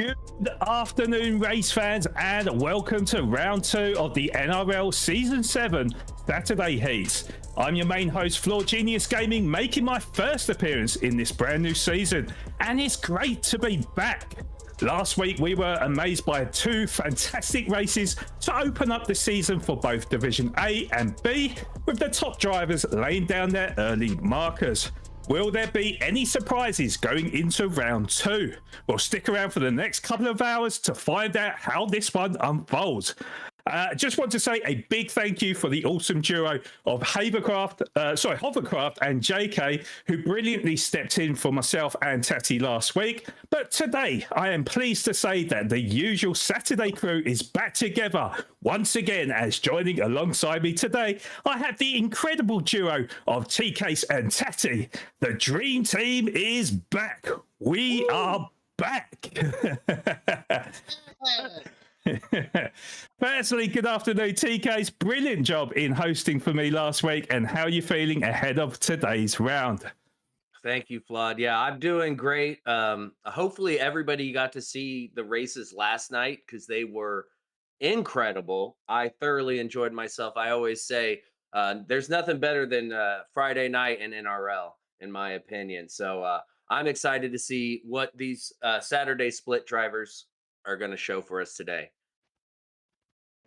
Good afternoon, race fans, and welcome to round 2 of the NRL Season 7 Saturday Heats. I'm your main host, Floor Genius Gaming, making my first appearance in this brand new season, and it's great to be back. Last week, we were amazed by 2 fantastic races to open up the season for both Division A and B, with the top drivers laying down their early markers. Will there be any surprises going into round 2? Well, stick around for the next couple of hours to find out how this one unfolds. Just want to say a big thank you for the awesome duo of Hovercraft and JK, who brilliantly stepped in for myself and Tatty last week. But today, I am pleased to say that the usual Saturday crew is back together once again, as joining alongside me today, I have the incredible duo of T-Case and Tatty. The dream team is back. We are back. Firstly, good afternoon, TK's brilliant job in hosting for me last week, and how are you feeling ahead of today's round? Thank you, Flood. Yeah, I'm doing great. Hopefully everybody got to see the races last night because they were incredible. I thoroughly enjoyed myself. I always say there's nothing better than Friday night in NRL, in my opinion. So I'm excited to see what these Saturday split drivers are going to show for us today.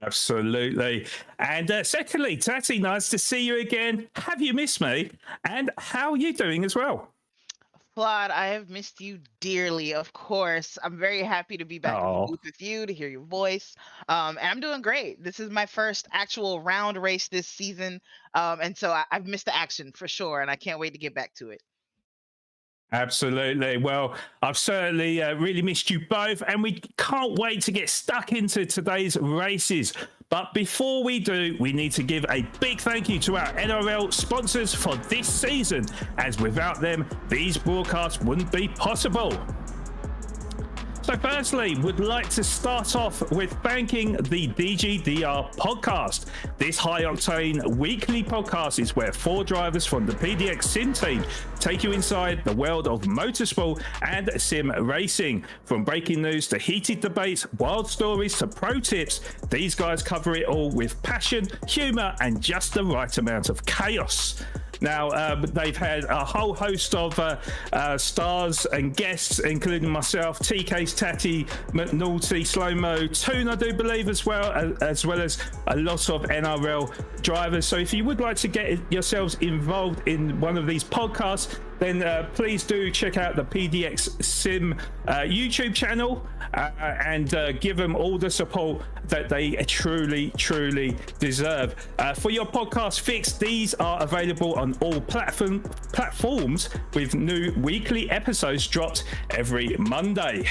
Absolutely. And secondly, Tatty, nice to see you again. Have you missed me? And how are you doing as well? Claude, I have missed you dearly, of course. I'm very happy to be back in the booth with you, to hear your voice. And I'm doing great. This is my first actual round race this season. And so I've missed the action for sure, and I can't wait to get back to it. Absolutely. Well, I've certainly really missed you both, and we can't wait to get stuck into today's races. But before we do, we need to give a big thank you to our NRL sponsors for this season, as without them, these broadcasts wouldn't be possible. So firstly, would like to start off with thanking the DGDR podcast. This high-octane weekly podcast is where 4 drivers from the PDX Sim team take you inside the world of motorsport and sim racing. From breaking news to heated debates, wild stories to pro tips, these guys cover it all with passion, humor, and just the right amount of chaos. Now, they've had a whole host of stars and guests, including myself, TK's Tatty, McNulty, Slow-Mo, Toon, I do believe, as well as a lot of NRL drivers. So if you would like to get yourselves involved in one of these podcasts, then please do check out the PDX Sim YouTube channel and give them all the support that they truly deserve. For your podcast fix, these are available on all platforms, with new weekly episodes dropped every Monday.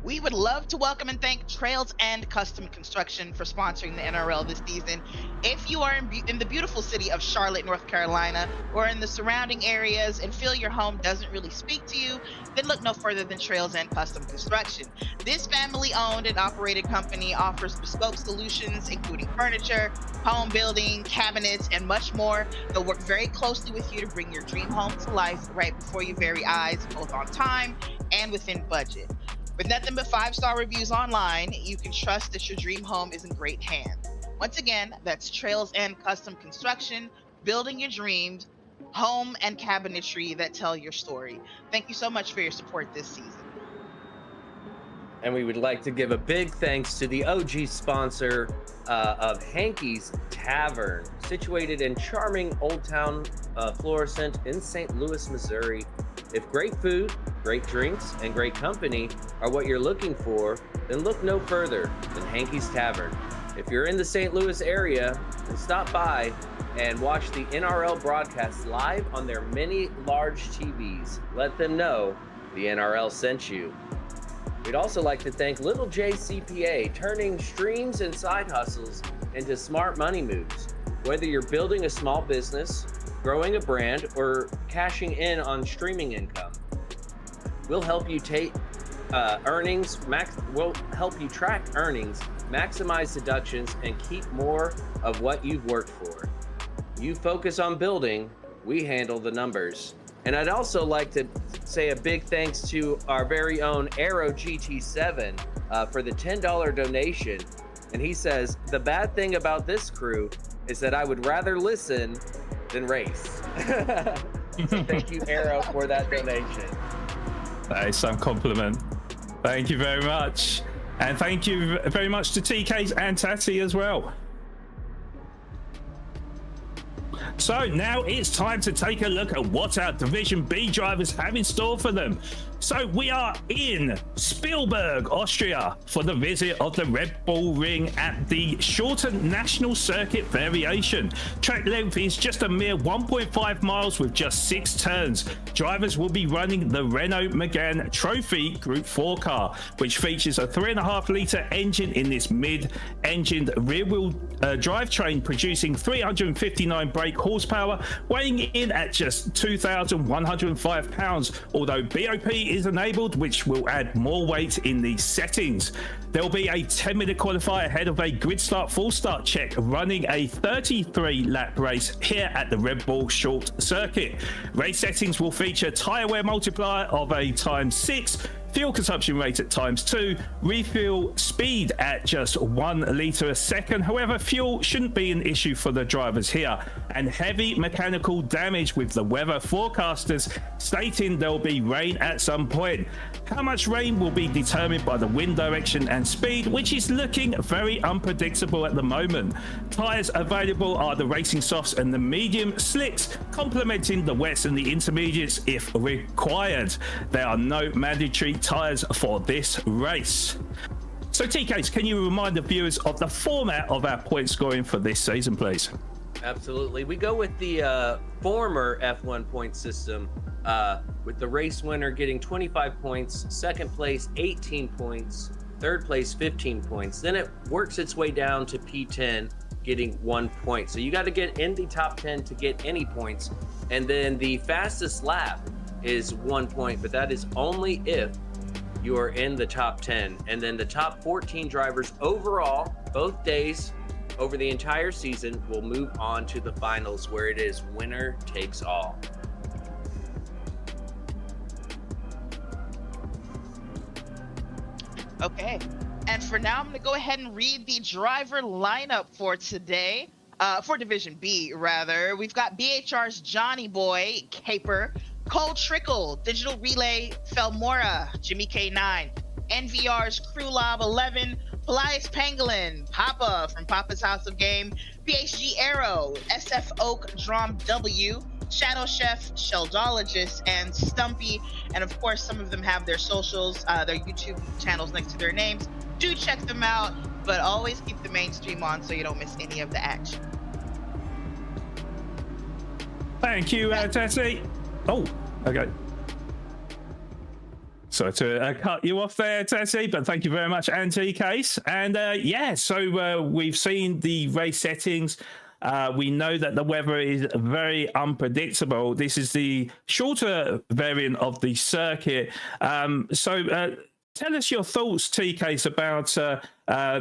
We would love to welcome and thank Trails and Custom Construction for sponsoring the NRL this season. If you are in the beautiful city of Charlotte, North Carolina, or in the surrounding areas and feel your home doesn't really speak to you, then look no further than Trails and Custom Construction. This family-owned and operated company offers bespoke solutions, including furniture, home building, cabinets, and much more. They'll work very closely with you to bring your dream home to life right before your very eyes, both on time and within budget. With nothing but 5-star reviews online, you can trust that your dream home is in great hands. Once again, that's Trails and Custom Construction, building your dreams, home and cabinetry that tell your story. Thank you so much for your support this season. And we would like to give a big thanks to the OG sponsor of Hankey's Tavern, situated in charming Old Town Florissant in St. Louis, Missouri. If great food, great drinks, and great company are what you're looking for, then look no further than Hankey's Tavern. If you're in the St. Louis area, then stop by and watch the NRL broadcast live on their many large TVs. Let them know the NRL sent you. We'd also like to thank Little J CPA, turning streams and side hustles into smart money moves. Whether you're building a small business, growing a brand, or cashing in on streaming income, we'll help you track earnings, maximize deductions, and keep more of what you've worked for. You focus on building, we handle the numbers. And I'd also like to say a big thanks to our very own Aero GT7 for the $10 donation. And he says, the bad thing about this crew is that I would rather listen than race. So thank you, Aero, for that donation. That is some compliment. Thank you very much. And thank you very much to TKs and Tati as well. So now it's time to take a look at what our Division B drivers have in store for them. So we are in Spielberg, Austria for the visit of the Red Bull Ring at the shorter national circuit variation. Track length is just a mere 1.5 miles with just 6 turns. Drivers will be running the Renault Megane Trophy Group 4 car, which features a 3.5 litre engine in this mid-engined rear-wheel drivetrain, producing 359 brake horsepower, weighing in at just 2,105 pounds, although BOP is enabled, which will add more weight in these settings. There'll be a 10-minute qualifier ahead of a grid start full start check, running a 33-lap race here at the Red Bull Short Circuit. Race settings will feature tyre wear multiplier of a ×6, fuel consumption rate at ×2, refuel speed at just 1 litre a second. However, fuel shouldn't be an issue for the drivers here. And heavy mechanical damage, with the weather forecasters stating there'll be rain at some point. How much rain will be determined by the wind direction and speed, which is looking very unpredictable at the moment. Tyres available are the racing softs and the medium slicks, complementing the wets and the intermediates if required. There are no mandatory tyres for this race. So TKs, can you remind the viewers of the format of our point scoring for this season, please? Absolutely. We go with the former F1 point system, with the race winner getting 25 points, second place 18 points, third place 15 points. Then it works its way down to P10, getting 1 point. So you got to get in the top 10 to get any points. And then the fastest lap is 1 point, but that is only if you are in the top 10. And then the top 14 drivers overall, both days, over the entire season, will move on to the finals, where it is winner takes all. Okay, and for now, I'm going to go ahead and read the driver lineup for today, for Division B, rather. We've got BHR's Johnny Boy, Caper, Cole Trickle, Digital Relay, Felmora, Jimmy K9, NVR's Crew Lob 11, Elias Pangolin, Papa from Papa's House of Game, PHG Arrow, SF Oak Drum W, Shadow Chef, Sheldologist, and Stumpy. And of course, some of them have their socials, their YouTube channels next to their names. Do check them out, but always keep the main stream on so you don't miss any of the action. Thank you, Tessie. Oh, okay. So to cut you off there, Tessie, but thank you very much, TKs. And yeah, so we've seen the race settings. We know that the weather is very unpredictable. This is the shorter variant of the circuit. So tell us your thoughts, TKs, about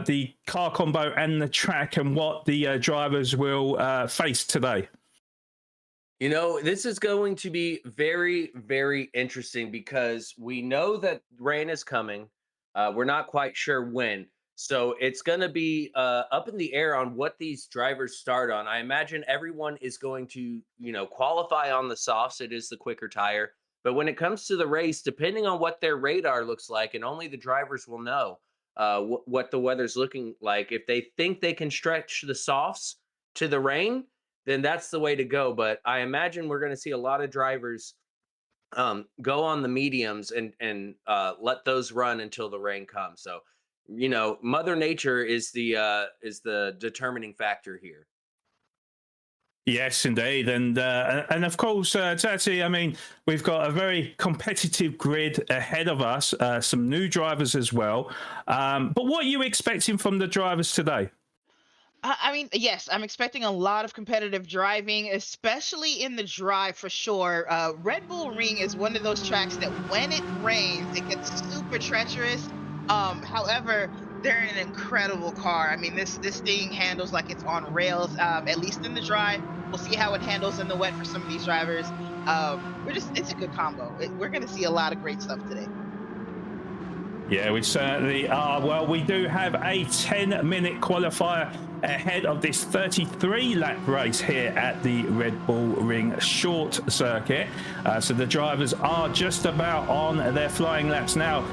the car combo and the track and what the drivers will face today. You know, this is going to be very, very interesting because we know that rain is coming. We're not quite sure when. So it's going to be up in the air on what these drivers start on. I imagine everyone is going to, qualify on the softs. It is the quicker tire. But when it comes to the race, depending on what their radar looks like, and only the drivers will know what the weather's looking like. If they think they can stretch the softs to the rain, then that's the way to go. But I imagine we're going to see a lot of drivers go on the mediums and let those run until the rain comes. So, Mother Nature is the determining factor here. Yes, indeed, and of course, Tati. I mean, we've got a very competitive grid ahead of us. Some new drivers as well. But what are you expecting from the drivers today? I mean, yes, I'm expecting a lot of competitive driving, especially in the drive for sure. Red Bull Ring is one of those tracks that when it rains, it gets super treacherous. However, They're in an incredible car. I mean, this thing handles like it's on rails, at least in the dry. We'll see how it handles in the wet for some of these drivers. It's a good combo. We're going to see a lot of great stuff today. Yeah, we certainly are. Well, we do have a 10-minute qualifier ahead of this 33-lap race here at the Red Bull Ring short circuit. So the drivers are just about on their flying laps now.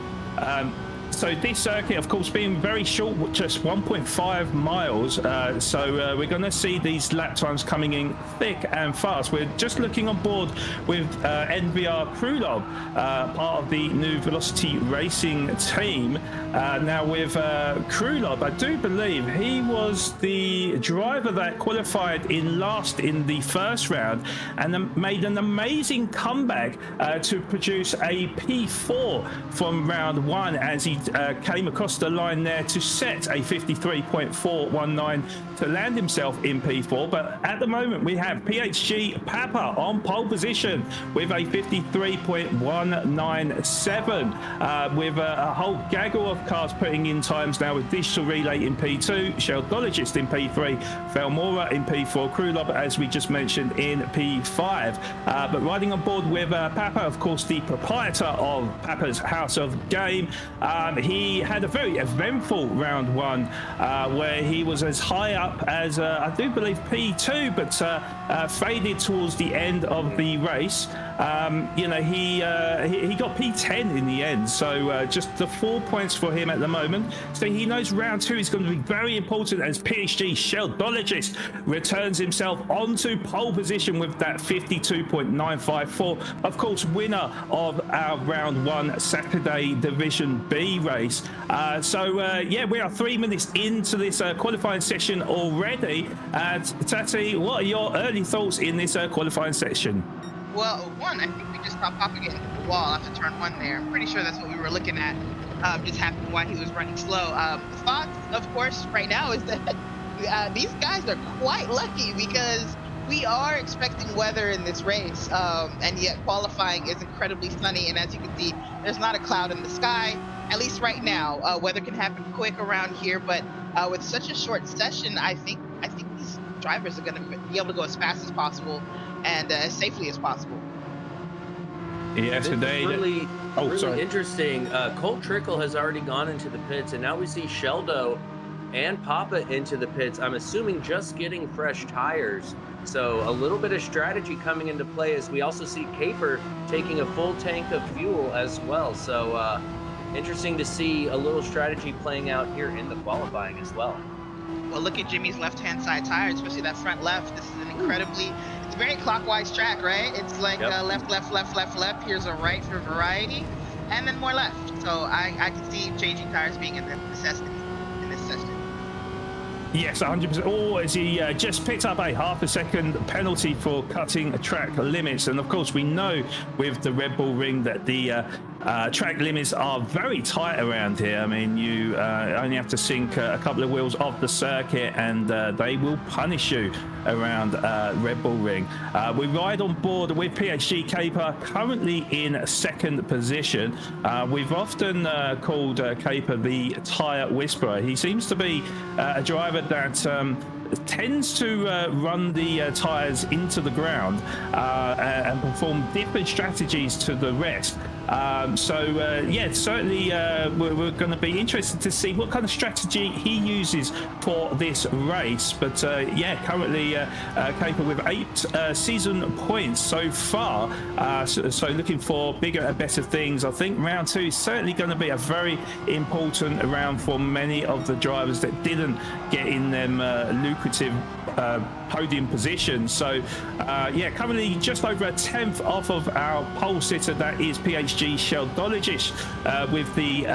So this circuit, of course, being very short, just 1.5 miles. So we're going to see these lap times coming in thick and fast. We're just looking on board with NVR Krulov, part of the new Velocity Racing team. Now with Krulov, I do believe he was the driver that qualified in last in the first round and made an amazing comeback to produce a P4 from round one as he came across the line there to set a 53.419 to land himself in P4. But at the moment we have PHG Papa on pole position with a 53.197 with a whole gaggle of cars putting in times now with Digital Relay in P2, Sheldologist in P3, Felmora in P4, Krulov as we just mentioned in P5. But riding on board with Papa, of course the proprietor of Papa's House of Game, he had a very eventful round one where he was as high up as I do believe P2, but faded towards the end of the race. You know, he got P10 in the end, so just the 4 points for him at the moment. So he knows round two is going to be very important as PHG Sheldologist returns himself onto pole position with that 52.954. Of course, winner of our round one Saturday Division B race. Yeah, we are 3 minutes into this qualifying session already. Tati, what are your early thoughts in this qualifying session? Well, one, I think we just saw Papa get into the wall after turn one there. I'm pretty sure that's what we were looking at. Just happened while he was running slow. The thoughts, of course, right now is that these guys are quite lucky because we are expecting weather in this race, and yet qualifying is incredibly sunny. And as you can see, there's not a cloud in the sky, at least right now. Weather can happen quick around here, but with such a short session, I think these drivers are going to be able to go as fast as possible and as safely as possible. Yeah, today really interesting. Colt Trickle has already gone into the pits, and now we see Sheldo and Papa into the pits. I'm assuming just getting fresh tires. So a little bit of strategy coming into play as we also see Caper taking a full tank of fuel as well. So interesting to see a little strategy playing out here in the qualifying as well. Well, look at Jimmy's left-hand side tires, especially that front left. This is an it's a very clockwise track, right? It's like left, left, left, left, left. Here's a right for variety, and then more left. So I can see changing tires being a necessity in this session. Yes, 100%. Oh, as he just picked up a half a second penalty for cutting track limits. And of course, we know with the Red Bull Ring that the track limits are very tight around here. I mean, you only have to sink a couple of wheels off the circuit and they will punish you around Red Bull Ring. We ride on board with PHG Caper, currently in second position. We've often called Caper the tyre whisperer. He seems to be a driver that tends to run the tyres into the ground and perform different strategies to the rest. Yeah, certainly we're going to be interested to see what kind of strategy he uses for this race. But yeah, currently Caper with 8 season points so far. So looking for bigger and better things. I think round two is certainly going to be a very important round for many of the drivers that didn't get in them lucrative podium positions. So yeah, currently just over a 10th off of our pole sitter, that is PHG Sheldologist, with the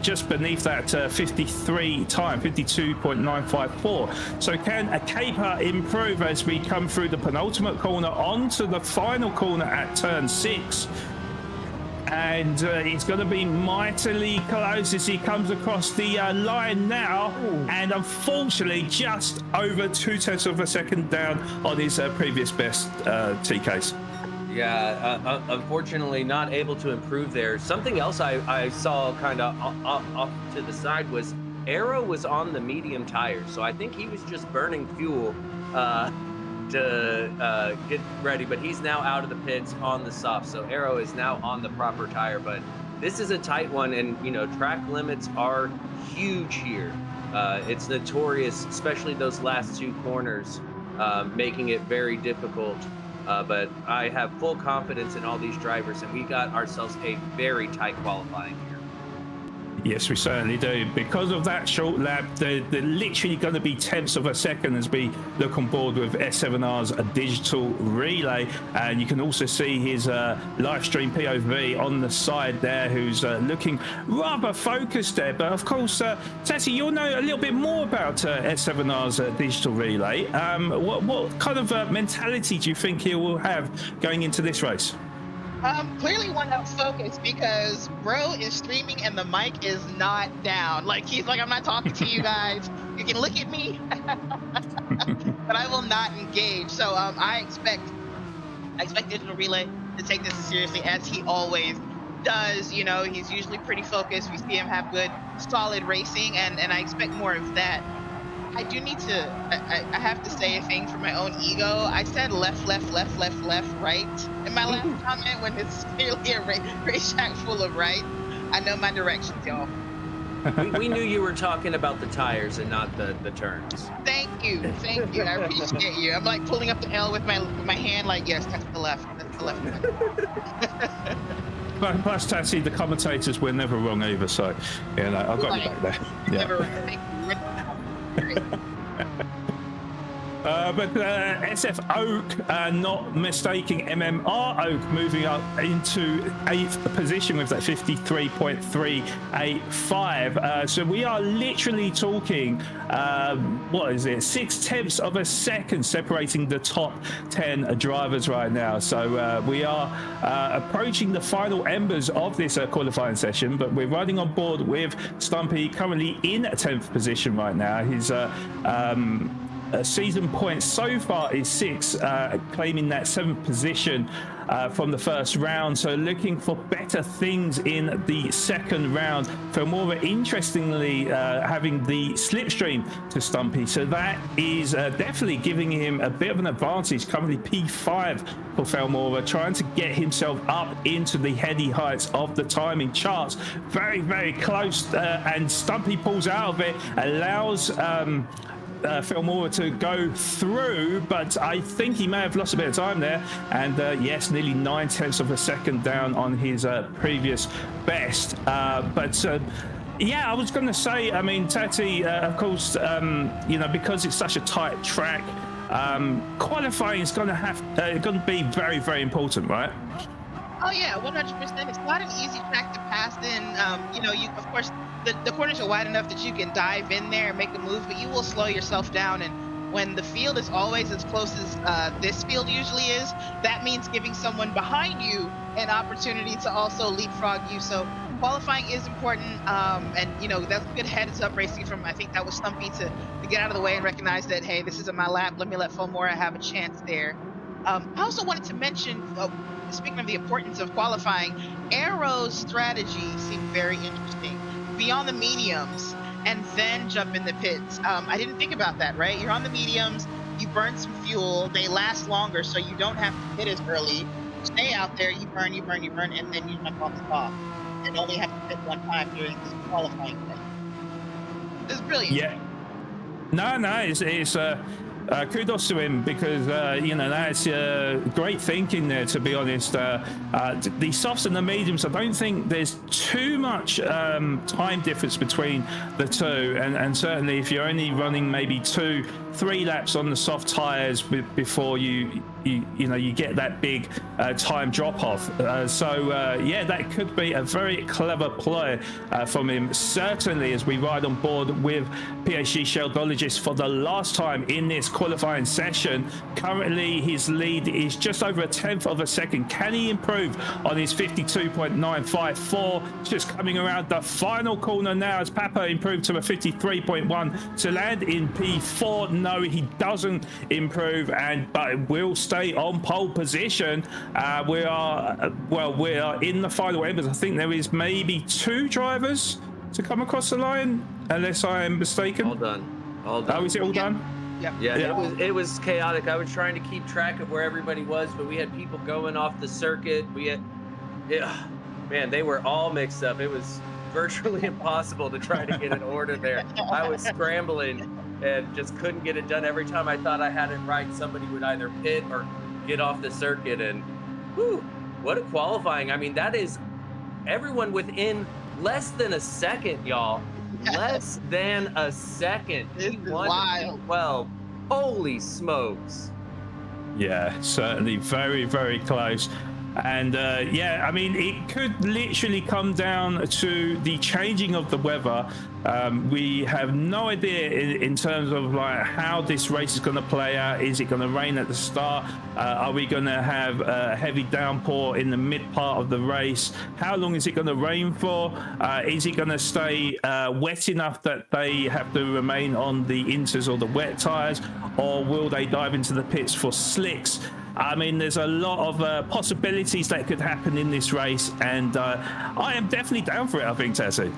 just beneath that 53 time, 52.954. So can a Caper improve as we come through the penultimate corner onto the final corner at turn 6? And it's going to be mightily close as he comes across the line now. And unfortunately, just over 0.2 of a second down on his previous best T-case. Yeah, unfortunately not able to improve there. Something else I saw kind of off to the side was Arrow was on the medium tires, so I think he was just burning fuel to get ready, but he's now out of the pits on the soft. So Arrow is now on the proper tire, but this is a tight one, and track limits are huge here. It's notorious, especially those last two corners, making it very difficult. But I have full confidence in all these drivers, and we got ourselves a very tight qualifying here. Yes, we certainly do. Because of that short lap, they're literally going to be tenths of a second as we look on board with S7R's digital relay. And you can also see his live stream POV on the side there, who's looking rather focused there. But of course, Tati, you'll know a little bit more about S7R's digital relay. What kind of mentality do you think he will have going into this race? Clearly one that's focused, because bro is streaming and the mic is not down. Like, he's like, I'm not talking to you guys. You can look at me, but I will not engage. So I expect Digital Relay to take this as seriously as he always does. He's usually pretty focused. We see him have good, solid racing, and I expect more of that. I do need to, I have to say a thing for my own ego. I said left, right in my last comment, when it's clearly a racetrack full of right. I know my directions, y'all. we knew you were talking about the tires and not the turns. Thank you. I appreciate you. I'm like pulling up the L with my hand, like, yes, that's the left. Plus, Tati, the commentators were never wrong either, so I've got you back there. Yeah. Never wrong. Thank you. But SF Oak, not mistaking MMR Oak, moving up into 8th position with that 53.385. So we are literally talking, 6/10 of a second separating the top 10 drivers right now. So we are approaching the final embers of this qualifying session, but we're riding on board with Stumpy, currently in 10th position right now. His season points so far is 6, claiming that 7th position from the first round. So looking for better things in the second round. Felmora, interestingly, having the slipstream to Stumpy, so that is definitely giving him a bit of an advantage. Currently P5 for Felmora, trying to get himself up into the heady heights of the timing charts. Very, very close, and Stumpy pulls out of it, allows Felmora to go through, but I think he may have lost a bit of time there, and yes, nearly 9/10 of a second down on his previous best. Yeah, I was going to say, I mean, Tati, of course, because it's such a tight track, qualifying is going to be very, very important, right? Oh yeah, 100%. It's not an easy track to pass in. You of course, the corners are wide enough that you can dive in there and make a move, but you will slow yourself down. And when the field is always as close as this field usually is, that means giving someone behind you an opportunity to also leapfrog you. So qualifying is important, and that's good heads-up racing from, I think that was Stumpy, to get out of the way and recognize that, hey, this isn't my lap. Let me let Felmora have a chance there. I also wanted to mention, speaking of the importance of qualifying, Arrow's strategy seemed very interesting. Be on the mediums and then jump in the pits. I didn't think about that, right? You're on the mediums, you burn some fuel, they last longer, so you don't have to pit as early. You stay out there, you burn, and then you jump on the top. And only have to pit one time during the qualifying day. It's brilliant. Yeah. No, it's kudos to him, because that's great thinking there, to be honest. The softs and the mediums, I don't think there's too much time difference between the two, and certainly if you're only running maybe 2-3 laps on the soft tires before you get that big time drop off. That could be a very clever play from him, certainly, as we ride on board with PhD Sheldologist for the last time in this qualifying session. Currently his lead is just over 1/10 of a second. Can he improve on his 52.954? Just coming around the final corner now, as Papa improved to a 53.1 to land in P4. No, he doesn't improve, but will stay on pole position. We are in the final embers. I think there is maybe 2 drivers to come across the line. unless I am mistaken. All done. All Oh, done. is it all done? Yep. Yeah, Yeah. it was chaotic. I was trying to keep track of where everybody was, but we had people going off the circuit. Yeah, man, they were all mixed up. It was virtually impossible to try to get an order there. I was scrambling and just couldn't get it done. Every time I thought I had it right, somebody would either pit or get off the circuit. And whew, what a qualifying! I mean, that is everyone within less than a second, y'all. Less than a second. This is P1 wild. to P12. Holy smokes. Yeah, certainly very, very close. And yeah, I mean, it could literally come down to the changing of the weather. We have no idea in terms of like how this race is going to play out. Is it going to rain at the start? Are we going to have a heavy downpour in the mid part of the race? How long is it going to rain for? Is it going to stay wet enough that they have to remain on the inters or the wet tires, or will they dive into the pits for slicks? I mean, there's a lot of possibilities that could happen in this race, and I am definitely down for it, I think, Tessie.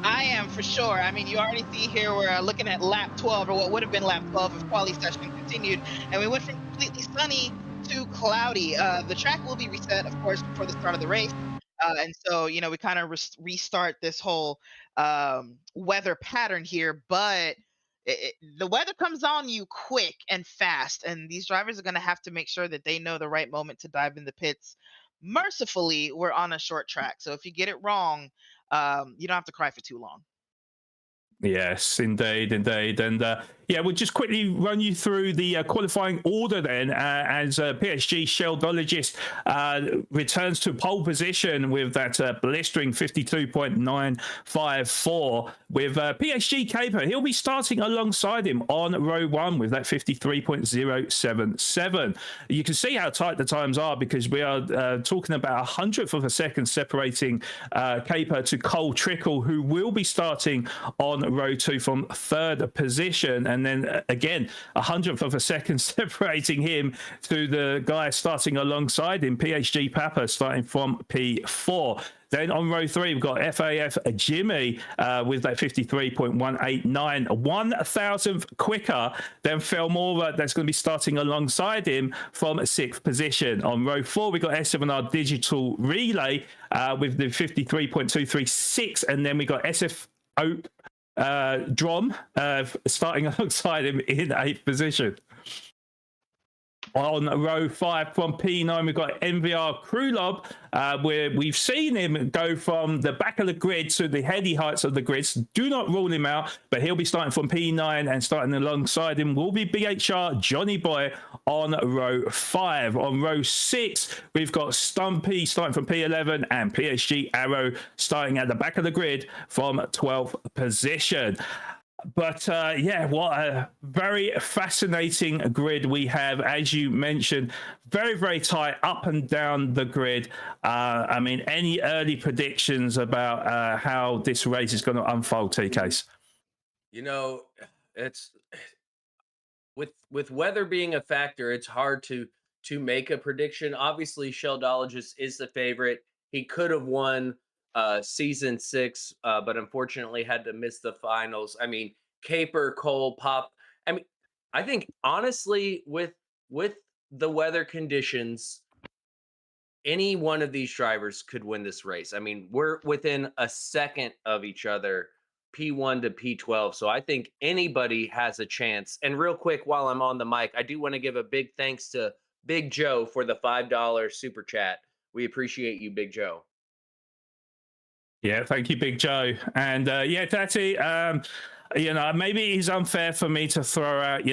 I am for sure. I mean, you already see here we're looking at lap 12, or what would have been lap 12 if quali session continued, and we went from completely sunny to cloudy. The track will be reset, of course, before the start of the race, and so we kind of restart this whole weather pattern here. But the weather comes on you quick and fast, and these drivers are going to have to make sure that they know the right moment to dive in the pits. Mercifully, we're on a short track, so if you get it wrong, you don't have to cry for too long. Yes, indeed, indeed. And yeah, we'll just quickly run you through the qualifying order then as PSG Sheldologist returns to pole position with that blistering 52.954 with PSG Caper. He'll be starting alongside him on row one with that 53.077. You can see how tight the times are because we are talking about a hundredth of a second separating Caper to Cole Trickle, who will be starting on row two from third position, and then again a hundredth of a second separating him to the guy starting alongside him, PSG Papa, starting from P4. Then on row three, we've got FAF Jimmy with that 53.189, 1,000th quicker than Felmora, that's going to be starting alongside him from sixth position. On row four, we've got S7R Digital Relay with the 53.236, and then we got SFO Drom starting alongside him in eighth position. On row five from P9, we've got NVR Krulov, where we've seen him go from the back of the grid to the heady heights of the grids. Do not rule him out, but he'll be starting from P9, and starting alongside him will be BHR Johnny Boy on row five. On row six, we've got Stumpy starting from P11 and PSG Arrow starting at the back of the grid from 12th position. But yeah, what a very fascinating grid we have, as you mentioned. Very, very tight up and down the grid. I mean, any early predictions about how this race is going to unfold, TKs? It's with weather being a factor, it's hard to make a prediction. Obviously, Sheldologist is the favorite. He could have won season six, but unfortunately had to miss the finals. I mean, Caper, Cole, Pop. I mean, I think honestly, with the weather conditions, any one of these drivers could win this race. I mean, we're within a second of each other, P1 to P12. So I think anybody has a chance. And real quick, while I'm on the mic, I do want to give a big thanks to Big Joe for the $5 super chat. We appreciate you, Big Joe. Yeah, thank you, Big Joe. And yeah, Tati, maybe it's unfair for me to throw out,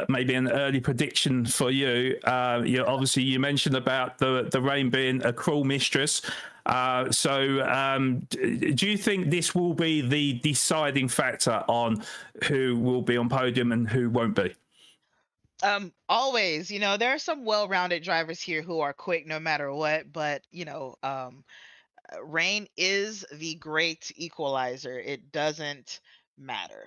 maybe an early prediction for you. Obviously, you mentioned about the rain being a cruel mistress. So do you think this will be the deciding factor on who will be on podium and who won't be? Always, there are some well-rounded drivers here who are quick no matter what, but rain is the great equalizer. It doesn't matter.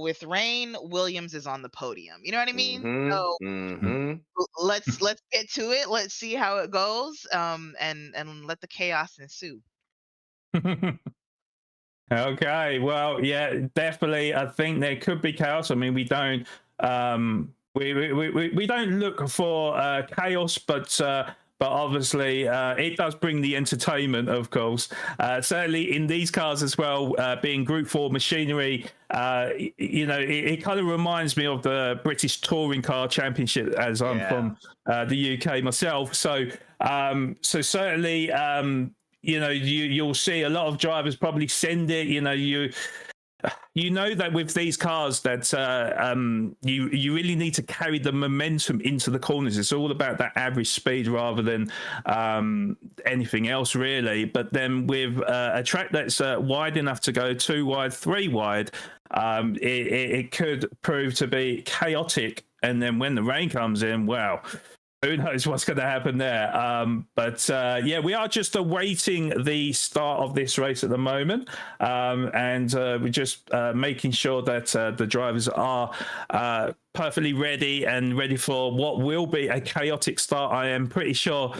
With rain, Williams is on the podium. You know what I mean? Mm-hmm. So Mm-hmm. let's get to it. Let's see how it goes. And let the chaos ensue. Okay, well, yeah, definitely. I think there could be chaos. I mean, we don't look for chaos, but obviously it does bring the entertainment, of course. Certainly in these cars as well, being Group 4 machinery, it kind of reminds me of the British Touring Car Championship, as I'm Yeah. from the UK myself. So certainly. You'll see a lot of drivers probably send it. You know that with these cars that you really need to carry the momentum into the corners. It's all about that average speed rather than anything else, really. But then with a track that's wide enough to go 2 wide, 3 wide, it could prove to be chaotic. And then when the rain comes in, wow, who knows what's going to happen there. But we are just awaiting the start of this race at the moment, and we're just making sure that the drivers are perfectly ready and ready for what will be a chaotic start. I am pretty sure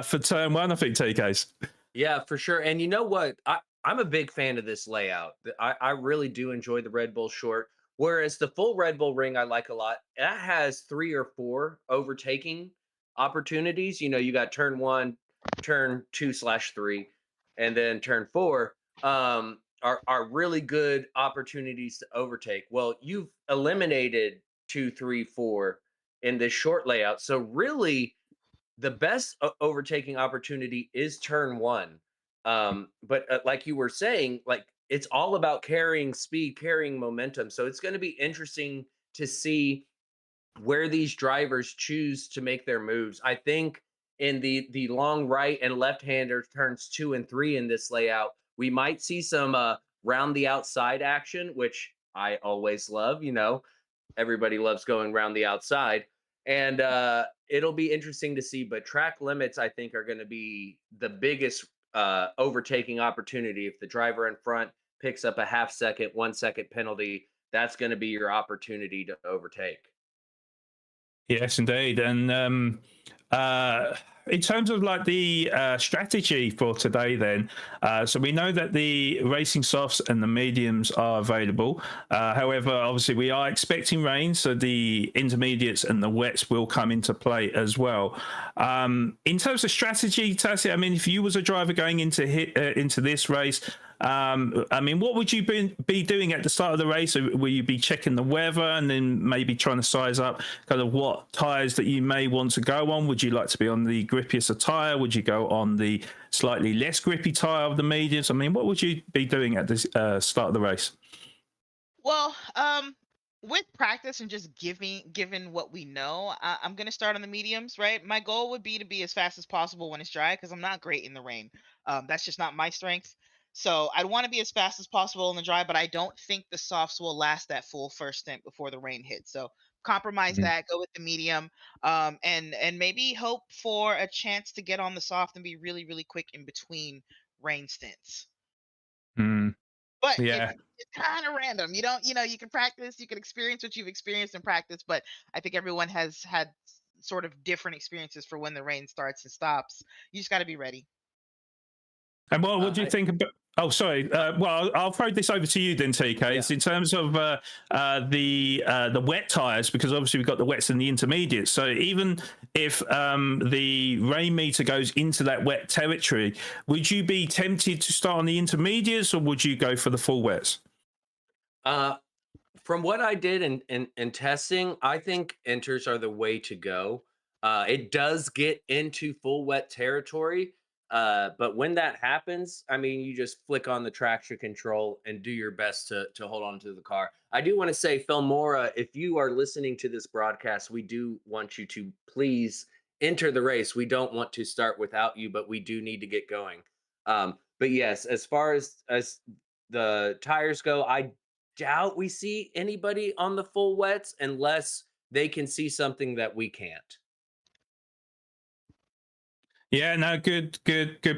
for turn 1, I think, TKs. Yeah, for sure. And you know what? I'm a big fan of this layout. I really do enjoy the Red Bull short. Whereas the full Red Bull ring I like a lot. That has 3 or 4 overtaking opportunities. You got turn 1, turn 2/3, and then turn 4 are really good opportunities to overtake. Well, you've eliminated 2, 3, 4 in this short layout. So really the best overtaking opportunity is turn 1. But like you were saying, like it's all about carrying speed, carrying momentum. So it's going to be interesting to see where these drivers choose to make their moves. I think in the long right and left hander turns 2 and 3 in this layout, we might see some round the outside action, which I always love. Everybody loves going around the outside, and it'll be interesting to see. But track limits, I think, are going to be the biggest overtaking opportunity. If the driver in front picks up a half second, 1 second penalty, that's going to be your opportunity to overtake. Yes, indeed. And in terms of like the strategy for today, then, so we know that the racing softs and the mediums are available. However, obviously, we are expecting rain, so the intermediates and the wets will come into play as well. In terms of strategy, Tassie, I mean, if you was a driver going into this race, I mean, what would you be doing at the start of the race? Will you be checking the weather and then maybe trying to size up kind of what tyres that you may want to go on? Would you like to be on the grippiest tyre? Would you go on the slightly less grippy tyre of the mediums? I mean, what would you be doing at the start of the race? Well, with practice and just given what we know, I'm gonna start on the mediums, right? My goal would be to be as fast as possible when it's dry because I'm not great in the rain. That's just not my strength. So I'd want to be as fast as possible in the dry, but I don't think the softs will last that full first stint before the rain hits. So compromise that, go with the medium, and maybe hope for a chance to get on the soft and be really really quick in between rain stints. Mm, But yeah. it's kind of random. You don't, you can practice, you can experience what you've experienced in practice, but I think everyone has had sort of different experiences for when the rain starts and stops. You just got to be ready. And what do you I think about? Oh, sorry. Well, I'll throw this over to you then, TK. Yeah. It's in terms of the wet tires, because obviously we've got the wets and the intermediates. So even if the rain meter goes into that wet territory, would you be tempted to start on the intermediates, or would you go for the full wets? Uh, from what I did in testing, I think enters are the way to go. It does get into full wet territory, but when that happens, I mean, you just flick on the traction control and do your best to hold on to the car. I do want to say, Filmora, if you are listening to this broadcast, we do want you to please enter the race. We don't want to start without you, but we do need to get going. But yes, as far as the tires go, I doubt we see anybody on the full wets unless they can see something that we can't. Yeah, no, good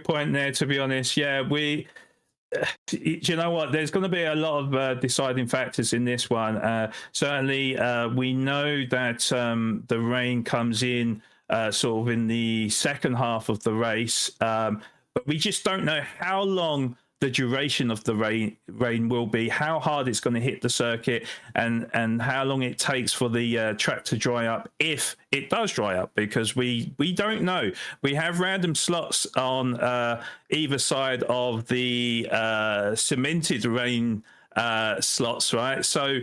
point there. To be honest, yeah, do you know what? There's going to be a lot of deciding factors in this one. Certainly, we know that the rain comes in sort of in the second half of the race, but we just don't know how long the duration of the rain will be, how hard it's going to hit the circuit, and how long it takes for the track to dry up, if it does dry up, because we don't know. We have random slots on either side of the cemented rain slots, right? So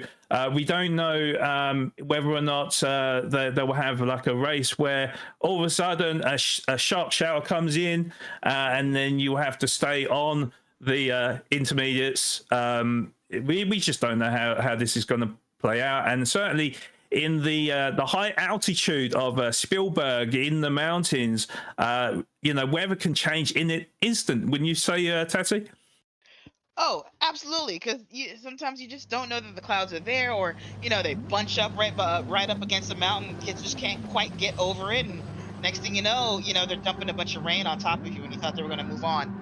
we don't know whether or not they will have like a race where all of a sudden a sharp shower comes in, and then you have to stay on the intermediates. We just don't know how this is going to play out, and certainly in the high altitude of Spielberg in the mountains, weather can change in an instant. Wouldn't you say, Tati? Oh, absolutely. Because sometimes you just don't know that the clouds are there, or they bunch up right up against the mountain. Kids just can't quite get over it, and next thing you know, they're dumping a bunch of rain on top of you, and you thought they were going to move on.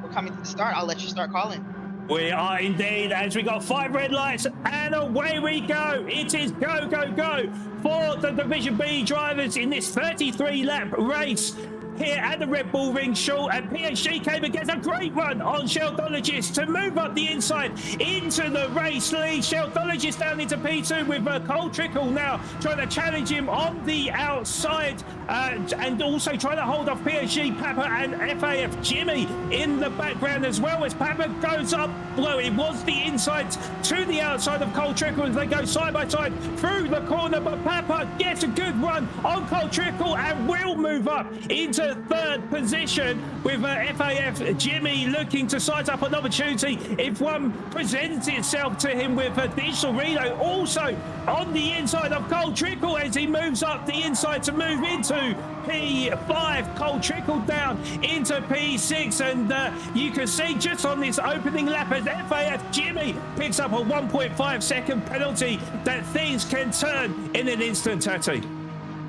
We're coming to the start. I'll let you start calling. We are indeed, as we got 5 red lights, and away we go. It is go, go, go for the Division B drivers in this 33-lap race here at the Red Bull Ring Short, and PhD Caber gets a great run on Sheldologist to move up the inside into the race lead. Sheldologist down into P2 with Cole Trickle now trying to challenge him on the outside, and also trying to hold off PhD Papa and FAF Jimmy in the background as well, as Papa goes up. Well, it was the inside to the outside of Cole Trickle as they go side by side through the corner, but Papa gets a good run on Cole Trickle and will move up into third position, with FAF Jimmy looking to size up an opportunity if one presents itself to him, with a digital relay also on the inside of Cole Trickle as he moves up the inside to move into P5. Cole Trickle down into P6, and you can see just on this opening lap as FAF Jimmy picks up a 1.5 second penalty that things can turn in an instant, Tati.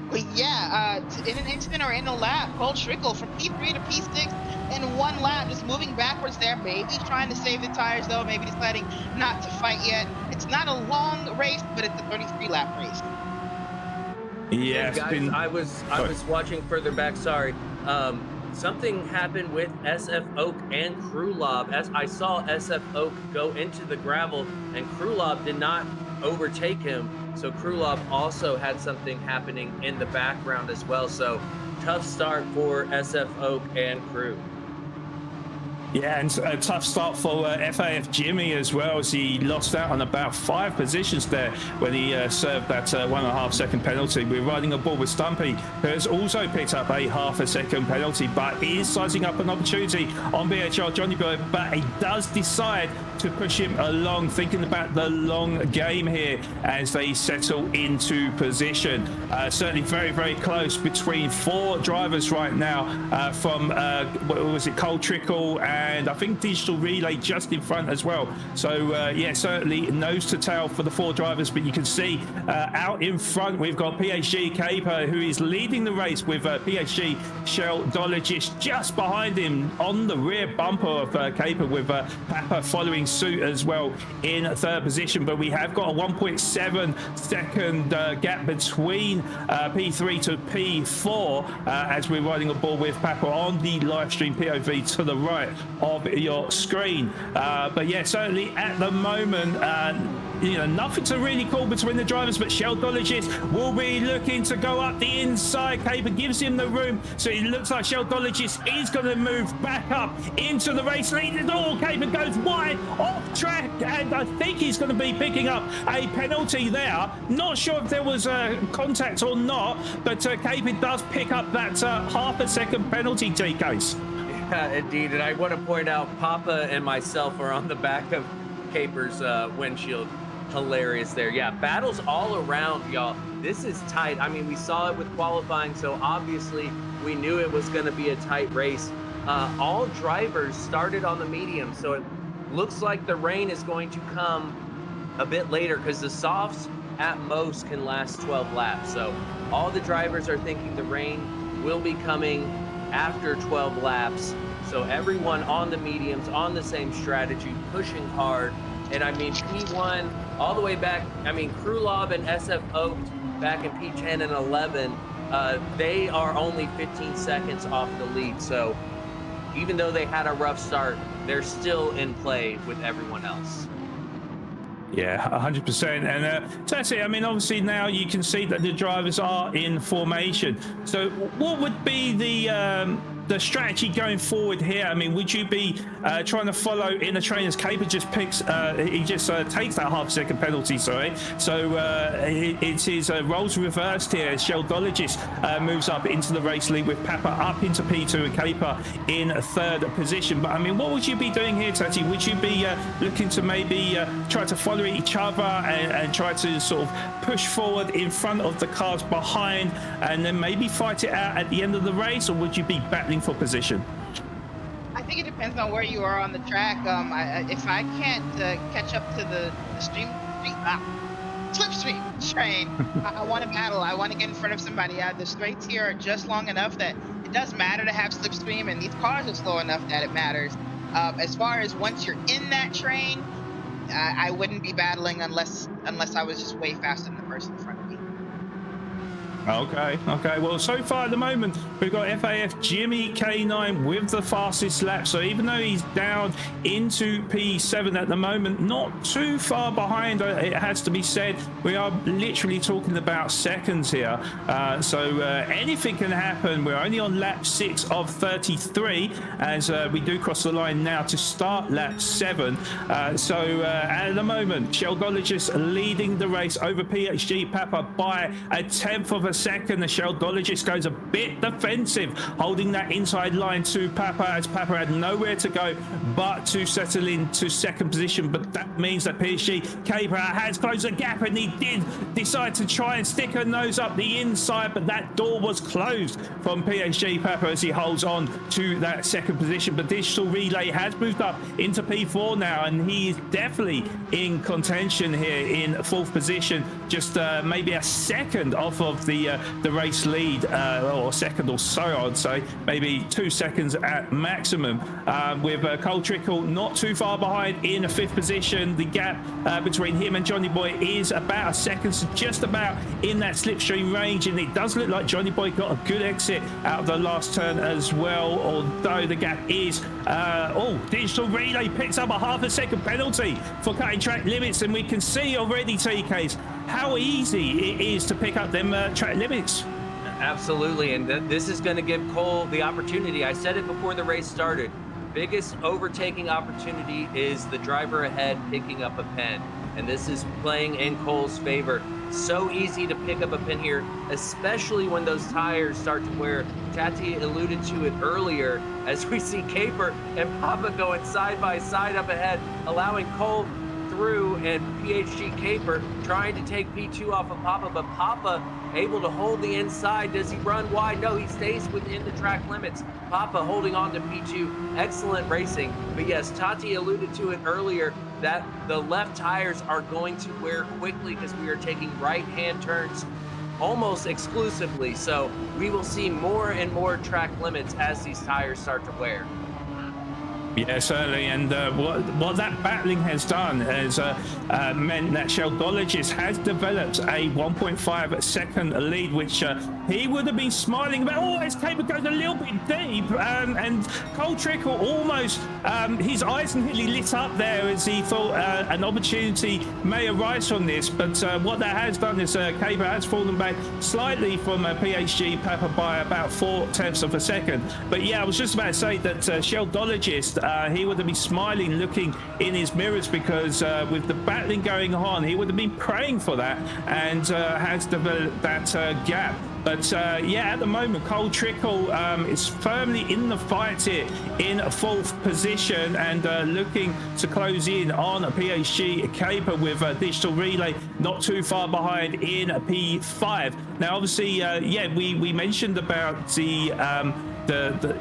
But yeah, in an instant or in a lap, Cole Trickle from P3 to P6 in one lap, just moving backwards there, maybe trying to save the tires though, maybe deciding not to fight yet. It's not a long race, but it's a 33-lap race. Yeah, guys, I was watching further back. Sorry, something happened with SF Oak and Krulov. As I saw SF Oak go into the gravel, and Krulov did not overtake him. So Krulov also had something happening in the background as well. So tough start for SF Oak and crew. Yeah, and a tough start for FAF Jimmy as well, as he lost out on about 5 positions there when he served that 1.5 second penalty. We're riding aboard with Stumpy, who has also picked up a 0.5 second penalty, but he is sizing up an opportunity on BHR Johnny Boy, but he does decide to push him along, thinking about the long game here as they settle into position. Certainly very, very close between 4 drivers right now, from what was it, Cole Trickle and I think Digital Relay just in front as well. So yeah, certainly nose to tail for the 4 drivers, but you can see out in front we've got PhD Caper, who is leading the race, with PhD Sheldologist just behind him on the rear bumper of Caper, with Papa following suit as well in 3rd position. But we have got a 1.7 second gap between P3 to P4 as we're riding aboard with Papa on the live stream POV to the right of your screen. But yeah, certainly at the moment, nothing to really call between the drivers, but Sheldologist will be looking to go up the inside. Caper gives him the room, so it looks like Sheldologist is going to move back up into the race lead. Oh, Caper goes wide off track, and I think he's going to be picking up a penalty there. Not sure if there was a contact or not, but Caper does pick up that 0.5 second penalty, T-Case. Yeah, indeed, and I want to point out Papa and myself are on the back of Caper's windshield. Hilarious there. Yeah, battles all around, y'all. This is tight. I mean, we saw it with qualifying, so obviously we knew it was going to be a tight race. All drivers started on the medium, so it looks like the rain is going to come a bit later, because the softs at most can last 12 laps. So all the drivers are thinking the rain will be coming after 12 laps. So everyone on the mediums, on the same strategy, pushing hard. And I mean, P1 all the way back, I mean, Krulov and SF Oak back in P10 and 11, they are only 15 seconds off the lead. So even though they had a rough start, they're still in play with everyone else. Yeah, 100%. And that's it. I mean, obviously now you can see that the drivers are in formation. So what would be the strategy going forward here? I mean, would you be trying to follow in a train as Caper just picks, he just takes that half-second penalty, sorry. So it's his roles reversed here. Sheldologist moves up into the race lead with Papa up into P2 and Caper in third position. But I mean, what would you be doing here, Tati? Would you be looking to maybe try to follow each other and try to sort of push forward in front of the cars behind and then maybe fight it out at the end of the race, or would you be battling for position? I think it depends on where you are on the track. If I can't catch up to the slipstream train, I want to battle. I want to get in front of somebody. The straights here are just long enough that it does matter to have slipstream, and these cars are slow enough that it matters. As far as once you're in that train, I wouldn't be battling unless I was just way faster than the person in front of me. Okay. Well, so far at the moment, we've got FAF Jimmy K9 with the fastest lap. So even though he's down into P7 at the moment, not too far behind, it has to be said. We are literally talking about seconds here. So anything can happen. We're only on lap 6 of 33 as we do cross the line now to start lap 7. So at the moment, Sheldologist leading the race over PHG Papa by a 1/10 of a second. The Sheldologist goes a bit defensive, holding that inside line to Papa as Papa had nowhere to go but to settle into second position. But that means that PSG Caper has closed the gap, and he did decide to try and stick her nose up the inside, but that door was closed from PSG Papa as he holds on to that second position. But Digital Relay has moved up into P4 now, and he is definitely in contention here in fourth position, just maybe a second off of the race lead, or second or so, I'd say, maybe 2 seconds at maximum, with Cole Trickle not too far behind in a fifth position. The gap between him and Johnny Boy is about a second, so just about in that slipstream range, and it does look like Johnny Boy got a good exit out of the last turn as well, although the gap is Digital Relay picks up a half-a-second penalty for cutting track limits, and we can see already, TKs, how easy it is to pick up them track limits. Absolutely, and this is going to give Cole the opportunity. I said it before the race started. Biggest overtaking opportunity is the driver ahead picking up a pen, and this is playing in Cole's favor. So easy to pick up a pin here, especially when those tires start to wear. Tati alluded to it earlier as we see Caper and Papa going side by side up ahead, allowing Cole through, and PHG Caper trying to take P2 off of Papa, but Papa able to hold the inside. Does he run wide? No, he stays within the track limits. Papa holding on to P2. Excellent racing. But yes, Tati alluded to it earlier that the left tires are going to wear quickly because we are taking right-hand turns almost exclusively. So we will see more and more track limits as these tires start to wear. Yeah, certainly, and what that battling has done has meant that Sheldologist has developed a 1.5 second lead, which he would have been smiling about. Oh, his Caper goes a little bit deep, and Cole Trickle almost, his eyes nearly lit up there as he thought an opportunity may arise from this, but what that has done is Caper has fallen back slightly from PHG Papa by about 4/10 of a second. But yeah, I was just about to say that Sheldologist, he would have been smiling, looking in his mirrors, because with the battling going on, he would have been praying for that, and has developed that gap. But yeah, at the moment, Cole Trickle is firmly in the fight here in fourth position, and looking to close in on PHG Caper with Digital Relay not too far behind in P5. Now, obviously, yeah, we mentioned about the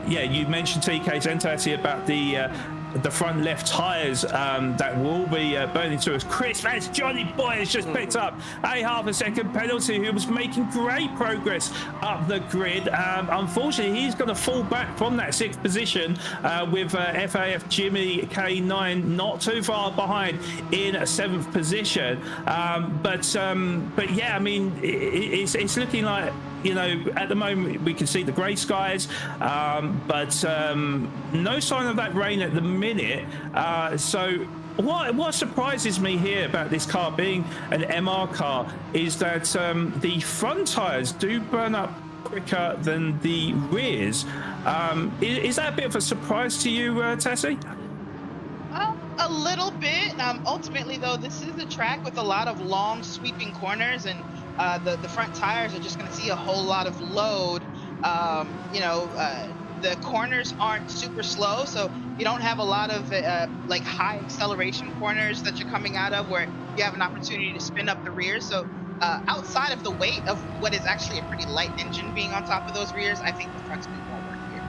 you mentioned TK's entity about the front left tires that will be burning to us. Chris, as Johnny Boy has just picked up a half-a-second penalty, who was making great progress up the grid. Unfortunately, he's going to fall back from that sixth position with FAF Jimmy K9 not too far behind in seventh position. But yeah, I mean, it's looking like, you know, at the moment we can see the grey skies, but no sign of that rain at the minute. minute. So what surprises me here about this car being an MR car is that the front tires do burn up quicker than the rears. Is that a bit of a surprise to you, Tessie? A little bit. Ultimately, though, this is a track with a lot of long, sweeping corners, and the front tires are just going to see a whole lot of load. The corners aren't super slow, so you don't have a lot of like high acceleration corners that you're coming out of where you have an opportunity to spin up the rear. So outside of the weight of what is actually a pretty light engine being on top of those rears, I think the front's going to more work here.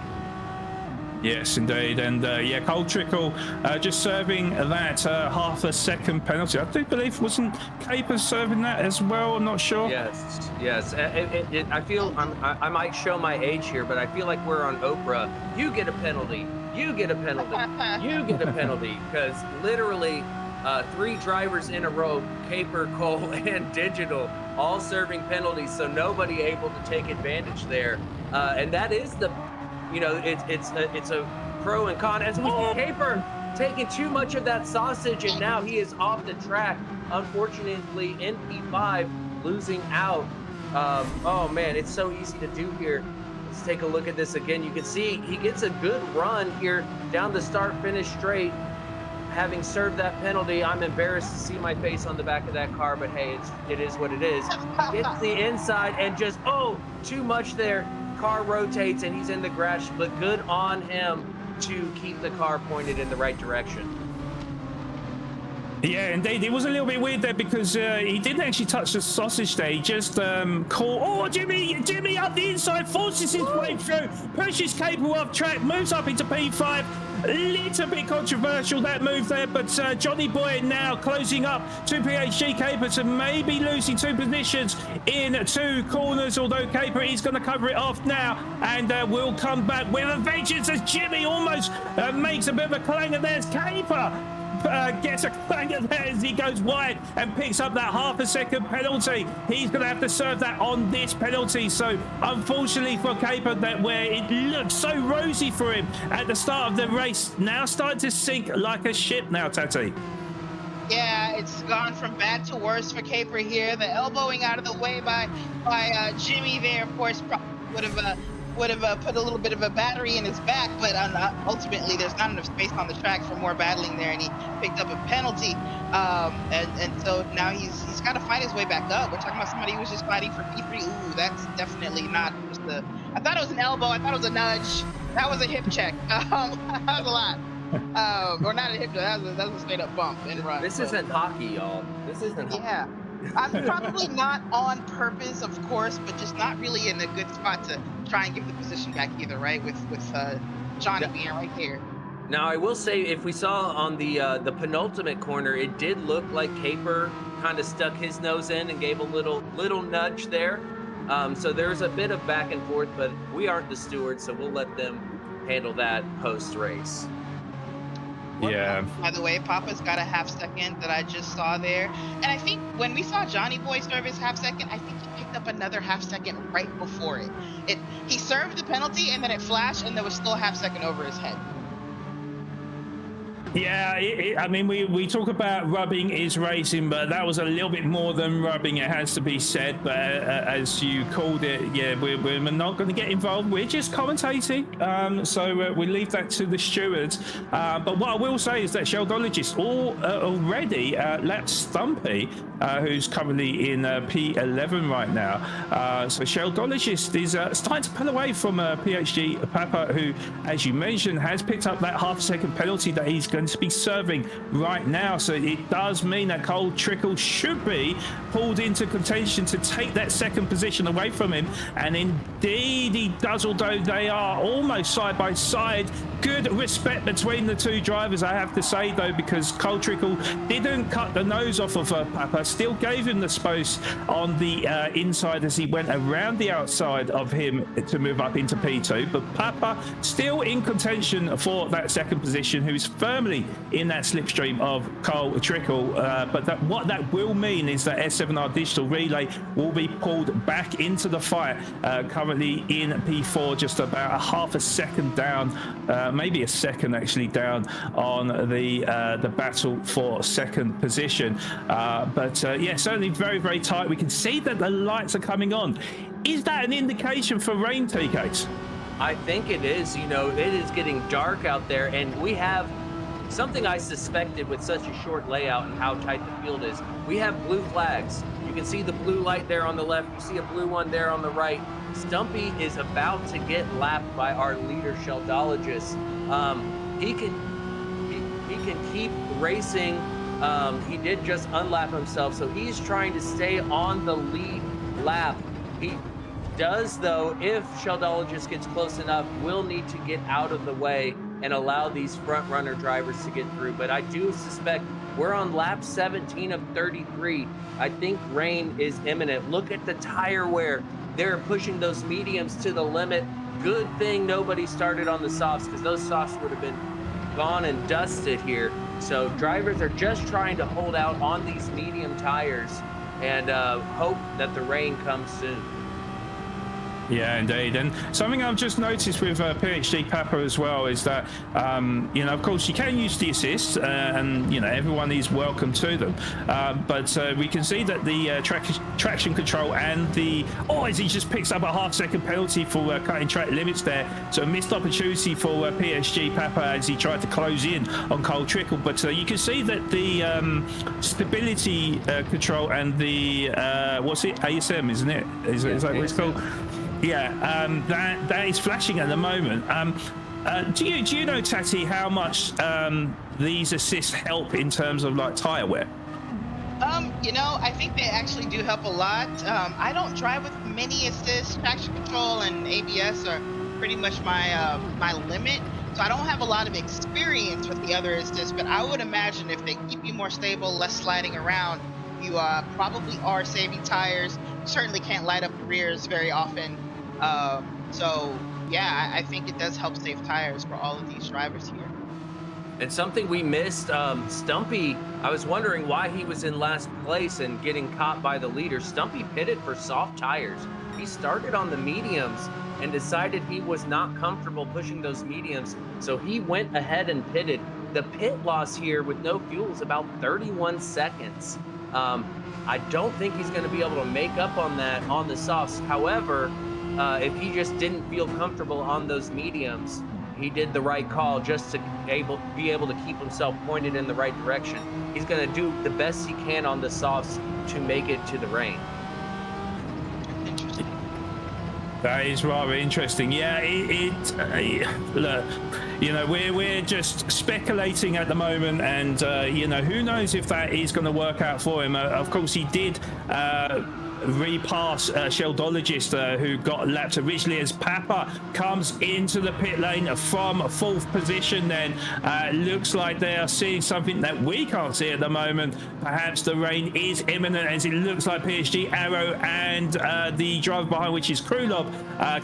Yes, indeed. And Cole Trickle just serving that half a second penalty. I do believe, wasn't Capers serving that as well? I'm not sure. Yes. I feel I might show my age here, but I feel like we're on Oprah. You get a penalty. You get a penalty. You get a penalty. Because literally 3 drivers in a row, Caper, Cole, and Digital, all serving penalties. So nobody able to take advantage there. And that is the... it's a pro and con. As we see Caper taking too much of that sausage, and now he is off the track. Unfortunately, in P5, losing out. Oh man, it's so easy to do here. Let's take a look at this again. You can see he gets a good run here down the start-finish straight. Having served that penalty, I'm embarrassed to see my face on the back of that car, but hey, it is what it is. Gets the inside and just, too much there. Car rotates and he's in the grass, but good on him to keep the car pointed in the right direction. Yeah, indeed. It was a little bit weird there because he didn't actually touch the sausage there. He just caught, Jimmy up the inside, forces his way through, pushes Caper off track, moves up into P5. A little bit controversial, that move there, but Johnny Boy now closing up to PhD Caper, to maybe losing 2 positions in 2 corners, although Caper is going to cover it off now, and will come back with a vengeance as Jimmy almost makes a bit of a clanger. There's Caper. Gets a clanger there as he goes wide and picks up that half a second penalty. He's going to have to serve that on this penalty. So unfortunately for Caper, that where it looked so rosy for him at the start of the race, now starting to sink like a ship now, Tati. Yeah, it's gone from bad to worse for Caper here. The elbowing out of the way by Jimmy there, of course, probably would have put a little bit of a battery in his back, but ultimately there's not enough space on the track for more battling there, and he picked up a penalty. And so now he's got to fight his way back up. We're talking about somebody who was just fighting for P3. Ooh, that's definitely not just I thought it was an elbow. I thought it was a nudge. That was a hip check. That was a lot. Or not a hip check. That was a straight up bump and run. This isn't hockey, y'all. This isn't hockey. Yeah. I'm probably not on purpose, of course, but just not really in a good spot to try and give the position back either, right? With Johnny being right there. Now, I will say, if we saw on the penultimate corner, it did look like Caper kind of stuck his nose in and gave a little nudge there. So there's a bit of back and forth, but we aren't the stewards, so we'll let them handle that post-race. Yeah. By the way, Papa's got a half second that I just saw there. And I think when we saw Johnny Boy serve his half second, I think he picked up another half second right before it. He served the penalty and then it flashed and there was still a half second over his head. Yeah, I mean, we talk about rubbing is racing, but that was a little bit more than rubbing, it has to be said. But as you called it, yeah, we're not going to get involved. We're just commentating. So we leave that to the stewards. But what I will say is that Sheldologist already lapped Stumpy, who's currently in P11 right now. So Sheldologist is starting to pull away from PhD Papa, who, as you mentioned, has picked up that half second penalty that he's going to be serving right now. So it does mean that Cole Trickle should be pulled into contention to take that second position away from him, and indeed he does, although they are almost side by side. Good respect between the 2 drivers, I have to say, though, because Cole Trickle didn't cut the nose off of Papa, still gave him the space on the inside as he went around the outside of him to move up into P2, but Papa still in contention for that second position, who's firmly firmly in that slipstream of Carl Trickle. But what that will mean is that S7R Digital Relay will be pulled back into the fight, currently in P4, just about a half a second down, maybe a second actually down on the battle for second position. But yeah, certainly very, very tight. We can see that the lights are coming on. Is that an indication for rain, TKs? I think it is. You know, it is getting dark out there, and we have something I suspected with such a short layout and how tight the field is. We have blue flags. You can see the blue light there on the left. You see a blue one there on the right. Stumpy is about to get lapped by our leader, Sheldologist. He can keep racing. He did just unlap himself, so he's trying to stay on the lead lap. He does, though, if Sheldologist gets close enough, will need to get out of the way and allow these front runner drivers to get through. But I do suspect we're on lap 17 of 33. I think rain is imminent. Look at the tire wear. They're pushing those mediums to the limit. Good thing nobody started on the softs, because those softs would have been gone and dusted here. So drivers are just trying to hold out on these medium tires and hope that the rain comes soon. Yeah, indeed. And something I've just noticed with PhD Papa as well is that, you know, of course, you can use the assists, and, you know, everyone is welcome to them. But we can see that the traction control and the... Oh, as he just picks up a half-second penalty for cutting track limits there. So a missed opportunity for PSG Papa as he tried to close in on Cole Trickle. But you can see that the stability control and the... what's it? ASM, isn't it? Is that what it's called? Yeah, that is flashing at the moment. Do you know, Tati, how much these assists help in terms of like tire wear? You know, I think they actually do help a lot. I don't drive with many assists. Traction control and ABS are pretty much my my limit. So I don't have a lot of experience with the other assists, but I would imagine if they keep you more stable, less sliding around, you probably are saving tires. You certainly can't light up the rears very often. So yeah, I think it does help save tires for all of these drivers here. And something we missed, Stumpy, I was wondering why he was in last place and getting caught by the leader. Stumpy pitted for soft tires. He started on the mediums and decided he was not comfortable pushing those mediums, so he went ahead and pitted. The pit loss here with no fuel is about 31 seconds. I don't think he's going to be able to make up on that on the softs. However, if he just didn't feel comfortable on those mediums, he did the right call just to be able to keep himself pointed in the right direction. He's going to do the best he can on the softs to make it to the rain. Interesting. That is rather interesting. Yeah, look, you know, we're just speculating at the moment, and you know, who knows if that is going to work out for him. Of course, he did repass Sheldologist, who got lapped originally as Papa comes into the pit lane from fourth position. Then looks like they are seeing something that we can't see at the moment. Perhaps the rain is imminent, as it looks like PSG, Arrow, and the driver behind, which is Krulov,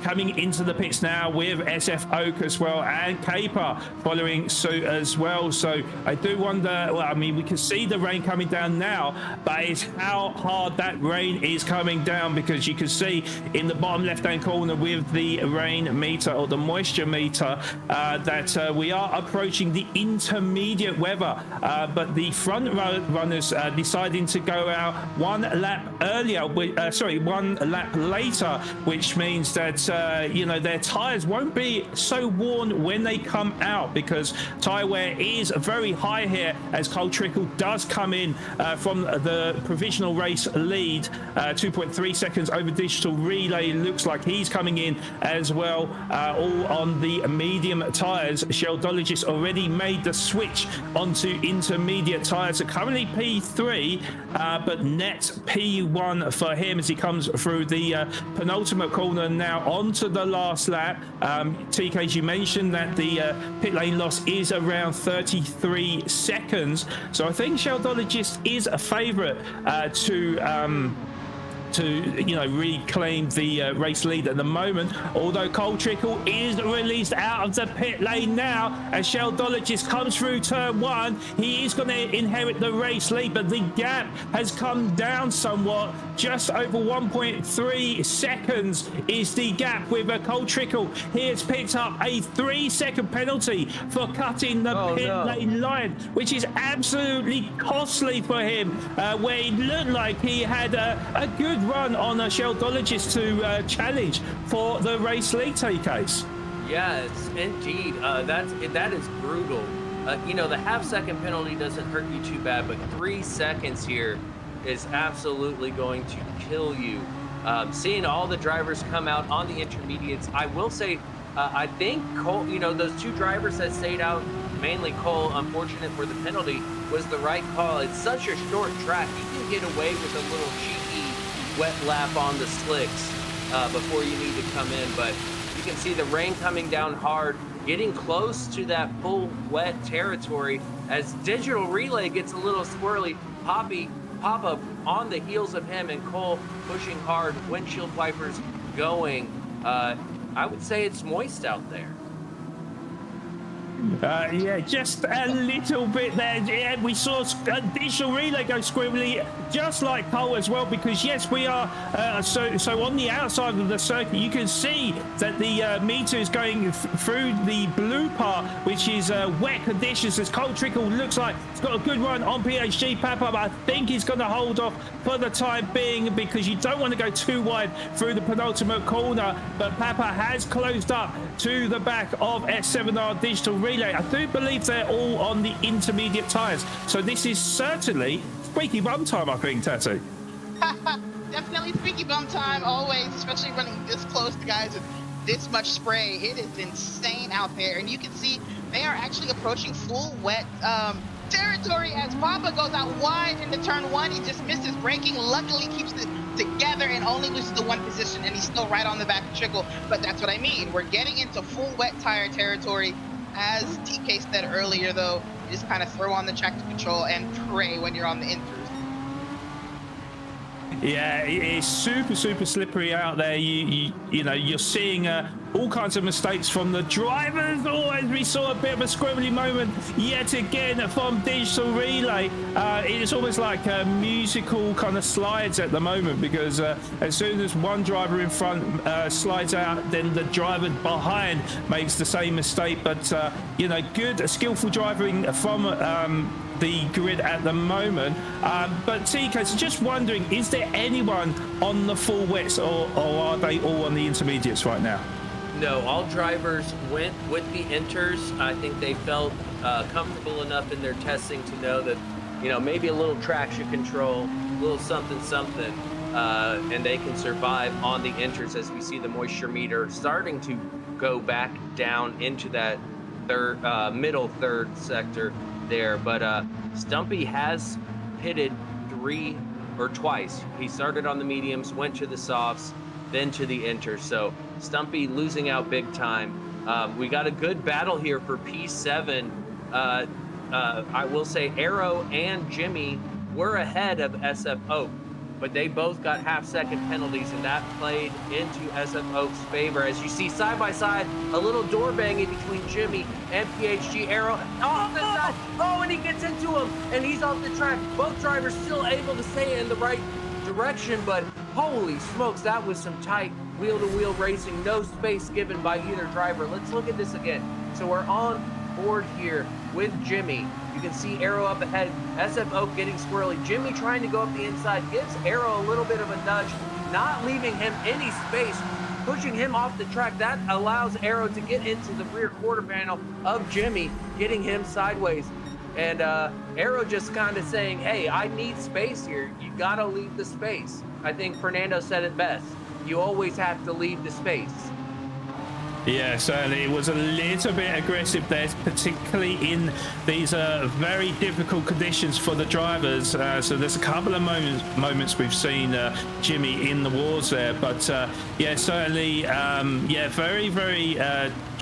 coming into the pits now with SF Oak as well, and Caper following suit as well. So I do wonder, well, I mean, we can see the rain coming down now, but it's how hard that rain is coming down, because you can see in the bottom left hand corner with the rain meter, or the moisture meter, that we are approaching the intermediate weather, but the front runners deciding to go out one lap earlier, one lap later, which means that you know, their tires won't be so worn when they come out, because tire wear is very high here, as Cole Trickle does come in from the provisional race lead, 2.3 seconds over Digital Relay. Looks like he's coming in as well, all on the medium tires. Sheldologist already made the switch onto intermediate tires, so currently P3, but net P1 for him as he comes through the penultimate corner now onto the last lap. TK, you mentioned that the pit lane loss is around 33 seconds, so I think Sheldologist is a favorite to, you know, reclaim the race lead at the moment. Although Cole Trickle is released out of the pit lane now as Sheldologist comes through turn 1. He is going to inherit the race lead, but the gap has come down somewhat. Just over 1.3 seconds is the gap with Cole Trickle. He has picked up a 3-second penalty for cutting the pit lane line, which is absolutely costly for him, where it looked like he had a good run on a Sheldologist to challenge for the race lead, TKs. Yes, indeed. That is brutal. You know, the half-second penalty doesn't hurt you too bad, but 3 seconds here is absolutely going to kill you. Seeing all the drivers come out on the intermediates, I will say, I think Cole, you know, those 2 drivers that stayed out, mainly Cole, unfortunate for the penalty, was the right call. It's such a short track. You can get away with a little cheeky wet lap on the slicks before you need to come in, but you can see the rain coming down hard, getting close to that full wet territory as Digital Relay gets a little squirrely. Papa on the heels of him, and Cole pushing hard, windshield wipers going. I would say it's moist out there. Yeah, just a little bit there. Yeah, we saw Digital Relay go squibbly, just like Cole as well, because yes, we are so on the outside of the circuit, you can see that the meter is going through the blue part, which is wet conditions, as Cole Trickle looks like he's got a good run on PHG Papa, but I think he's going to hold off for the time being, because you don't want to go too wide through the penultimate corner. But Papa has closed up to the back of S7R Digital Relay. I do believe they're all on the intermediate tyres, so this is certainly squeaky bum time, I think, Tattoo. Definitely squeaky bum time, always, especially running this close to guys with this much spray. It is insane out there, and you can see they are actually approaching full wet territory as Papa goes out wide into turn 1. He just misses braking, luckily keeps it together and only loses the 1 position, and he's still right on the back of Trickle. But that's what I mean, we're getting into full wet tire territory. As TK said earlier, though, you just kind of throw on the tractor control and pray when you're on the inters. Yeah, it's super slippery out there. You know, you're seeing all kinds of mistakes from the drivers. As we saw a bit of a squibbly moment yet again from Digital Relay. It's almost like musical kind of slides at the moment, because as soon as one driver in front slides out, then the driver behind makes the same mistake. But you know, good skillful driving from the grid at the moment. But TK, so just wondering, is there anyone on the full wets, or are they all on the intermediates right now? No, all drivers went with the inters. I think they felt comfortable enough in their testing to know that, you know, maybe a little traction control, a little something, and they can survive on the inters, as we see the moisture meter starting to go back down into that middle third sector there. But Stumpy has pitted twice. He started on the mediums, went to the softs, then to the inters. So Stumpy losing out big time. We got a good battle here for P7. I will say Arrow and Jimmy were ahead of SF Oak, but they both got half-second penalties, and that played into SF Oak's favor. As you see side by side, a little door banging between Jimmy and PHG Arrow. Off the side. Oh, and he gets into him, and he's off the track. Both drivers still able to stay in the right direction, but holy smokes, that was some tight wheel-to-wheel racing. No space given by either driver. Let's look at this again. So we're on board here with Jimmy. You can see Arrow up ahead. SF Oak getting squirrely. Jimmy trying to go up the inside, gives Arrow a little bit of a nudge, not leaving him any space, pushing him off the track. That allows Arrow to get into the rear quarter panel of Jimmy, getting him sideways. And Arrow just kind of saying, hey, I need space here. You got to leave the space. I think Fernando said it best. You always have to leave the space. Yeah, certainly. It was a little bit aggressive there, particularly in these very difficult conditions for the drivers. So there's a couple of moments we've seen Jimmy in the wars there. But yeah, certainly, yeah, very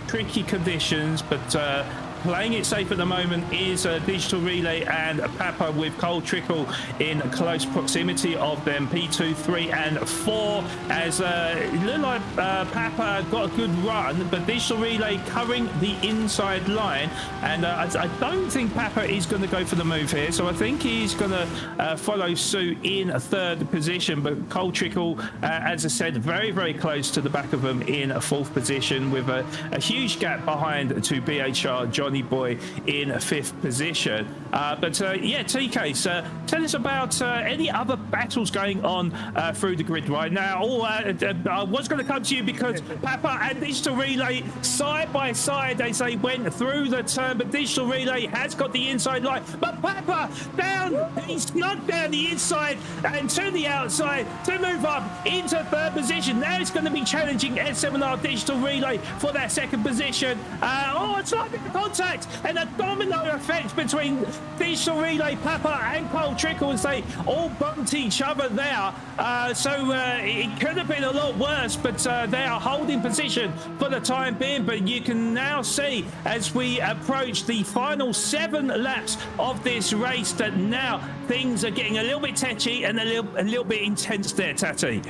tricky conditions. But playing it safe at the moment is Digital Relay and Papa, with Cole Trickle in close proximity of them, P2, 3 and 4, as it looked like Papa got a good run, but Digital Relay covering the inside line, and I don't think Papa is going to go for the move here, so I think he's going to follow suit in a third position, but Cole Trickle, as I said, very, very close to the back of them in a fourth position, with a huge gap behind to BHR Johnny Boy in fifth position. But yeah, TK, tell us about any other battles going on through the grid right now. I was going to come to you because Papa and Digital Relay side by side as they went through the turn, but Digital Relay has got the inside line, but Papa down, he snuck down the inside and to the outside to move up into third position. Now it's going to be challenging S7R Digital Relay for that second position. It's like a contact and a domino effect between Digital Relay, Papa and Cole Trickle as they all bumped each other there. So it could have been a lot worse, but they are holding position for the time being. But you can now see as we approach the final 7 laps of this race that now things are getting a little bit tetchy and a little bit intense there, Tati.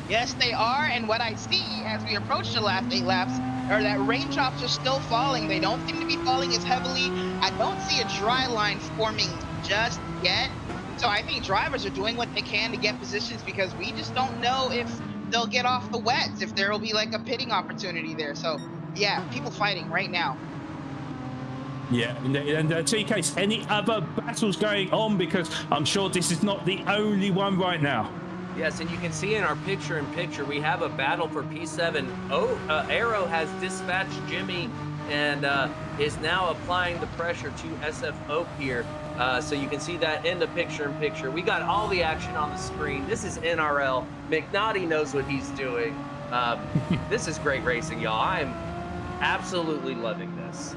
Yes, they are, and what I see as we approach the last 8 laps are that raindrops are still falling. They don't seem to be falling as heavily. I don't see a dry line forming just yet. So I think drivers are doing what they can to get positions, because we just don't know if they'll get off the wets, if there will be like a pitting opportunity there. So yeah, people fighting right now. Yeah, and TK, any other battles going on? Because I'm sure this is not the only one right now. Yes, and you can see in our picture-in-picture, we have a battle for P7. Arrow has dispatched Jimmy and is now applying the pressure to SF Oak here. So you can see that in the picture-in-picture. We got all the action on the screen. This is NRL. McNaughty knows what he's doing. This is great racing, y'all. I'm absolutely loving this.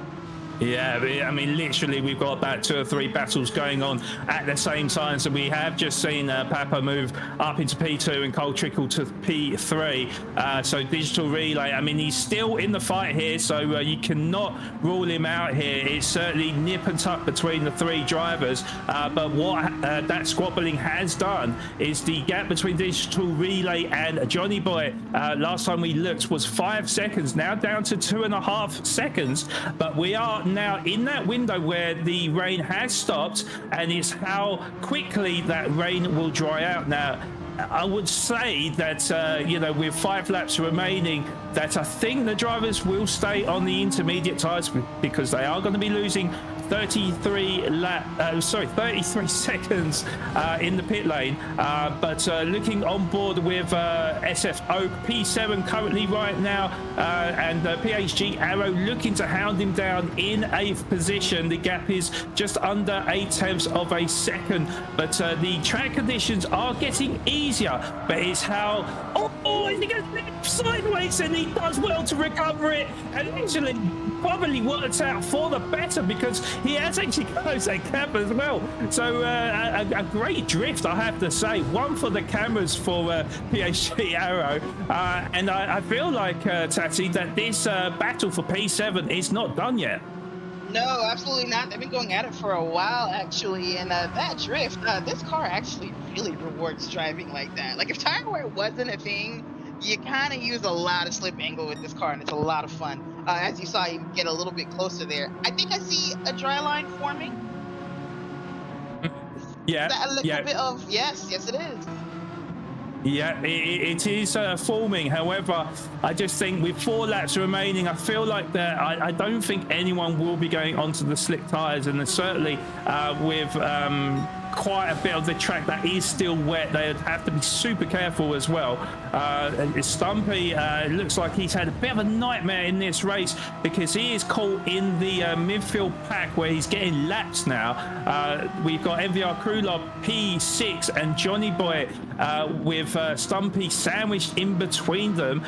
Yeah, I mean, literally, we've got about 2 or 3 battles going on at the same time. So we have just seen Papa move up into P2 and Cole Trickle to P3. So Digital Relay, I mean, he's still in the fight here, so you cannot rule him out here. It's certainly nip and tuck between the 3 drivers. But what that squabbling has done is the gap between Digital Relay and Johnny Boy, last time we looked, was 5 seconds, now down to 2.5 seconds. But we are now in that window where the rain has stopped, and it's how quickly that rain will dry out. Now, I would say that, you know, with 5 laps remaining, that I think the drivers will stay on the intermediate tyres, because they are going to be losing 33 seconds in the pit lane. But looking on board with SF Oak, P7 currently right now, and PHG Arrow looking to hound him down in 8th position. The gap is just under 0.8 of a second, but the track conditions are getting easier. But it's how and he goes sideways, and he does well to recover it, and actually probably works out for the better, because he has actually closed that gap as well. So a great drift, I have to say. One for the cameras for PHG Arrow, and I feel like, Tati, that this battle for P7 is not done yet. No, absolutely not. They've been going at it for a while, actually, and that drift, this car actually really rewards driving like that. Like, if tire wear wasn't a thing, you kind of use a lot of slip angle with this car, and it's a lot of fun. As you saw, you get a little bit closer there. I think I see a dry line forming. Yeah. Is that a little bit of, yes, it is. Yeah, it is forming. However, I just think with 4 laps remaining, I feel like that I don't think anyone will be going onto the slick tyres, and certainly with quite a bit of the track that is still wet, they would have to be super careful as well. Stumpy looks like he's had a bit of a nightmare in this race, because he is caught in the midfield pack where he's getting laps now. We've got MVR Krulov P6 and Johnny Boy with Stumpy sandwiched in between them.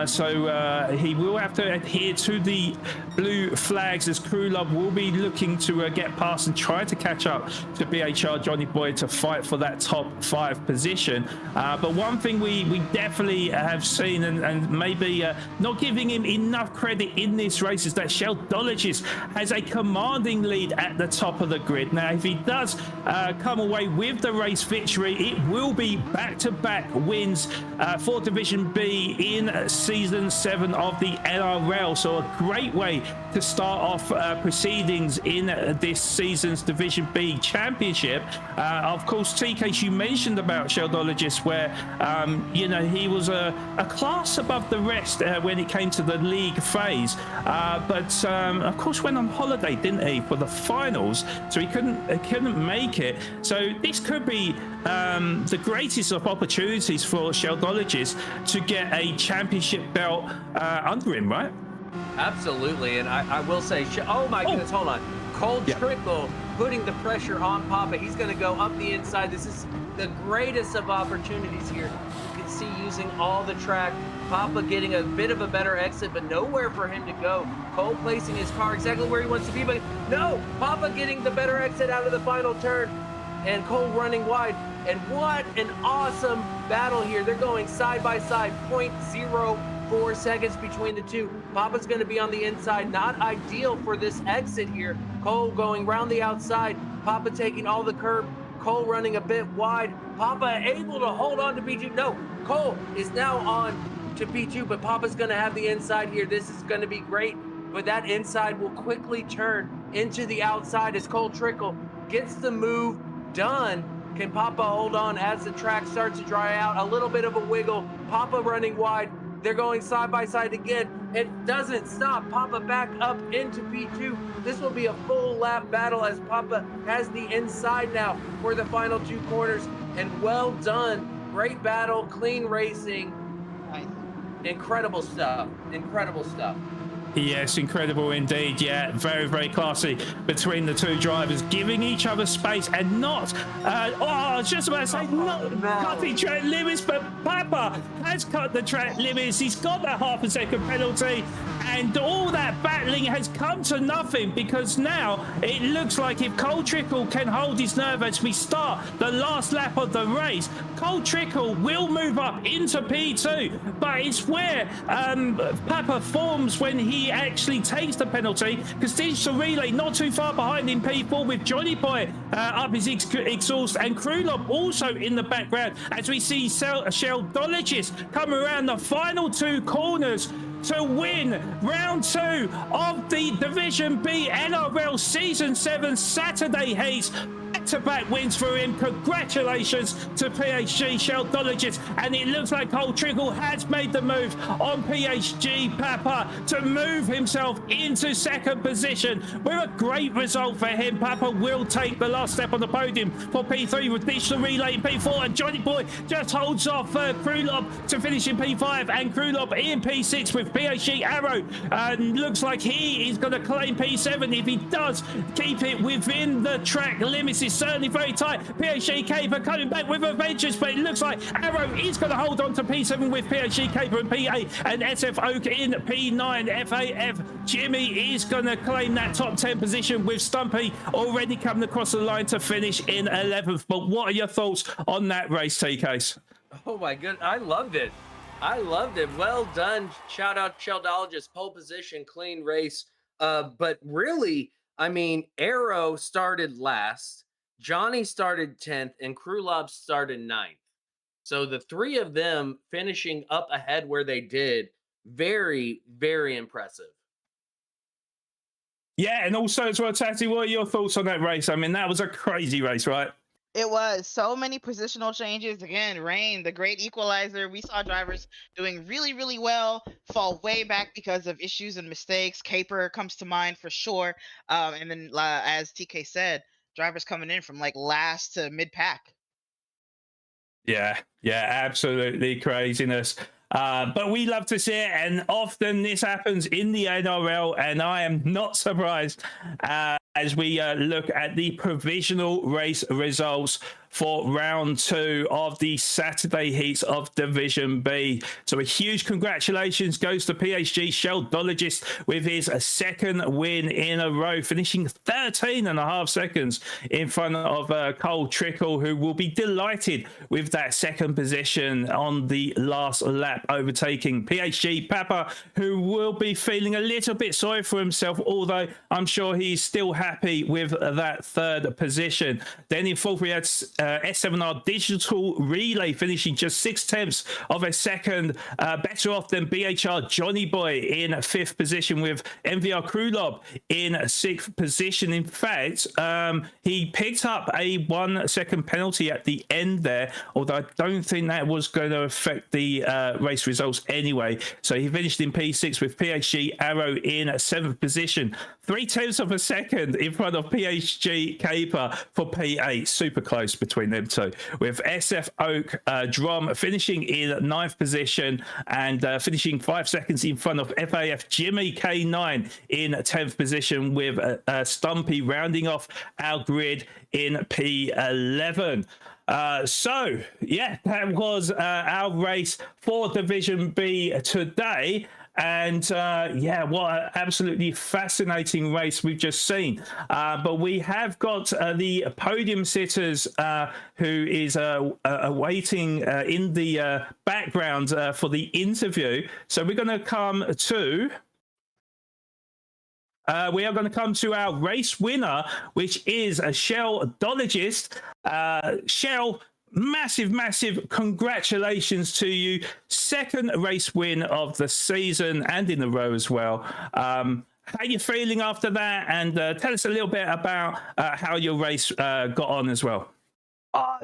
So he will have to adhere to the blue flags, as Krulov will be looking to get past and try to catch up to BHR Johnny Boy to fight for that top 5 position. But one thing we definitely have seen, and maybe not giving him enough credit in this race, is that Sheldologist has a commanding lead at the top of the grid. Now, if he does come away with the race victory, it will be back-to-back wins for Division B in Season 7 of the NRL. So a great way to start off proceedings in this season's Division B Championship. Of course, TK, you mentioned about Sheldologist, where you know, he was a class above the rest when it came to the league phase, but of course went on holiday, didn't he, for the finals, so he couldn't make it. So this could be the greatest of opportunities for Sheldologist to get a championship belt under him, right? Absolutely, and I will say, oh my goodness, hold on. Cole Trickle putting the pressure on Papa. He's going to go up the inside. This is the greatest of opportunities here. You can see using all the track. Papa getting a bit of a better exit, but nowhere for him to go. Cole placing his car exactly where he wants to be, but no, Papa getting the better exit out of the final turn, and Cole running wide. And what an awesome battle here. They're going side by side, 0.04 seconds between the two. Papa's going to be on the inside, not ideal for this exit here. Cole going round the outside, Papa taking all the curb, Cole running a bit wide. Papa able to hold on to P2. No, Cole is now on to P2, but Papa's going to have the inside here. This is going to be great, but that inside will quickly turn into the outside as Cole Trickle gets the move done. Can Papa hold on as the track starts to dry out? A little bit of a wiggle. Papa running wide. They're going side by side again. It doesn't stop. Papa back up into P2. This will be a full lap battle as Papa has the inside now for the final 2 corners. And well done. Great battle, clean racing. Nice. Incredible stuff. Incredible stuff. Yes, incredible indeed. Yeah, very, very classy between the two drivers, giving each other space and not, I was just about to say, not cutting track limits, but Papa has cut the track limits. He's got that half a second penalty, and all that battling has come to nothing, because now it looks like if Cole Trickle can hold his nerve as we start the last lap of the race, Cole Trickle will move up into P2, but it's where Papa forms when he actually takes the penalty, because Digital Relay not too far behind in P4 with Johnny Boy up his exhaust, and Krulop also in the background as we see Sheldologist come around the final 2 corners to win round 2 of the Division B NRL Season 7 Saturday Heats. Back-to-back wins for him. Congratulations to PHG Sheldologist, and it looks like Cole Trickle has made the move on PHG Papa to move himself into second position with a great result for him. Papa will take the last step on the podium for P3 with Digital Relay in P4, and Johnny Boy just holds off Krulop to finish in P5, and Krulop in P6 with PHG Arrow. Looks like he is going to claim P7 if he does keep it within the track limits. It's certainly very tight. PHG Caper coming back with a vengeance, but it looks like Arrow is going to hold on to P7 with PHG Caper and P8 and SF Oak in P9. FAF Jimmy is going to claim that top 10 position with Stumpy already coming across the line to finish in 11th. But what are your thoughts on that race, TKs? Oh my goodness, I loved it. I loved it. Well done. Shout out Sheldologist, pole position, clean race. But really, I mean, Arrow started last, Johnny started 10th, and Krulop started 9th. So the 3 of them finishing up ahead where they did, very, very impressive. Yeah, and also as well, Tati, what are your thoughts on that race? I mean, that was a crazy race, right? It was so many positional changes. Again, Rain, the great equalizer. We saw drivers doing really, really well fall way back because of issues and mistakes. Caper comes to mind for sure. And then, as TK said, drivers coming in from like last to mid-pack. Yeah, absolutely craziness. But we love to see it, and often this happens in the NRL, and I am not surprised as we look at the provisional race results for round 2 of the Saturday heats of Division B. So a huge congratulations goes to PHG Sheldologist with his second win in a row, finishing 13.5 seconds in front of Cole Trickle, who will be delighted with that second position on the last lap, overtaking PHG Papa, who will be feeling a little bit sorry for himself, although I'm sure he's still happy with that third position. Then in fourth we had S7R Digital Relay finishing just 0.6 of a second better off than BHR Johnny Boy in fifth position, with MVR Krulov in sixth position. In fact, he picked up a 1 second penalty at the end there, although I don't think that was going to affect the race results anyway. So he finished in P6 with PHG Arrow in 7th position, 0.3 of a second in front of PHG Caper for P8. Super close between them two, with SF Oak Drum finishing in 9th position and finishing 5 seconds in front of FAF Jimmy K9 in 10th position, with Stumpy rounding off our grid in P11. So yeah, that was our race for Division B today. And yeah, what an absolutely fascinating race we've just seen. But we have got the podium sitters who is awaiting in the background for the interview. So we're going to come to... we are going to come to our race winner, which is a Sheldologist. Shell, massive congratulations to you. Second race win of the season and in a row as well. How are you feeling after that? And tell us a little bit about how your race got on as well.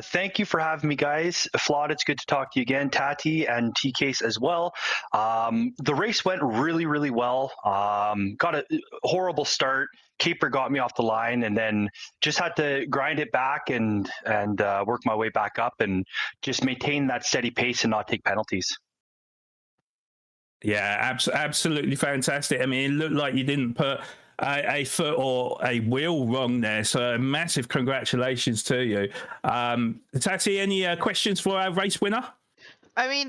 Thank you for having me, guys. Flawed, it's good to talk to you again. Tati and T-Case as well. The race went really well. Got a horrible start. Caper got me off the line, and then just had to grind it back and work my way back up and just maintain that steady pace and not take penalties. Yeah, absolutely fantastic. I mean, it looked like you didn't put a foot or a wheel wrong there, so massive congratulations to you. Tati, any questions for our race winner? I mean,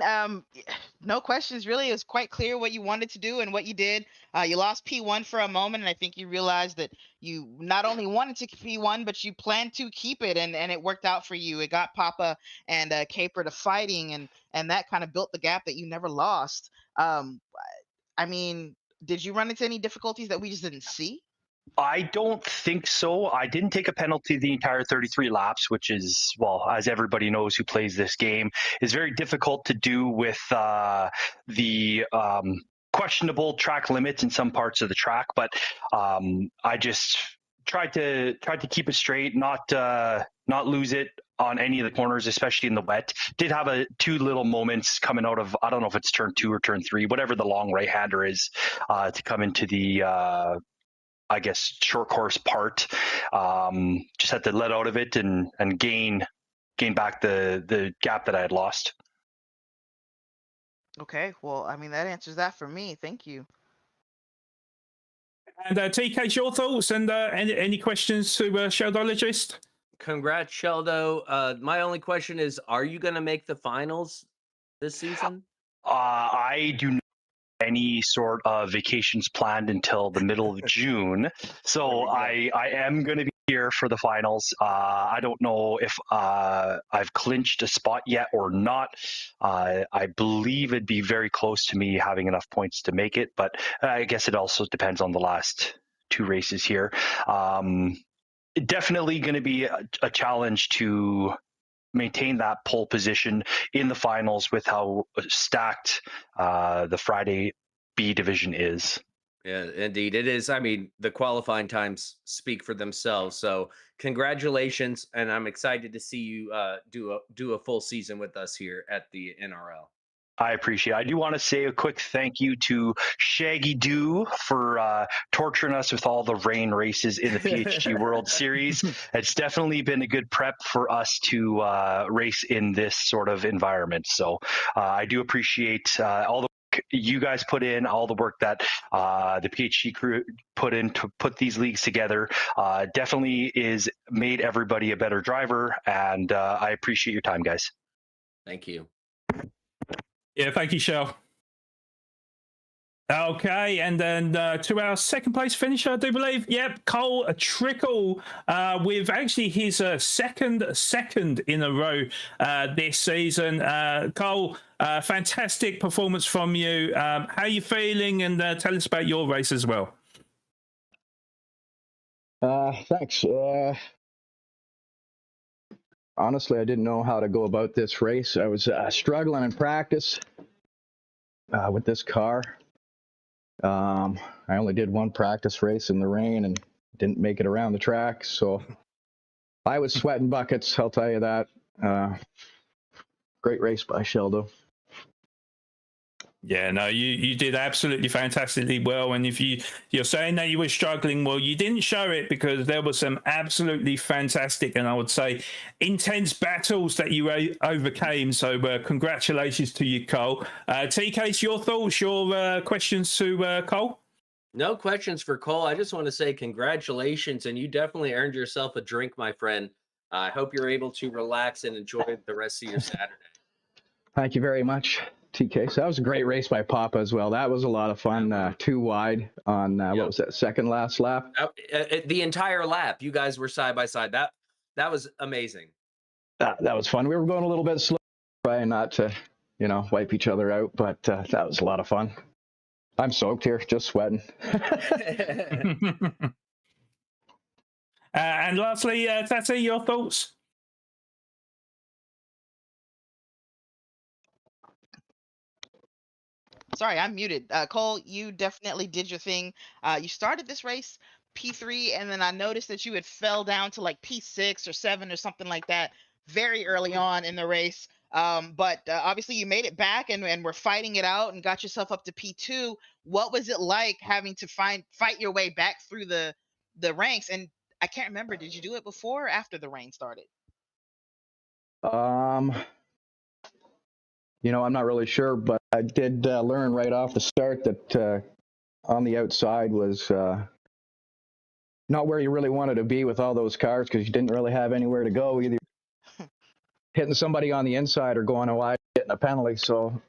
no questions really. It was quite clear what you wanted to do and what you did. You lost P1 for a moment, and I think you realized that you not only wanted to keep P1, but you planned to keep it, and it worked out for you. It got Papa and Caper to fighting, and that kind of built the gap that you never lost. I mean, did you run into any difficulties that we just didn't see? I don't think so. I didn't take a penalty the entire 33 laps, which is, well, as everybody knows who plays this game, is very difficult to do with the questionable track limits in some parts of the track. But I just tried to keep it straight, not lose it on any of the corners, especially in the wet. Did have two little moments coming out of, I don't know if it's turn 2 or turn 3, whatever the long right-hander is, to come into the I guess short course part. Just had to let out of it and gain back the gap that I had lost. Okay, well, I mean, that answers that for me. Thank you. And TK, your thoughts and any questions to Sheldologist? Congrats, Sheldo. My only question is, are you going to make the finals this season? I do not have any sort of vacations planned until the middle of June. So I am going to be here for the finals. I don't know if I've clinched a spot yet or not. I believe it'd be very close to me having enough points to make it, but I guess it also depends on the last 2 races here. Definitely going to be a challenge to maintain that pole position in the finals with how stacked the Friday B division is. Yeah, indeed it is. I mean, the qualifying times speak for themselves. So congratulations, and I'm excited to see you do a full season with us here at the NRL. I appreciate it. I do want to say a quick thank you to Shaggy Doo for torturing us with all the rain races in the PHG World Series. It's definitely been a good prep for us to race in this sort of environment. So I do appreciate all the work you guys put in, all the work that the PhD crew put in to put these leagues together, definitely is made everybody a better driver. And I appreciate your time, guys. Thank you. Yeah, thank you, Shell. Okay, and then to our second place finisher, I do believe. Yep, Cole Trickle with actually his second in a row this season. Cole, fantastic performance from you. How are you feeling? And tell us about your race as well. Thanks. Honestly, I didn't know how to go about this race. I was struggling in practice with this car. I only did one practice race in the rain and didn't make it around the track, so I was sweating buckets, I'll tell you that. Great race by Sheldo. Yeah, no, you did absolutely fantastically well. And if you're saying that you were struggling, well, you didn't show it, because there were some absolutely fantastic and I would say intense battles that you overcame. So congratulations to you, Cole. TK, your thoughts, your questions to Cole? No questions for Cole. I just want to say congratulations, and you definitely earned yourself a drink, my friend. I hope you're able to relax and enjoy the rest of your Saturday. Thank you very much, TK. So that was a great race by Papa as well. That was a lot of fun. 2 wide on what was that, second last lap? The entire lap, you guys were side by side. That was amazing. That was fun. We were going a little bit slow, trying not to, wipe each other out, but that was a lot of fun. I'm soaked here, just sweating. And lastly, Tati, your thoughts? Sorry, I'm muted. Cole, you definitely did your thing. You started this race P3, and then I noticed that you had fell down to like P6 or 7 or something like that very early on in the race. But obviously you made it back and were fighting it out and got yourself up to P2. What was it like having to fight your way back through the ranks? And I can't remember, did you do it before or after the rain started? I'm not really sure, but I did learn right off the start that on the outside was not where you really wanted to be with all those cars, because you didn't really have anywhere to go, either hitting somebody on the inside or going wide, getting a penalty. So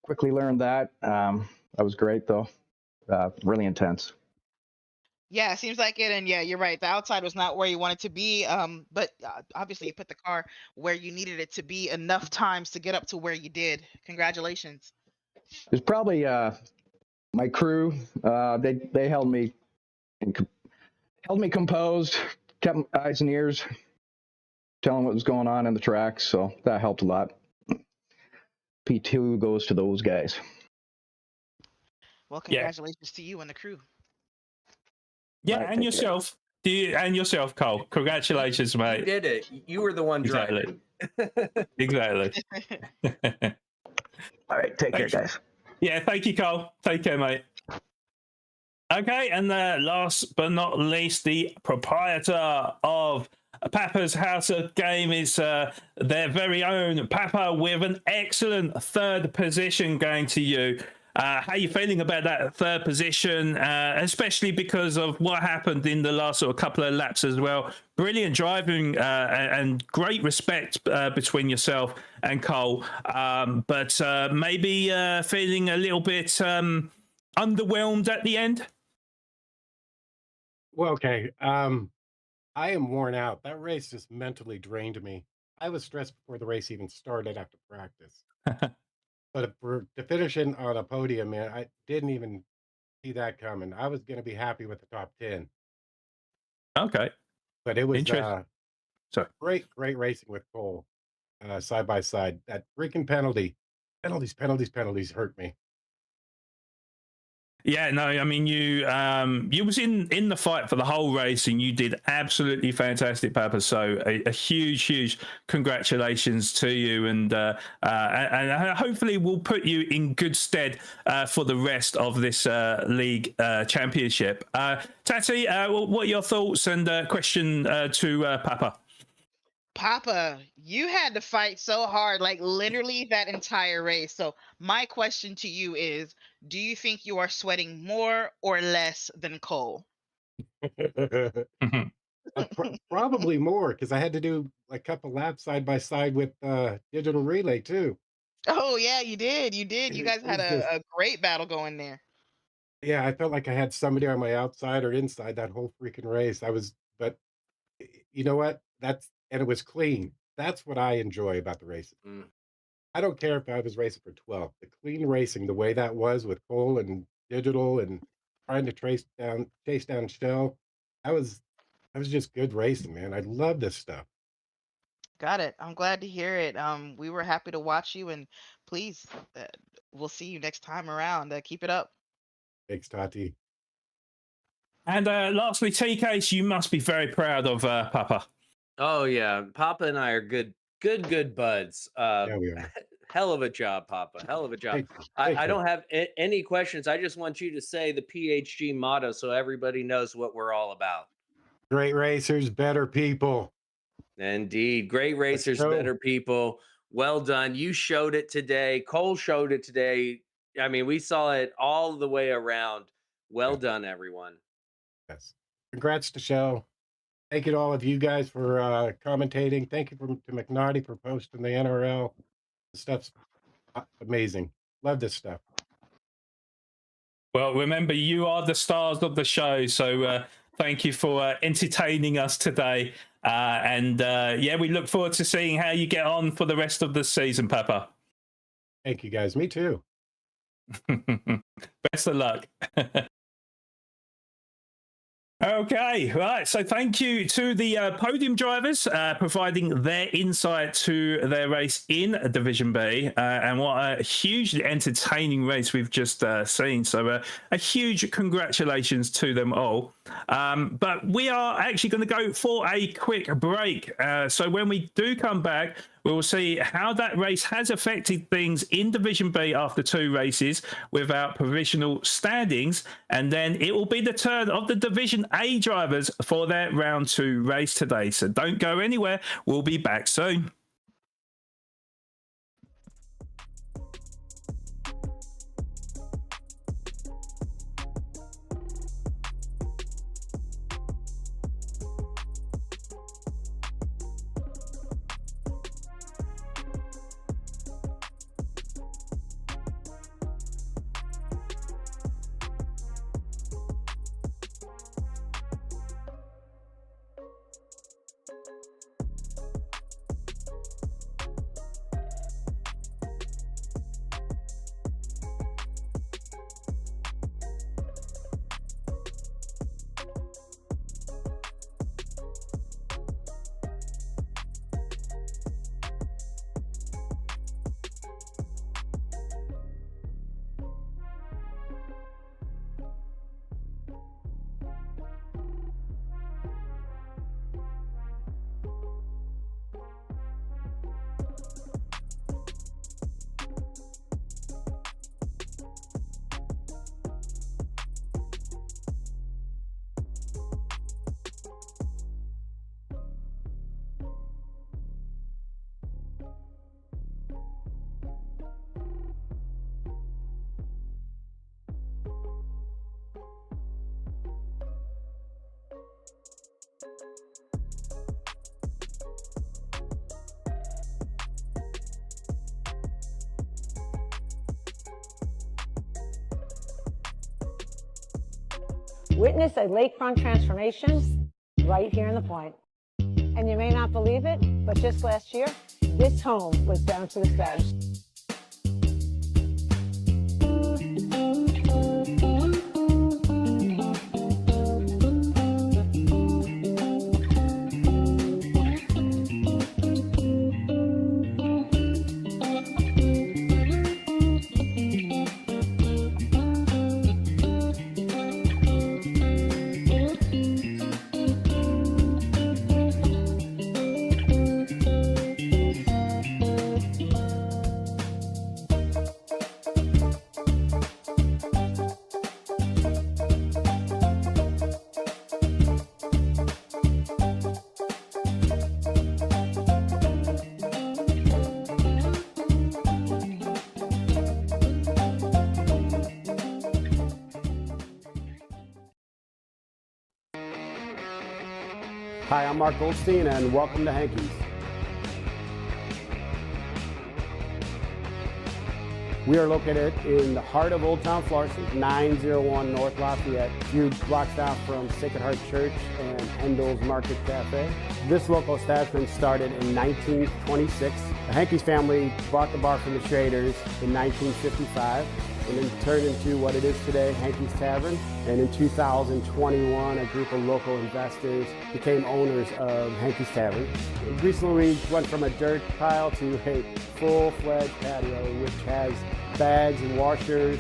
quickly learned that. That was great, though. Really intense. Yeah, it seems like it. And yeah, you're right. The outside was not where you wanted to be. But obviously you put the car where you needed it to be enough times to get up to where you did. Congratulations. It was probably my crew. They held me composed, kept my eyes and ears, telling what was going on in the track. So that helped a lot. P2 goes to those guys. Well, congratulations to you and the crew. Yeah, and yourself. And yourself, Cole. Congratulations, mate. You did it. You were the one driving. Exactly. All right, take care, guys. Yeah, thank you, Cole. Take care, mate. Okay, and last but not least, the proprietor of Papa's House of Game is their very own Papa, with an excellent third position going to you. How are you feeling about that third position, especially because of what happened in the last sort of couple of laps as well? Brilliant driving and great respect between yourself and Cole, but maybe feeling a little bit underwhelmed at the end? Well, okay. I am worn out. That race just mentally drained me. I was stressed before the race even started after practice. But to finish in on a podium, man, I didn't even see that coming. I was going to be happy with the top 10. Okay. But it was Sorry. great racing with Cole side by side. That freaking penalties hurt me. Yeah, no, I mean, you was in the fight for the whole race, and you did absolutely fantastic, Papa. So a huge congratulations to you, and hopefully we'll put you in good stead for the rest of this league championship. Tati, what are your thoughts and question to Papa? Papa, you had to fight so hard, like literally that entire race. So my question to you is, do you think you are sweating more or less than Cole? Probably more because I had to do a couple laps side by side with digital relay too. Oh yeah, you did. You did. You It guys had was just a great battle going there. yeah, I felt like I had somebody on my outside or inside that whole freaking race. But you know what? And it was clean. That's what I enjoy about the races. Mm. I don't care if I was racing for 12. The clean racing, the way that was with Cole and digital and trying to chase down Shell, that was just good racing, man. I love this stuff. Got it. I'm glad to hear it. We were happy to watch you, and please, uh, we'll see you next time around. Keep it up. Thanks, Tati. And lastly, TK, you must be very proud of Papa. Oh yeah, Papa and I are good buds. Yeah, we are. Hell of a job, Papa. Hell of a job. Thank you. Thank I you. don't have any questions. I just want you to say the PHG motto so everybody knows what we're all about. Great racers, better people. Indeed. Great racers, go. better people. Well done. You showed it today. Cole showed it today. I mean, we saw it all the way around. Well Yeah. done, everyone. Yes. Congrats to Shell. Thank you to all of you guys for commentating. Thank you to McNaughty for posting the NRL. The stuff's amazing. Love this stuff. Well, remember, you are the stars of the show. So thank you for entertaining us today. Yeah, we look forward to seeing how you get on for the rest of the season, Papa. Thank you, guys. Me too. Best of luck. Okay, right. So thank you to the podium drivers providing their insight to their race in Division B. And what a hugely entertaining race we've just seen. So a huge congratulations to them all. But we are actually going to go for a quick break. So when we do come back, we will see how that race has affected things in Division B after 2 races with our provisional standings. And then it will be the turn of the Division A drivers for their round 2 race today. So don't go anywhere. We'll be back soon. Witness a lakefront transformation right here in the Point. And you may not believe it, but just last year, this home was down to the studs. Hi, I'm Mark Goldstein, and welcome to Hankey's. We are located in the heart of Old Town Florissant, 901 North Lafayette, a few blocks down from Sacred Heart Church and Hendel's Market Cafe. This local establishment started in 1926. The Hankey's family bought the bar from the Schraders in 1955 and then turned into what it is today, Hankey's Tavern. And in 2021, a group of local investors became owners of Hankey's Tavern. Recently, we went from a dirt pile to a full-fledged patio, which has bags and washers,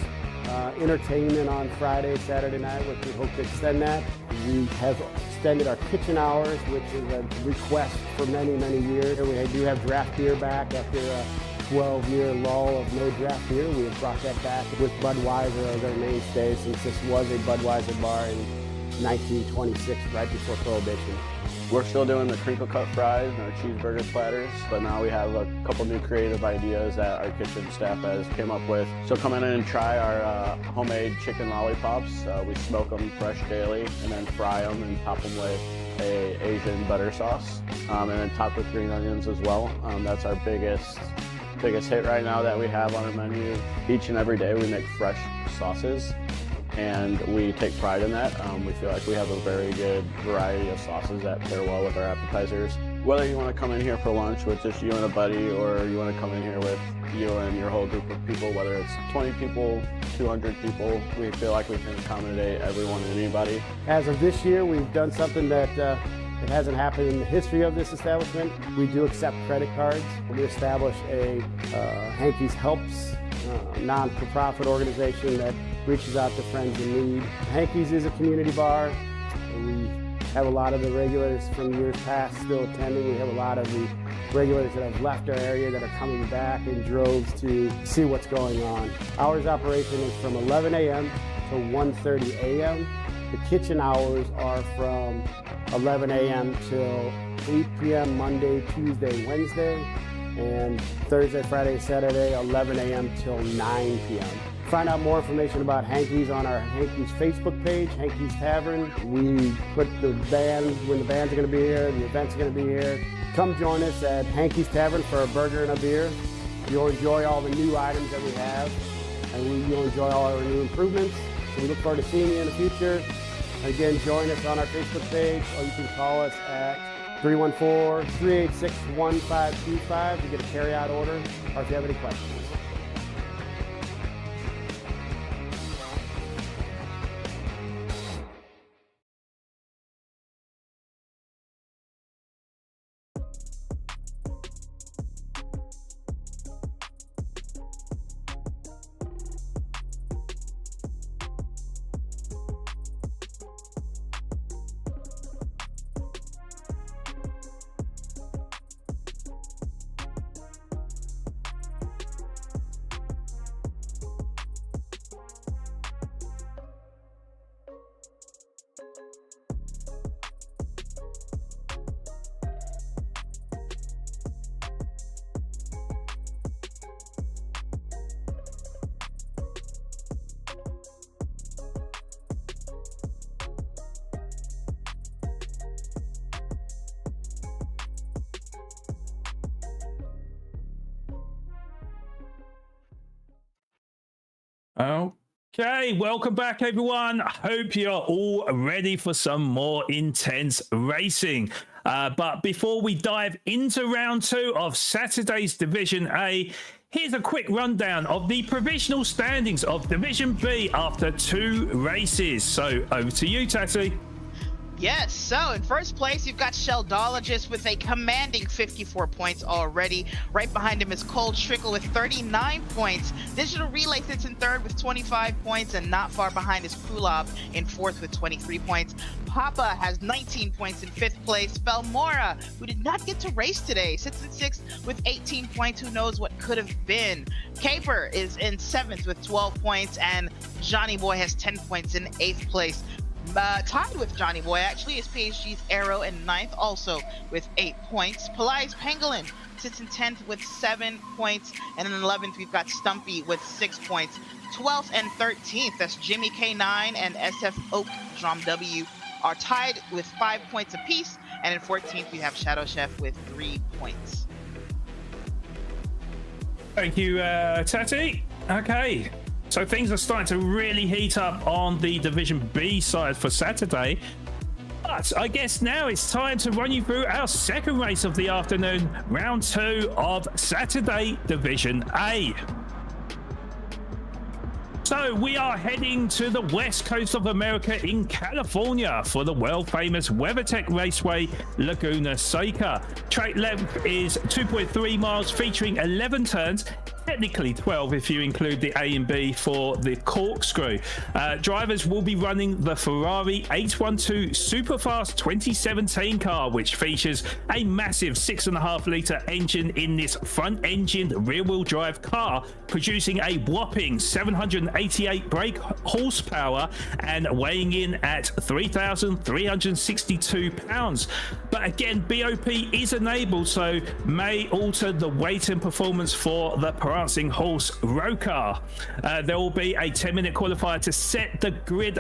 entertainment on Friday, Saturday night, which we hope to extend that. We have extended our kitchen hours, which is a request for many, many years. We do have draft beer back after a 12-year lull of no draft beer. We have brought that back with Budweiser as our mainstay, since this was a Budweiser bar in 1926, right before Prohibition. We're still doing the crinkle cut fries and our cheeseburger platters, but now we have a couple new creative ideas that our kitchen staff has came up with. So come in and try our homemade chicken lollipops. We smoke them fresh daily and then fry them and top them with a Asian butter sauce, and then top with green onions as well. That's our biggest hit right now that we have on our menu. Each and every day we make fresh sauces, and we take pride in that. We feel like we have a very good variety of sauces that pair well with our appetizers. Whether you want to come in here for lunch with just you and a buddy, or you want to come in here with you and your whole group of people, whether it's 20 people, 200 people, we feel like we can accommodate everyone and anybody. As of this year, we've done something that it hasn't happened in the history of this establishment. We do accept credit cards. We established a Hankey's Helps non-for-profit organization that reaches out to friends in need. Hankey's is a community bar. We have a lot of the regulars from years past still attending. We have a lot of the regulars that have left our area that are coming back in droves to see what's going on. Hours of operation is from 11 a.m. to 1:30 a.m. The kitchen hours are from 11 a.m. till 8 p.m. Monday, Tuesday, Wednesday, and Thursday, Friday, Saturday, 11 a.m. till 9 p.m. Find out more information about Hankey's on our Hankey's Facebook page, Hankey's Tavern. We put the band, when the bands are going to be here, the events are going to be here. Come join us at Hankey's Tavern for a burger and a beer. You'll enjoy all the new items that we have, and you'll enjoy all our new improvements. So we look forward to seeing you in the future. Again, join us on our Facebook page, or you can call us at 314-386-1525 to get a carry-out order, or if you have any questions. Okay, welcome back, everyone. I hope you're all ready for some more intense racing. But before we dive into round 2 of Saturday's Division A, here's a quick rundown of the provisional standings of Division B after 2 races. So over to you, Tati. Yes, so in first place, you've got Sheldologist with a commanding 54 points already. Right behind him is Cole Trickle with 39 points. Digital Relay sits in third with 25 points, and not far behind is Kulop in fourth with 23 points. Papa has 19 points in fifth place. Belmora, who did not get to race today, sits in sixth with 18 points. Who knows what could have been? Caper is in seventh with 12 points, and Johnny Boy has 10 points in eighth place. Tied with Johnny Boy actually is PHG's Arrow in ninth, also with 8 points. Poli's Pangolin sits in 10th with 7 points, and in 11th we've got Stumpy with 6 points. 12th and 13th, that's Jimmy K9 and SF Oak Drum W, are tied with 5 points apiece. And in 14th, we have Shadow Chef with 3 points. Thank you, Tati. Okay, so things are starting to really heat up on the Division B side for Saturday. But I guess now it's time to run you through our second race of the afternoon, round 2 of Saturday Division A. So we are heading to the west coast of America in California for the world famous WeatherTech Raceway Laguna Seca. Track length is 2.3 miles featuring 11 turns, technically 12 if you include the A and B for the corkscrew. Drivers will be running the Ferrari 812 Superfast 2017 car, which features a massive 6.5 litre engine in this front-engined rear-wheel drive car, producing a whopping 788 brake horsepower and weighing in at 3,362 pounds. But again, BOP is enabled, so may alter the weight and performance for the prancing horse row car. There will be a 10-minute qualifier to set the grid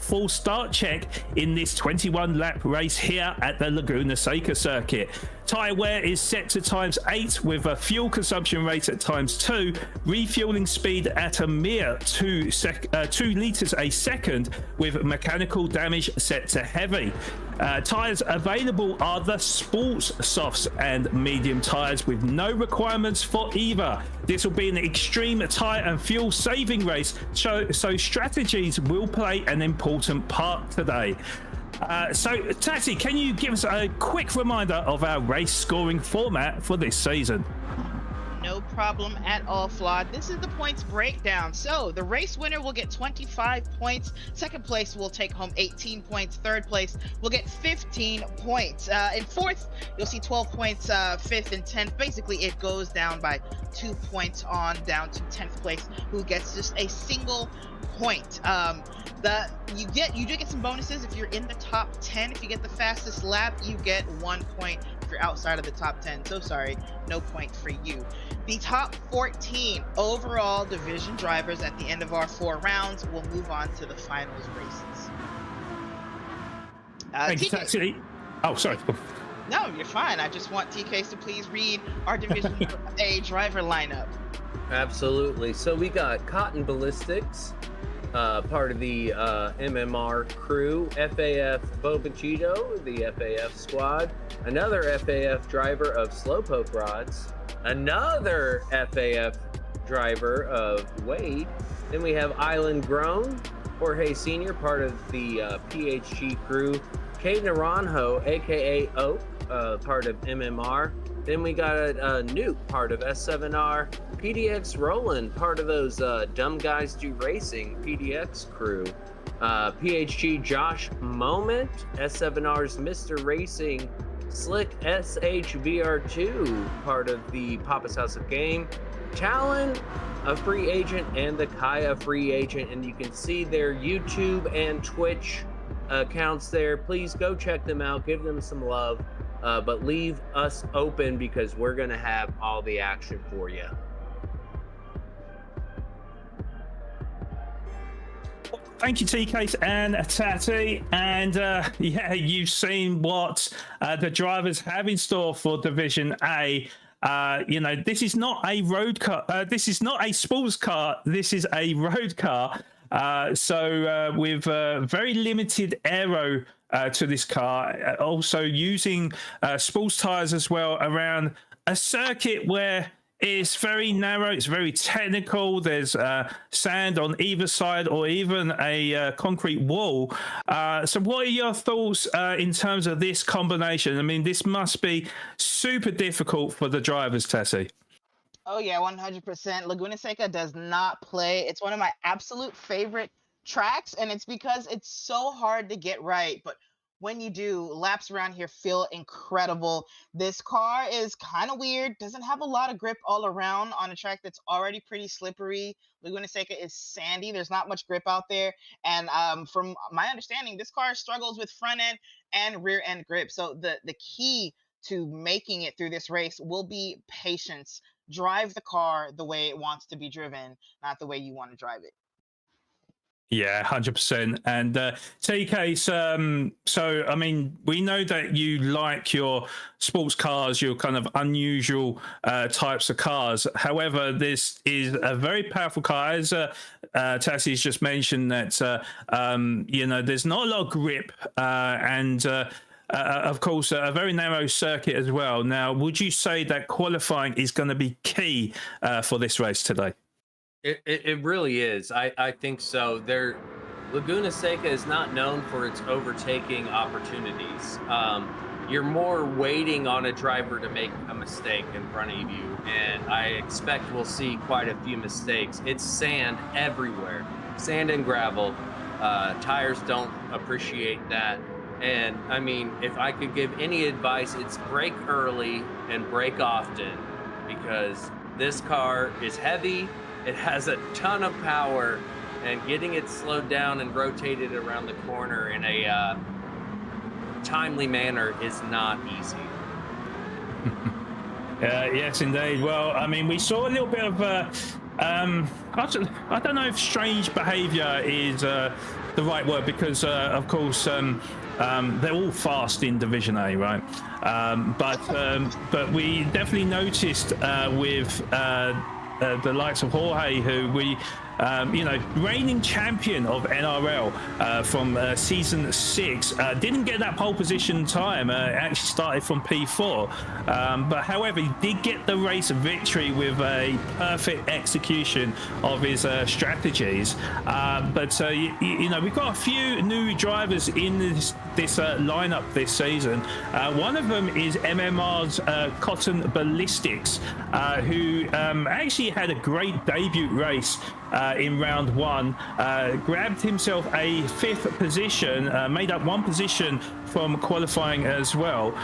full start check in this 21-lap race here at the Laguna Seca circuit. Tyre wear is set to ×8 with a fuel consumption rate at ×2, refueling speed at a mere 2 litres a second, with mechanical damage set to heavy. Tyres available are the sports softs and medium tyres with no requirements for either. This will be an extreme tyre and fuel saving race, so strategies will play an important part today. So, Tati, can you give us a quick reminder of our race scoring format for this season? No problem at all, Flawed. This is the points breakdown. So the race winner will get 25 points. Second place will take home 18 points. Third place will get 15 points. In fourth, you'll see 12 points. Fifth and 10th, basically it goes down by 2 points on down to 10th place, who gets just a single point. You do get some bonuses if you're in the top 10. If you get the fastest lap, you get 1 point. If you're outside of the top 10, so sorry, no point for you. The top 14 overall division drivers at the end of our 4 rounds will move on to the finals races. Thank you, Tati. Oh, sorry. No, you're fine. I just want TKs to please read our Division A driver lineup. Absolutely. So we got Cotton Ballistics, part of the MMR crew, FAF Bo Bachito, the FAF squad, another FAF driver of Slowpoke Rods, another FAF driver of Wade. Then we have Island Grown, Jorge Sr., part of the PHG crew, Kate Naranjo, aka Oak, part of MMR. Then we got a Nuke, part of S7R, PDX Roland, part of those Dumb Guys Do Racing PDX crew, PHG Josh Moment, S7R's Mr. Racing, Slick SHVR2, part of the Papa's House of Game, Talon, a free agent, and the Kaya free agent. And you can see their YouTube and Twitch accounts there. Please go check them out, give them some love, but leave us open because we're going to have all the action for you. Thank you, TK and Tati. And yeah, you've seen what the drivers have in store for Division A. This is not a road car. This is not a sports car. This is a road car. So with very limited aero to this car, also using sports tires as well around a circuit where it's very narrow, it's very technical. There's sand on either side or even a concrete wall. So what are your thoughts in terms of this combination? I mean, this must be super difficult for the drivers, Tessie. Oh yeah, 100%. Laguna Seca does not play. It's one of my absolute favorite tracks, and it's because it's so hard to get right. But when you do, laps around here feel incredible. This car is kind of weird, doesn't have a lot of grip all around on a track that's already pretty slippery. Laguna Seca is sandy. There's not much grip out there. And from my understanding, this car struggles with front end and rear end grip. So the key to making it through this race will be patience. Drive the car the way it wants to be driven, not the way you want to drive it. Yeah, 100%. And TK, so I mean, we know that you like your sports cars, your kind of unusual types of cars. However, this is a very powerful car, as Tassie's just mentioned. That there's not a lot of grip, and of course, a very narrow circuit as well. Now, would you say that qualifying is going to be key for this race today? It really is. I think so. Laguna Seca is not known for its overtaking opportunities. You're more waiting on a driver to make a mistake in front of you, and I expect we'll see quite a few mistakes. It's sand everywhere, sand and gravel. Tires don't appreciate that. And I mean, if I could give any advice, it's brake early and brake often, because this car is heavy. It has a ton of power, and getting it slowed down and rotated around the corner in a timely manner is not easy. Yes, indeed. Well, I mean, we saw a little bit of, I don't know if strange behaviour is the right word, because, of course, they're all fast in Division A, right? But we definitely noticed with the likes of Jorge, who we, reigning champion of NRL from season 6, didn't get that pole position time. Actually started from P4, but however, he did get the race victory with a perfect execution of his strategies. But we've got a few new drivers in this lineup this season. One of them is MMR's Cotton Ballistics, who actually had a great debut race in round 1, grabbed himself a 5th position, made up 1 position from qualifying as well.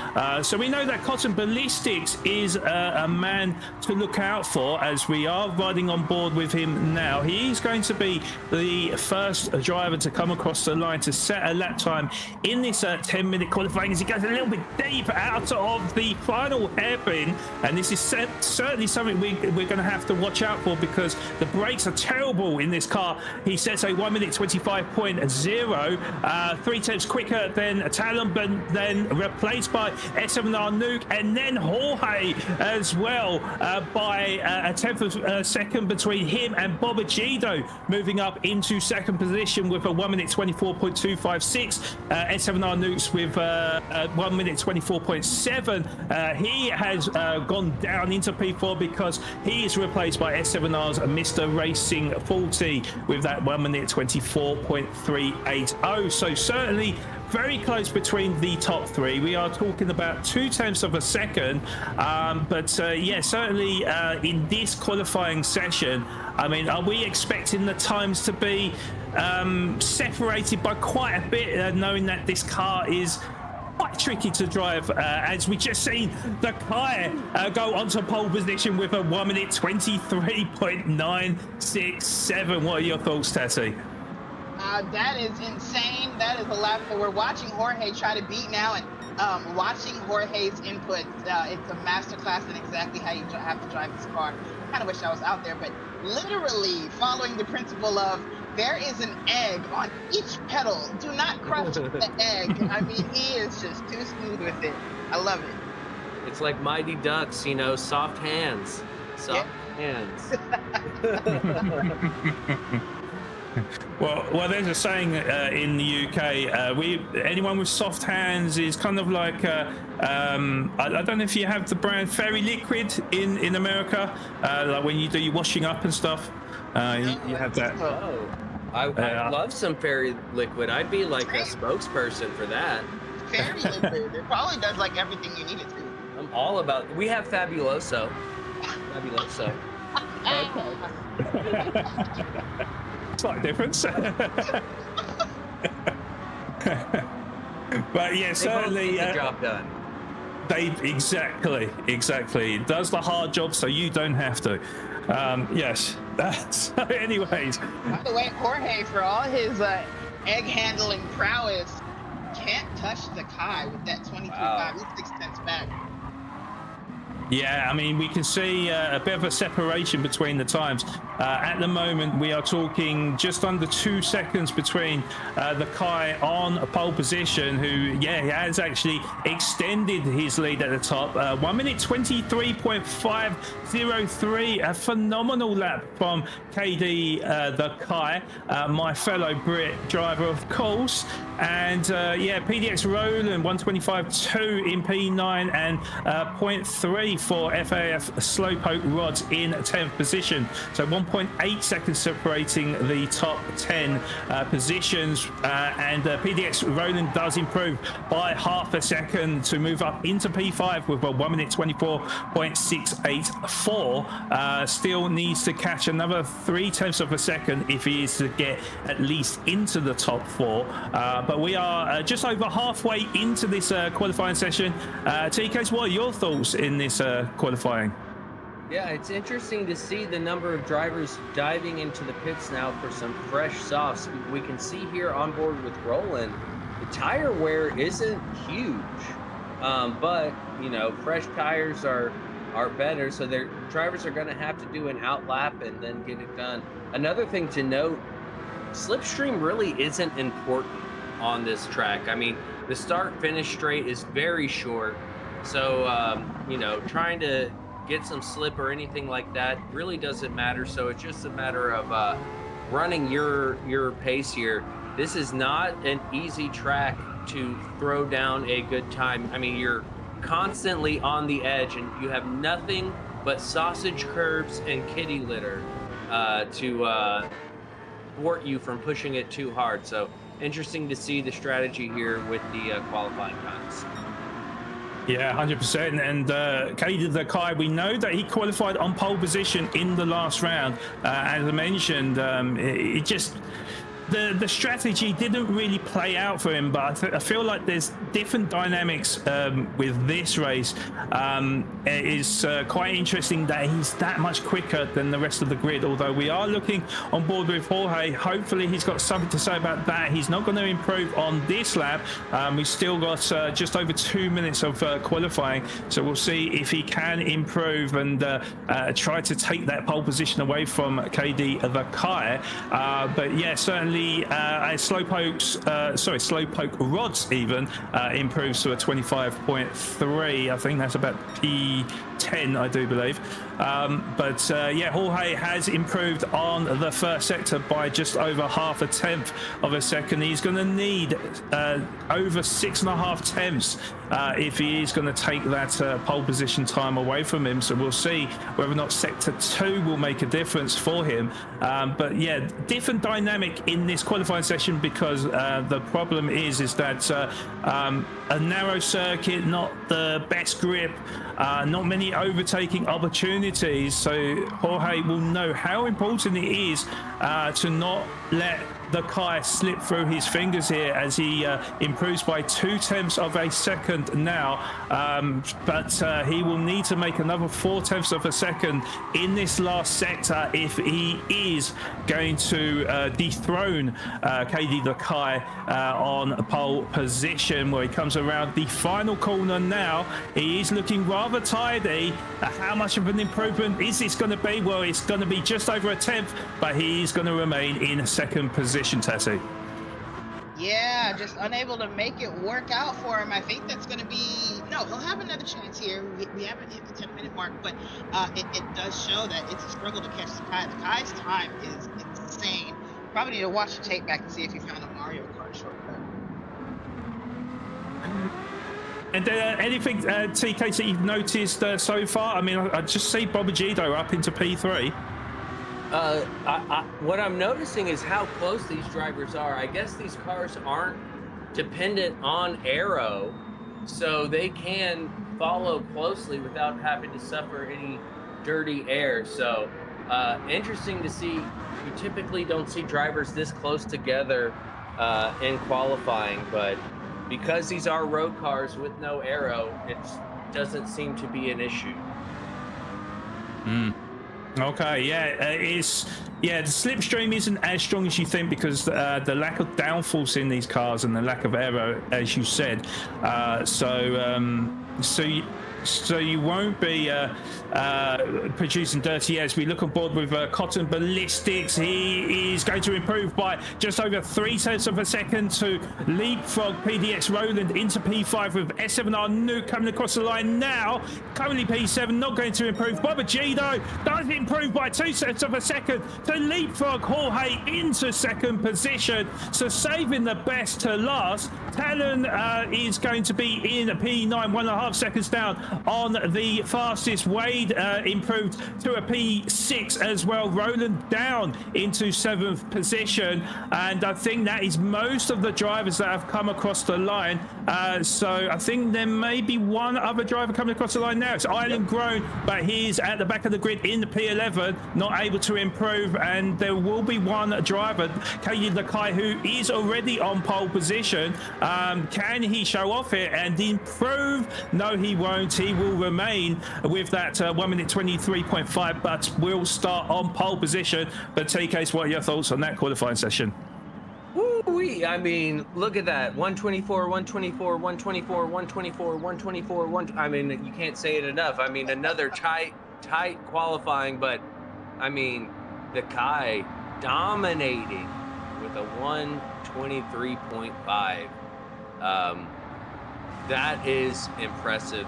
So we know that Cotton Ballistics is a man to look out for, as we are riding on board with him now. He's going to be the first driver to come across the line to set a lap time in this 10-minute qualifying, as he goes a little bit deep out of the final hairpin. And this is certainly something we're going to have to watch out for, because the brakes are terrible in this car. He sets a 1:25.0, 3/10 quicker than Talon, but then replaced by S7R Nuke, and then Jorge as well, by a 10th of a second between him and Bobagido, moving up into 2nd position with a 1:24.256. S7R Nukes with 1:24.7. He has gone down into P4 because he is replaced by S7R's Mr. Racing 40 with that 1:24.380. So certainly very close between the top 3. We are talking about 0.2 of a second, but certainly in this qualifying session, I mean, are we expecting the times to be separated by quite a bit, knowing that this car is quite tricky to drive, as we just seen the Kai go onto pole position with a 1:23.967. What are your thoughts, Tassie? That is insane. That is a lap that we're watching Jorge try to beat now, and watching Jorge's input, it's a masterclass in exactly how you have to drive this car. I kind of wish I was out there, but literally following the principle of there is an egg on each pedal. Do not crush the egg. I mean, he is just too smooth with it. I love it. It's like Mighty Ducks, soft hands. Soft hands. Well, there's a saying in the UK, anyone with soft hands is kind of like, I don't know if you have the brand Fairy Liquid in America, like when you do your washing up and stuff, you have that. Oh, I love some Fairy Liquid. I'd be like a spokesperson for that. Fairy Liquid, it probably does like everything you need it to. I'm all about, we have Fabuloso. Fabuloso. Okay. Slight difference. But yeah, certainly the job done. Exactly. It does the hard job so you don't have to. Yes. So anyways, by the way, Jorge, for all his egg handling prowess, can't touch the Kai with that 23.5. He's 6 tenths back. Yeah, I mean, we can see a bit of a separation between the times. At the moment, we are talking just under 2 seconds between the Kai on a pole position, who, yeah, he has actually extended his lead at the top. 1 minute 23.503, a phenomenal lap from KD the Kai, my fellow Brit driver, of course. And yeah, PDX Roland 125.2 in P9 and 0.3 for FAF Slowpoke Rods in 10th position. So 1.8 seconds separating the top 10 positions. And PDX Roland does improve by half a second to move up into P5 with a 1 minute 24.684. Still needs to catch another 0.3 of a second if he is to get at least into the top 4. But we are just over halfway into this qualifying session. TKs, what are your thoughts in this qualifying? Yeah, it's interesting to see the number of drivers diving into the pits now for some fresh softs. We can see here on board with Roland, the tire wear isn't huge, but you know, fresh tires are better, so their drivers are going to have to do an out lap and then get it done. Another thing to note, slipstream really isn't important on this track. I mean, the start finish straight is very short, so you know, trying to get some slip or anything like that really doesn't matter. So it's just a matter of running your pace here. This is not an easy track to throw down a good time. I mean, you're constantly on the edge and you have nothing but sausage curves and kitty litter to thwart you from pushing it too hard. So interesting to see the strategy here with the qualifying times. Yeah, 100%. And KD the Kai, we know that he qualified on pole position in the last round. As I mentioned, it just... The strategy didn't really play out for him, but I feel like there's different dynamics with this race. It is quite interesting that he's that much quicker than the rest of the grid, although we are looking on board with Jorge. Hopefully he's got something to say about that. He's not going to improve on this lap. We've still got just over 2 minutes of qualifying, so we'll see if he can improve and try to take that pole position away from KD the Kai. But yeah, certainly Slowpoke Rods even improves to a 25.3. I think that's about P10, I do believe. But yeah, Jorge has improved on the first sector by just over half a tenth of a second. He's going to need over 6.5 tenths if he is going to take that pole position time away from him. So we'll see whether or not sector 2 will make a difference for him. But yeah, different dynamic in this qualifying session because the problem is that a narrow circuit, not the best grip, not many overtaking opportunities. So Jorge will know how important it is to not let the Kai slip through his fingers here as he improves by 0.2 of a second now, but he will need to make another 0.4 of a second in this last sector if he is going to dethrone KD the Kai on pole position, where he comes around the final corner now. He is looking rather tidy. How much of an improvement is this going to be? Well, it's going to be just over a tenth, but he's going to remain in second position. Tessie. Yeah, just unable to make it work out for him. I think that's going to be... No, he'll have another chance here. We haven't hit the 10-minute mark, but it does show that it's a struggle to catch the Kai. The Kai's time is insane. Probably need to watch the tape back and see if he found a Mario Kart shortcut. And anything, TK, that you've noticed so far? I mean, I just see Bobagido up into P3. What I'm noticing is how close these drivers are. I guess these cars aren't dependent on aero, so they can follow closely without having to suffer any dirty air. So interesting to see. You typically don't see drivers this close together in qualifying, but because these are road cars with no aero, it doesn't seem to be an issue. Okay, yeah, the slipstream isn't as strong as you think because the lack of downforce in these cars and the lack of aero, as you said. So so you won't be producing dirty air. As we look on board with Cotton Ballistics, he is going to improve by just over 0.3 of a second to leapfrog PDX Roland into P5 with S7R Nuke coming across the line now. Currently P7 not going to improve. Bobba G though does improve by 0.2 of a second to leapfrog Jorge into second position. So saving the best to last. Talon is going to be in P9, 1.5 seconds down on the fastest. Wade improved to a P6 as well. Roland down into 7th position, and I think that is most of the drivers that have come across the line. So I think there may be one other driver coming across the line now. It's Island Grown, but he's at the back of the grid in the P11, not able to improve, and there will be one driver, Kaidi Lakai, who is already on pole position. Can he show off it and improve? No, he won't. He will remain with that 1 minute 23.5, but will start on pole position. But TK, what are your thoughts on that qualifying session? Woo-wee. I mean, look at that. 124, 124, 124, 124, 124, I mean, you can't say it enough. I mean, another tight qualifying, but I mean, the Kai dominating with a 123.5. That is impressive.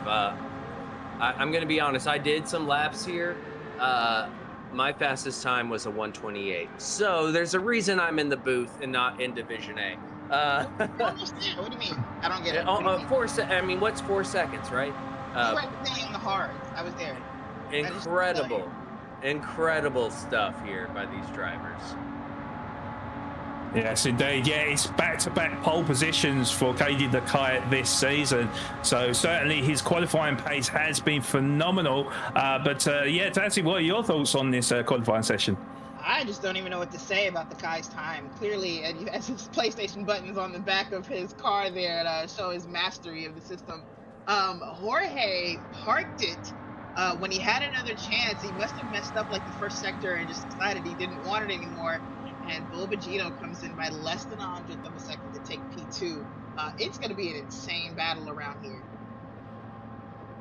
I'm going to be honest. I did some laps here. My fastest time was a 128. So there's a reason I'm in the booth and not in Division A. What do you mean? I don't get it. I mean, what's 4 seconds, right? You were playing the hards. I was there. Incredible stuff here by these drivers. Yes, indeed. Yeah, it's back-to-back pole positions for Kaidi Lakai this season. So certainly his qualifying pace has been phenomenal. Yeah, Tassie, what are your thoughts on this qualifying session? I just don't even know what to say about the Kai's time. Clearly, he has his PlayStation buttons on the back of his car there to show his mastery of the system. Jorge parked it when he had another chance. He must have messed up like the first sector and just decided he didn't want it anymore. And Bulbagino comes in by less than 100th of a second to take P2. It's going to be an insane battle around here.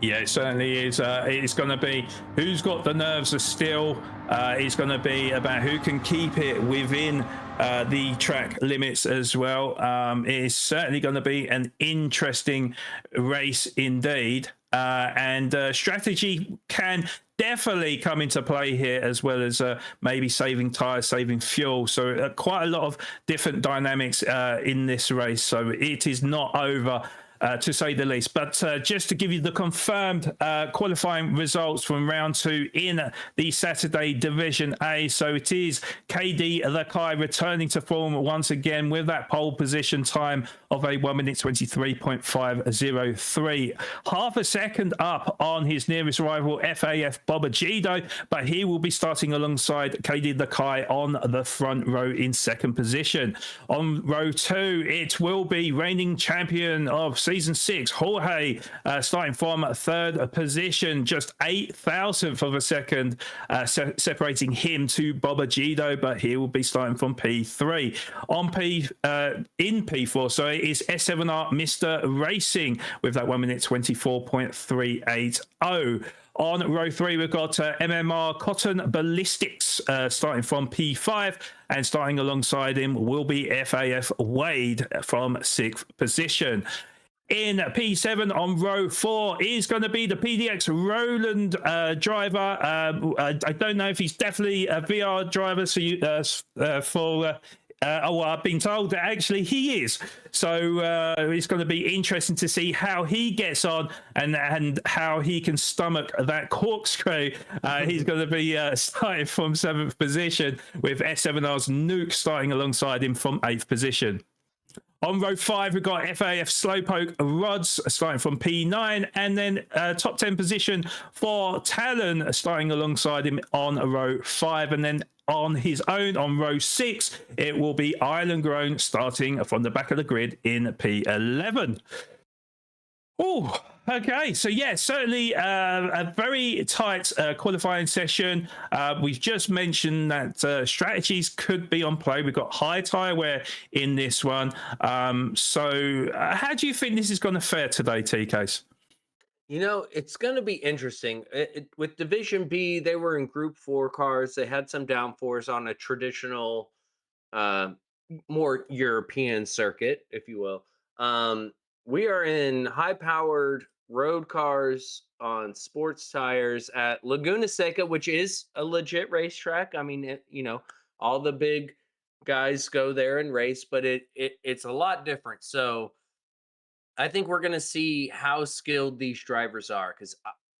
Yeah, it certainly is. It's going to be who's got the nerves of steel. It's going to be about who can keep it within the track limits as well. It is certainly going to be an interesting race indeed. And strategy can definitely come into play here, as well as maybe saving tires, saving fuel. So quite a lot of different dynamics in this race. So it is not over, to say the least. But just to give you the confirmed qualifying results from round 2 in the Saturday Division A. So it is KD Lakai returning to form once again with that pole position time of a 1 minute 23.503. Half a second up on his nearest rival, FAF Bobagido, but he will be starting alongside KD Lakai on the front row in second position. On row 2, it will be reigning champion of Season 6, Jorge, starting from third position, just 0.008 of a second separating him to Bobagido, but he will be starting from P3. In P4, so it is S7R Mr. Racing with that 1 minute 24.380. On row 3, we've got MMR Cotton Ballistics starting from P5, and starting alongside him will be FAF Wade from 6th position. In P7 on row 4 is going to be the PDX Roland driver. I don't know if he's definitely a VR driver, so I've been told that actually he is. So it's going to be interesting to see how he gets on and how he can stomach that corkscrew. He's going to be starting from 7th position, with S7R's Nuke starting alongside him from 8th position. On row 5, we've got FAF Slowpoke Rods starting from P9, and then top 10 position for Talon starting alongside him on row 5, and then on his own on row 6, it will be Island Grown starting from the back of the grid in P11. Oh, okay. So, yeah, certainly a very tight qualifying session. We've just mentioned that strategies could be on play. We've got high tyre wear in this one. So how do you think this is going to fare today, TKs? It's going to be interesting. With Division B, they were in Group 4 cars. They had some downforce on a traditional, uh, more European circuit, if you will. Um, we are in high-powered road cars on sports tires at Laguna Seca, which is a legit racetrack. I mean, all the big guys go there and race, but it's a lot different. So I think we're going to see how skilled these drivers are because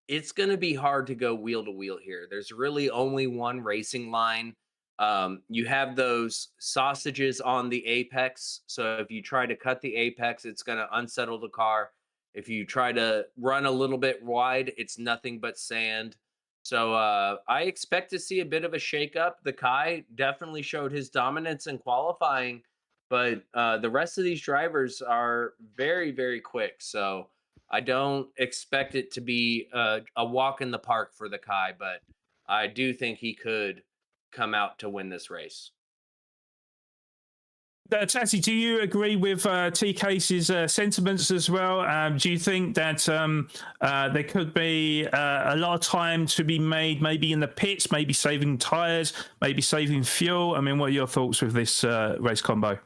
it's going to be hard to go wheel to wheel here. There's really only one racing line. You have those sausages on the apex. So if you try to cut the apex, it's going to unsettle the car. If you try to run a little bit wide, it's nothing but sand. So I expect to see a bit of a shakeup. The Kai definitely showed his dominance in qualifying, but the rest of these drivers are very, very quick. So I don't expect it to be a walk in the park for the Kai, but I do think he could come out to win this race. Tassie, do you agree with TK's sentiments as well? Do you think that there could be a lot of time to be made, maybe in the pits, maybe saving tires, maybe saving fuel? I mean, what are your thoughts with this race combo?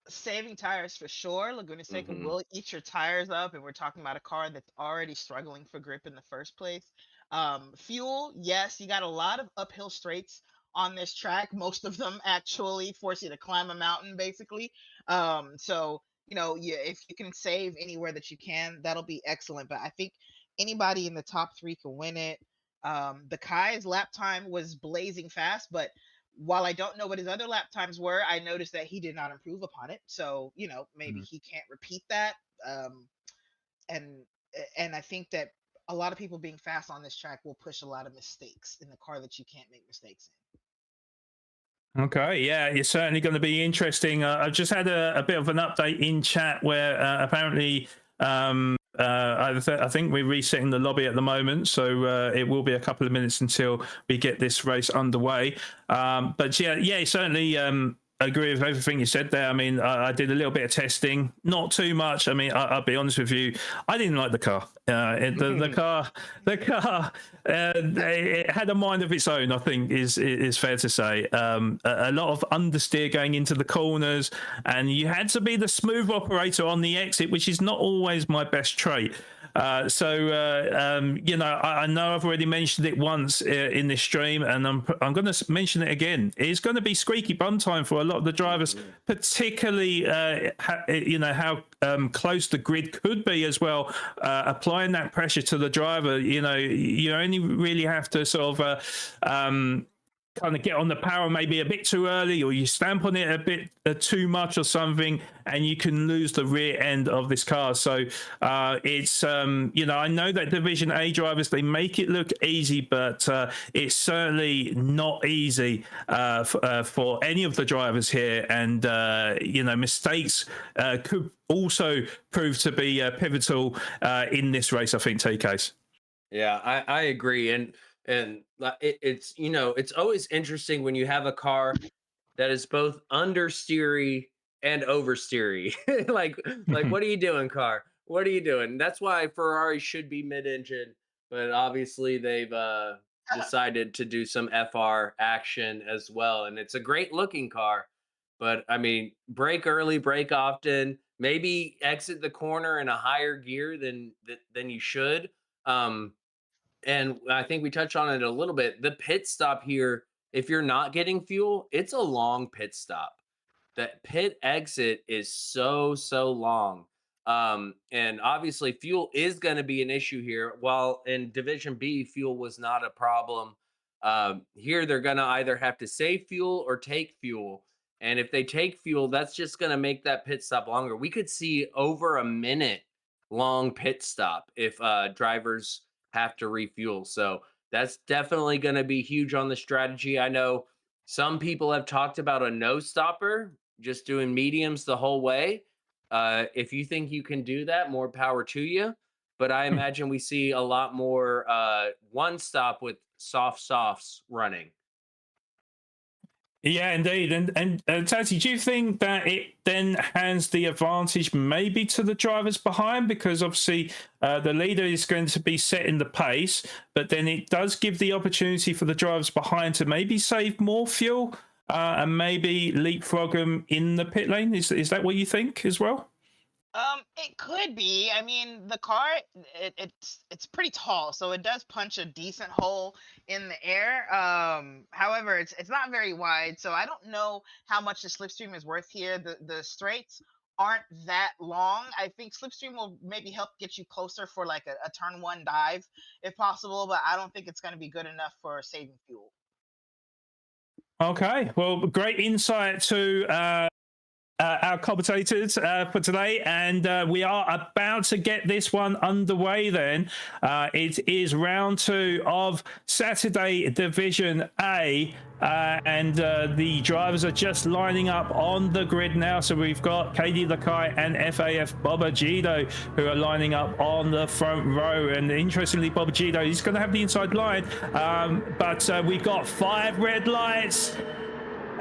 Saving tires for sure. Laguna Seca Hmm. will eat your tires up, and we're talking about a car that's already struggling for grip in the first place. Fuel, yes, you got a lot of uphill straights on this track. Most of them actually force you to climb a mountain, basically. So yeah, if you can save anywhere that you can, that'll be excellent. But I think anybody in the top three can win it. The Kai's lap time was blazing fast, but while I don't know what his other lap times were, I noticed that he did not improve upon it. So, maybe he can't repeat that. Um, and and I think that a lot of people being fast on this track will push a lot of mistakes in the car that you can't make mistakes Okay, yeah, it's certainly going to be interesting. I've just had a bit of an update in chat where apparently I think we're resetting the lobby at the moment, so it will be a couple of minutes until we get this race underway. But yeah, certainly agree with everything you said there. I mean, I did a little bit of testing, not too much. I mean, I'll be honest with you, I didn't like the car. The car, it had a mind of its own. I think is fair to say. A lot of understeer going into the corners, and you had to be the smooth operator on the exit, which is not always my best trait. I know I've already mentioned it once in this stream, and I'm going to mention it again. It's going to be squeaky bum time for a lot of the drivers, particularly how close the grid could be as well. Applying that pressure to the driver, you only really have to sort of kind of get on the power maybe a bit too early, or you stamp on it a bit too much or something, and you can lose the rear end of this car. So it's I know that Division A drivers, they make it look easy, but it's certainly not easy for any of the drivers here, and mistakes could also prove to be pivotal in this race, I think, TKs. Yeah, I agree, and it's always interesting when you have a car that is both understeery and oversteery. like what are you doing, car? What are you doing? That's why Ferrari should be mid-engine, but obviously they've decided to do some FR action as well, and it's a great looking car. But I mean, brake early, brake often, maybe exit the corner in a higher gear than you should. Um, and I think we touched on it a little bit. The pit stop here, if you're not getting fuel, it's a long pit stop. The pit exit is so long. And obviously fuel is going to be an issue here. While in Division B, fuel was not a problem. Here they're going to either have to save fuel or take fuel. And if they take fuel, that's just going to make that pit stop longer. We could see over a minute long pit stop if drivers have to refuel. So that's definitely going to be huge on the strategy. I know some people have talked about a no stopper, just doing mediums the whole way. If you think you can do that, more power to you. But I imagine we see a lot more one stop with soft softs running. Yeah, indeed. And Tati, do you think that it then hands the advantage maybe to the drivers behind? Because obviously the leader is going to be setting the pace, but then it does give the opportunity for the drivers behind to maybe save more fuel and maybe leapfrog them in the pit lane. Is that what you think as well? It could be. I mean, the car it's pretty tall, so it does punch a decent hole in the air. However, it's not very wide, so I don't know how much the slipstream is worth here. The straights aren't that long. I think slipstream will maybe help get you closer for like a turn one dive if possible, but I don't think it's going to be good enough for saving fuel. Okay, well, great insight to our commentators for today, and we are about to get this one underway then. It is round 2 of Saturday Division A, and the drivers are just lining up on the grid now. So we've got KD Lakai and FAF Bobagido who are lining up on the front row, and interestingly Bobagido is going to have the inside line, but we've got 5 red lights.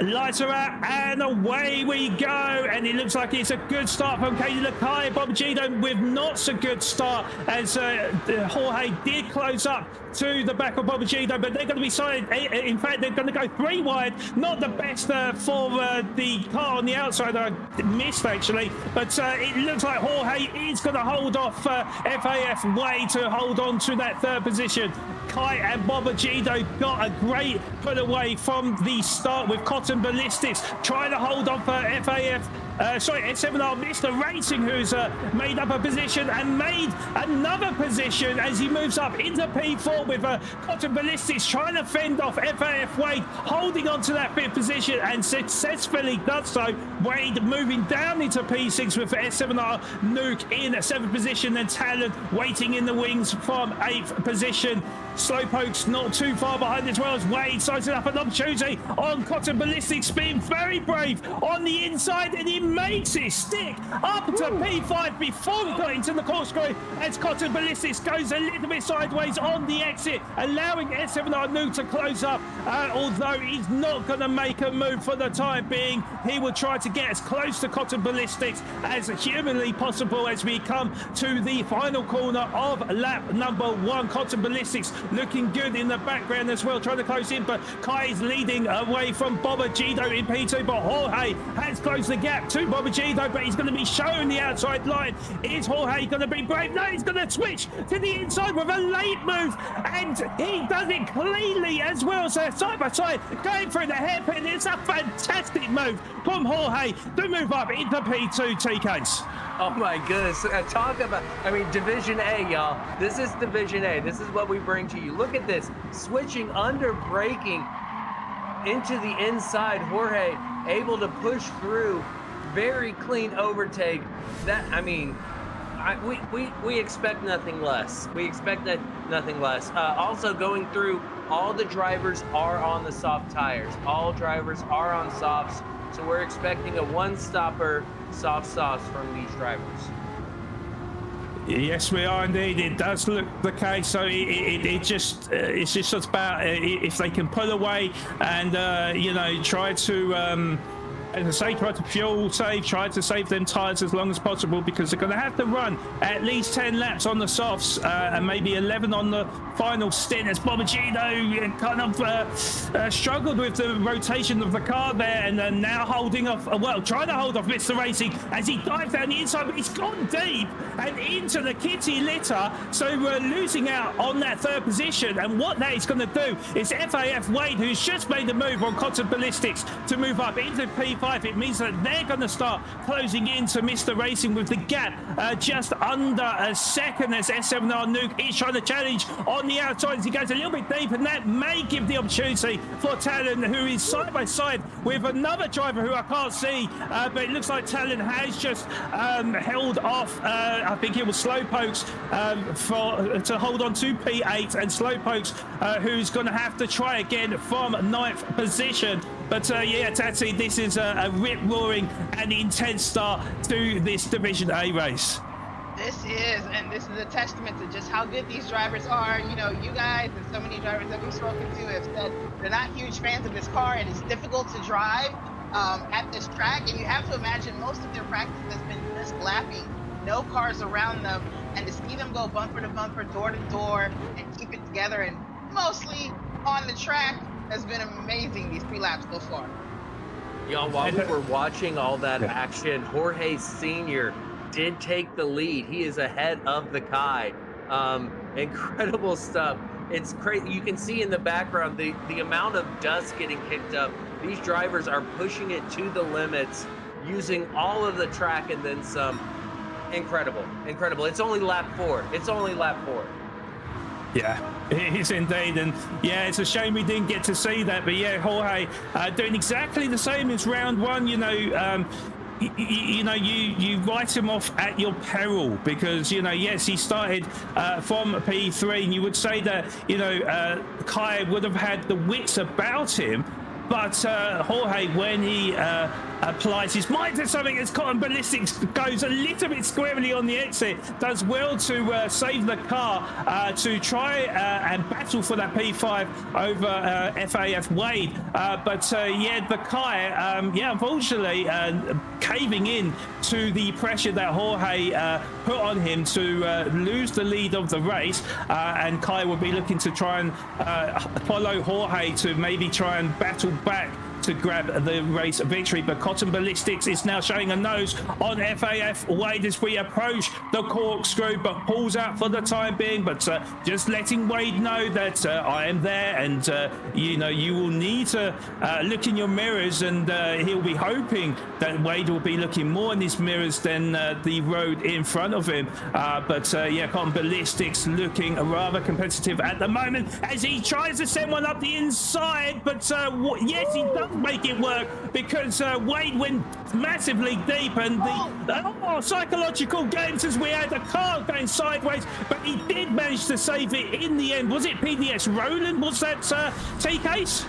Lights are out and away we go, and it looks like it's a good start from Katie Lakai. Bobagido with not so good start as Jorge did close up to the back of Bobagido, but they're going to be side. In fact, they're going to go 3 wide. Not the best for the car on the outside. I missed actually, but it looks like Jorge is going to hold off FAF Way to hold on to that 3rd position. Kai and Bobagido got a great put away from the start with Cotton Ballistics trying to hold on for FAF. S7R Mr. Racing, who's made up a position and made another position as he moves up into P4 with Cotton Ballistics trying to fend off FAF Wade, holding on to that 5th position and successfully does so. Wade moving down into P6 with S7R Nuke in 7th position, and Talon waiting in the wings from 8th position. Slowpoke's not too far behind as well as Wade sizing up an opportunity on Cotton Ballistics, being very brave on the inside, and he makes it stick up to P5 before we got into the corkscrew as Cotton Ballistics goes a little bit sideways on the exit, allowing S7R Nuke to close up, although he's not going to make a move for the time being. He will try to get as close to Cotton Ballistics as humanly possible as we come to the final corner of lap number 1. Cotton Ballistics looking good in the background as well, trying to close in, but Kai is leading away from Bobagido in P2, but Jorge has closed the gap to Bobagido, but he's going to be showing the outside line. Is Jorge going to be brave? No, he's going to switch to the inside with a late move, and he does it cleanly as well. So side by side, going through the hairpin. It's a fantastic move from Jorge to move up into P2, TKs. Oh my goodness. Talk about, I mean, Division A, y'all. This is Division A. This is what we bring to you. Look at this. Switching under braking into the inside. Jorge able to push through. Very clean overtake. That, I mean, we expect nothing less. We expect nothing less. Also going through, all the drivers are on the soft tires. All drivers are on softs. So we're expecting a one-stopper soft sauce from these drivers. Yes, we are indeed. It does look the case. So it's just about if they can pull away and try to. As I say, try to fuel save, try to save them tyres as long as possible, because they're going to have to run at least 10 laps on the softs and maybe 11 on the final stint, as Bobagido kind of struggled with the rotation of the car there, and now holding off, trying to hold off Mr. Racing as he dives down the inside, but he's gone deep and into the kitty litter, so we're losing out on that 3rd position. And what that is going to do is FAF Wade, who's just made the move on Cotton Ballistics to move up into P5, it means that they're going to start closing into Mr. Racing with the gap just under a second, as S7R Nuke is trying to challenge on the outside as he goes a little bit deep, and that may give the opportunity for Talon, who is side by side with another driver who I can't see, but it looks like Talon has just held off, I think it was Slowpokes, to hold on to P8, and Slowpokes who's going to have to try again from 9th position. But yeah, Tati, this is a rip-roaring and intense start to this Division A race. This is a testament to just how good these drivers are. You know, you guys and so many drivers that we've spoken to have said they're not huge fans of this car, and it's difficult to drive at this track. And you have to imagine most of their practice has been just lapping, no cars around them, and to see them go bumper to bumper, door to door, and keep it together, and mostly on the track, has been amazing these 3 laps so far. Y'all, while we were watching all that action, Jorge Sr. did take the lead. He is ahead of the Kai. Incredible stuff. It's crazy. You can see in the background the amount of dust getting kicked up. These drivers are pushing it to the limits, using all of the track and then some. Incredible. It's only lap 4. Yeah, it is indeed, and yeah, it's a shame we didn't get to see that. But yeah, Jorge doing exactly the same as round 1. You know, you write him off at your peril, because yes, he started from P3, and you would say that Kai would have had the wits about him. But Jorge, when he applies his mind to something as Cotton Ballistics goes a little bit squarely on the exit, does well to save the car to try and battle for that P5 over FAF Wade. But the Kai, unfortunately, caving in to the pressure that Jorge put on him to lose the lead of the race, and Kai will be looking to try and follow Jorge to maybe try and battle back to grab the race victory. But Cotton Ballistics is now showing a nose on FAF Wade as we approach the corkscrew, but pulls out for the time being. But just letting Wade know that I am there, and you will need to look in your mirrors, and he'll be hoping that Wade will be looking more in his mirrors than the road in front of him. Cotton Ballistics looking rather competitive at the moment as he tries to send one up the inside, but yes, he does make it work, because Wade went massively deep, and the psychological games as we had a car going sideways, but he did manage to save it in the end. Was it PDX Roland? Was that T-Case?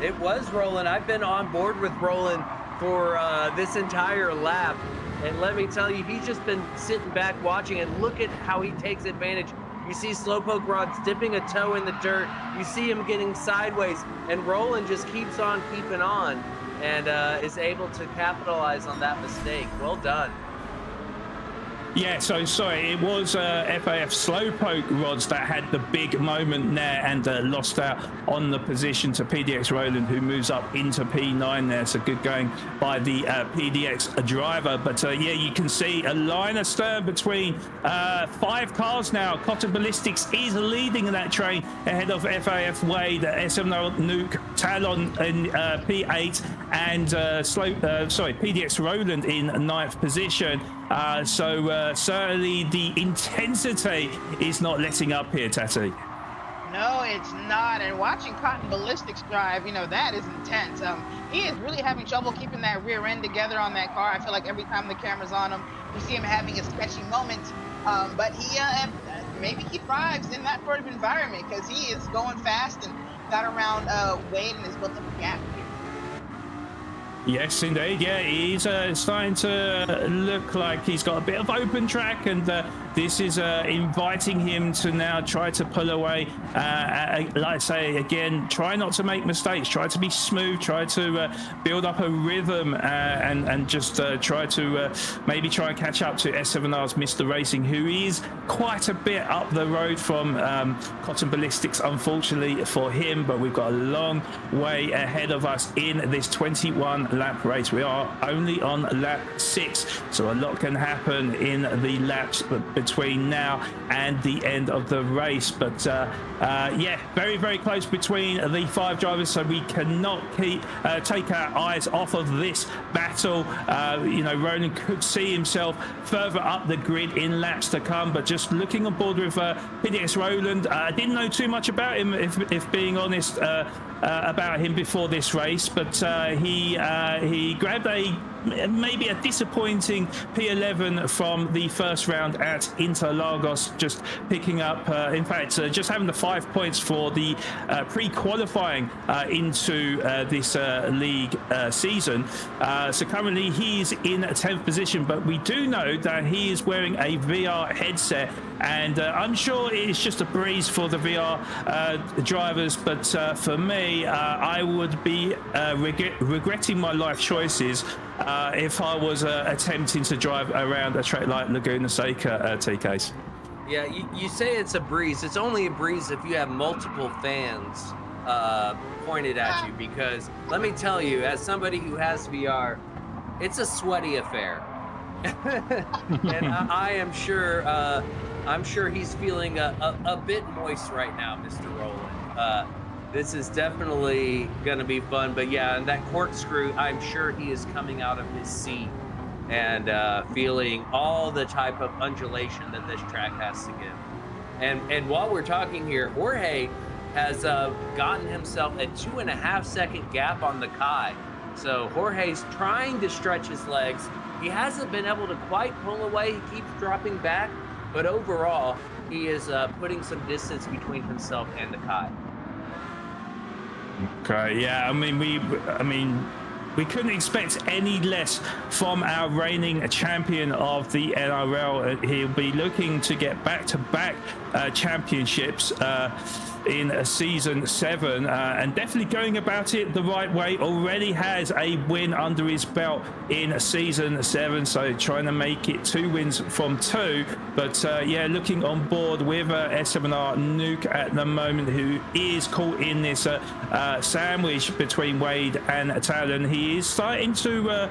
It was Roland. I've been on board with Roland for this entire lap, and let me tell you, he's just been sitting back watching, and look at how he takes advantage. You see Slowpoke Rods dipping a toe in the dirt. You see him getting sideways, and Roland just keeps on keeping on, and is able to capitalize on that mistake. Well done. Yeah, so sorry, it was FAF Slowpoke Rods that had the big moment there, and lost out on the position to PDX Roland, who moves up into P9 there. So good going by the PDX driver. But you can see a line astern between 5 cars now. Cotton Ballistics is leading that train ahead of FAF Wade, SM0 Nuke, Talon in P8, and PDX Roland in 9th position. Certainly the intensity is not letting up here, Tati. No, it's not. And watching Cotton Ballistics drive, that is intense. He is really having trouble keeping that rear end together on that car. I feel like every time the camera's on him, you see him having a sketchy moment. But he maybe he thrives in that sort of environment, because he is going fast and got around Wade and has built up a gap here. Yes, indeed. Yeah, he's starting to look like he's got a bit of open track, and this is inviting him to now try to pull away. Like I say again, try not to make mistakes, try to be smooth, try to build up a rhythm, and just try to maybe try and catch up to S7R's Mr. Racing, who is quite a bit up the road from Cotton Ballistics, unfortunately for him. But we've got a long way ahead of us in this 21 lap race. We are only on lap 6, so a lot can happen in the laps between now and the end of the race. But very, very close between the 5 drivers, so we cannot take our eyes off of this battle. Roland could see himself further up the grid in laps to come, but just looking on board with PDX Roland, I didn't know too much about him, if being honest. about him before this race, but he grabbed maybe a disappointing P11 from the first round at Interlagos, just picking up, in fact, just having the 5 points for the pre-qualifying into this league season. So currently he's in 10th position, but we do know that he is wearing a VR headset, and I'm sure it's just a breeze for the VR drivers, but for me, I would be regretting my life choices if I was attempting to drive around a track like Laguna Seca, TKs. Yeah, you say it's a breeze. It's only a breeze if you have multiple fans pointed at you, because let me tell you, as somebody who has VR, it's a sweaty affair. And I am sure I'm sure he's feeling a bit moist right now, Mr. Rowland. This is definitely going to be fun. But yeah, and that corkscrew, I'm sure he is coming out of his seat and feeling all the type of undulation that this track has to give. And while we're talking here, Jorge has gotten himself a 2.5 second gap on the Kai. So Jorge's trying to stretch his legs. He hasn't been able to quite pull away. He keeps dropping back, but overall, he is putting some distance between himself and the Kai. Okay, yeah, I mean, we couldn't expect any less from our reigning champion of the NRL. He'll be looking to get back-to-back championships in season 7, and definitely going about it the right way. Already has a win under his belt in season 7, so trying to make it 2 wins from 2. But yeah, looking on board with S7R Nuke at the moment, who is caught in this sandwich between Wade and Talon. He is starting to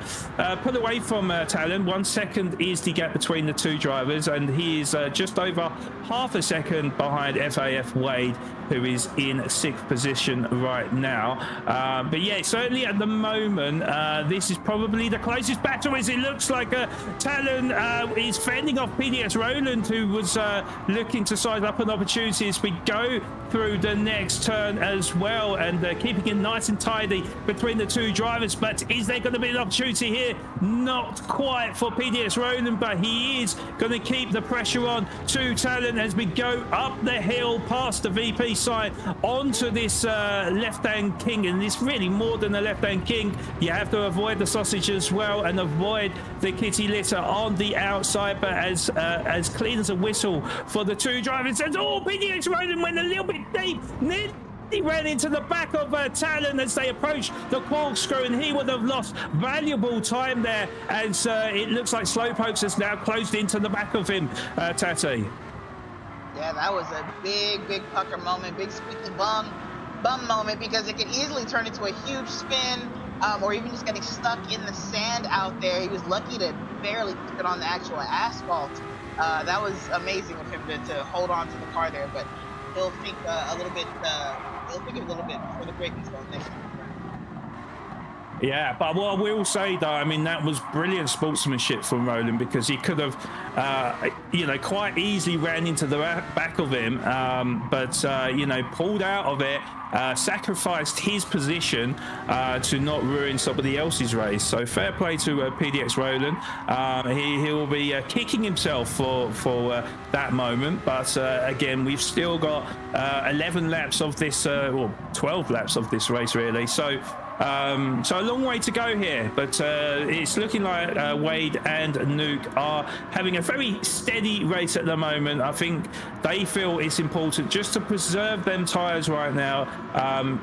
pull away from Talon. 1 second is the gap between the two drivers, and he is just over half a second behind FAF Wade, who is in 6th position right now. But yeah, certainly at the moment, this is probably the closest battle, as it looks like Talon is fending off PDS Rowland, who was looking to size up an opportunity as we go through the next turn as well, and keeping it nice and tidy between the two drivers. But is there going to be an opportunity here? Not quite for PDS Rowland, but he is going to keep the pressure on to Talon as we go up the hill past the VP side onto this left-hand king. And it's really more than a left-hand king. You have to avoid the sausage as well and avoid the kitty litter on the outside, but as clean as a whistle for the two drivers. And PDX Rowland went a little bit deep. He ran into the back of Talon as they approached the corkscrew, and he would have lost valuable time there, as it looks like Slowpokes has now closed into the back of him, Tati. Yeah, that was a big pucker moment, big squeaky bum moment, because it could easily turn into a huge spin, or even just getting stuck in the sand out there. He was lucky to barely keep it on the actual asphalt. That was amazing of him to hold on to the car there, but he'll think a little bit. He'll think a little bit before the braking zone next time. Yeah, but what I will say, though, I mean, that was brilliant sportsmanship from Rowland, because he could have, quite easily ran into the back of him, but pulled out of it, sacrificed his position to not ruin somebody else's race. So fair play to PDX Rowland. He will be kicking himself for that moment. But again, we've still got 11 laps of this, or 12 laps of this race, really. So a long way to go here, but it's looking like Wade and Nuke are having a very steady race at the moment. I think they feel it's important just to preserve them tyres right now.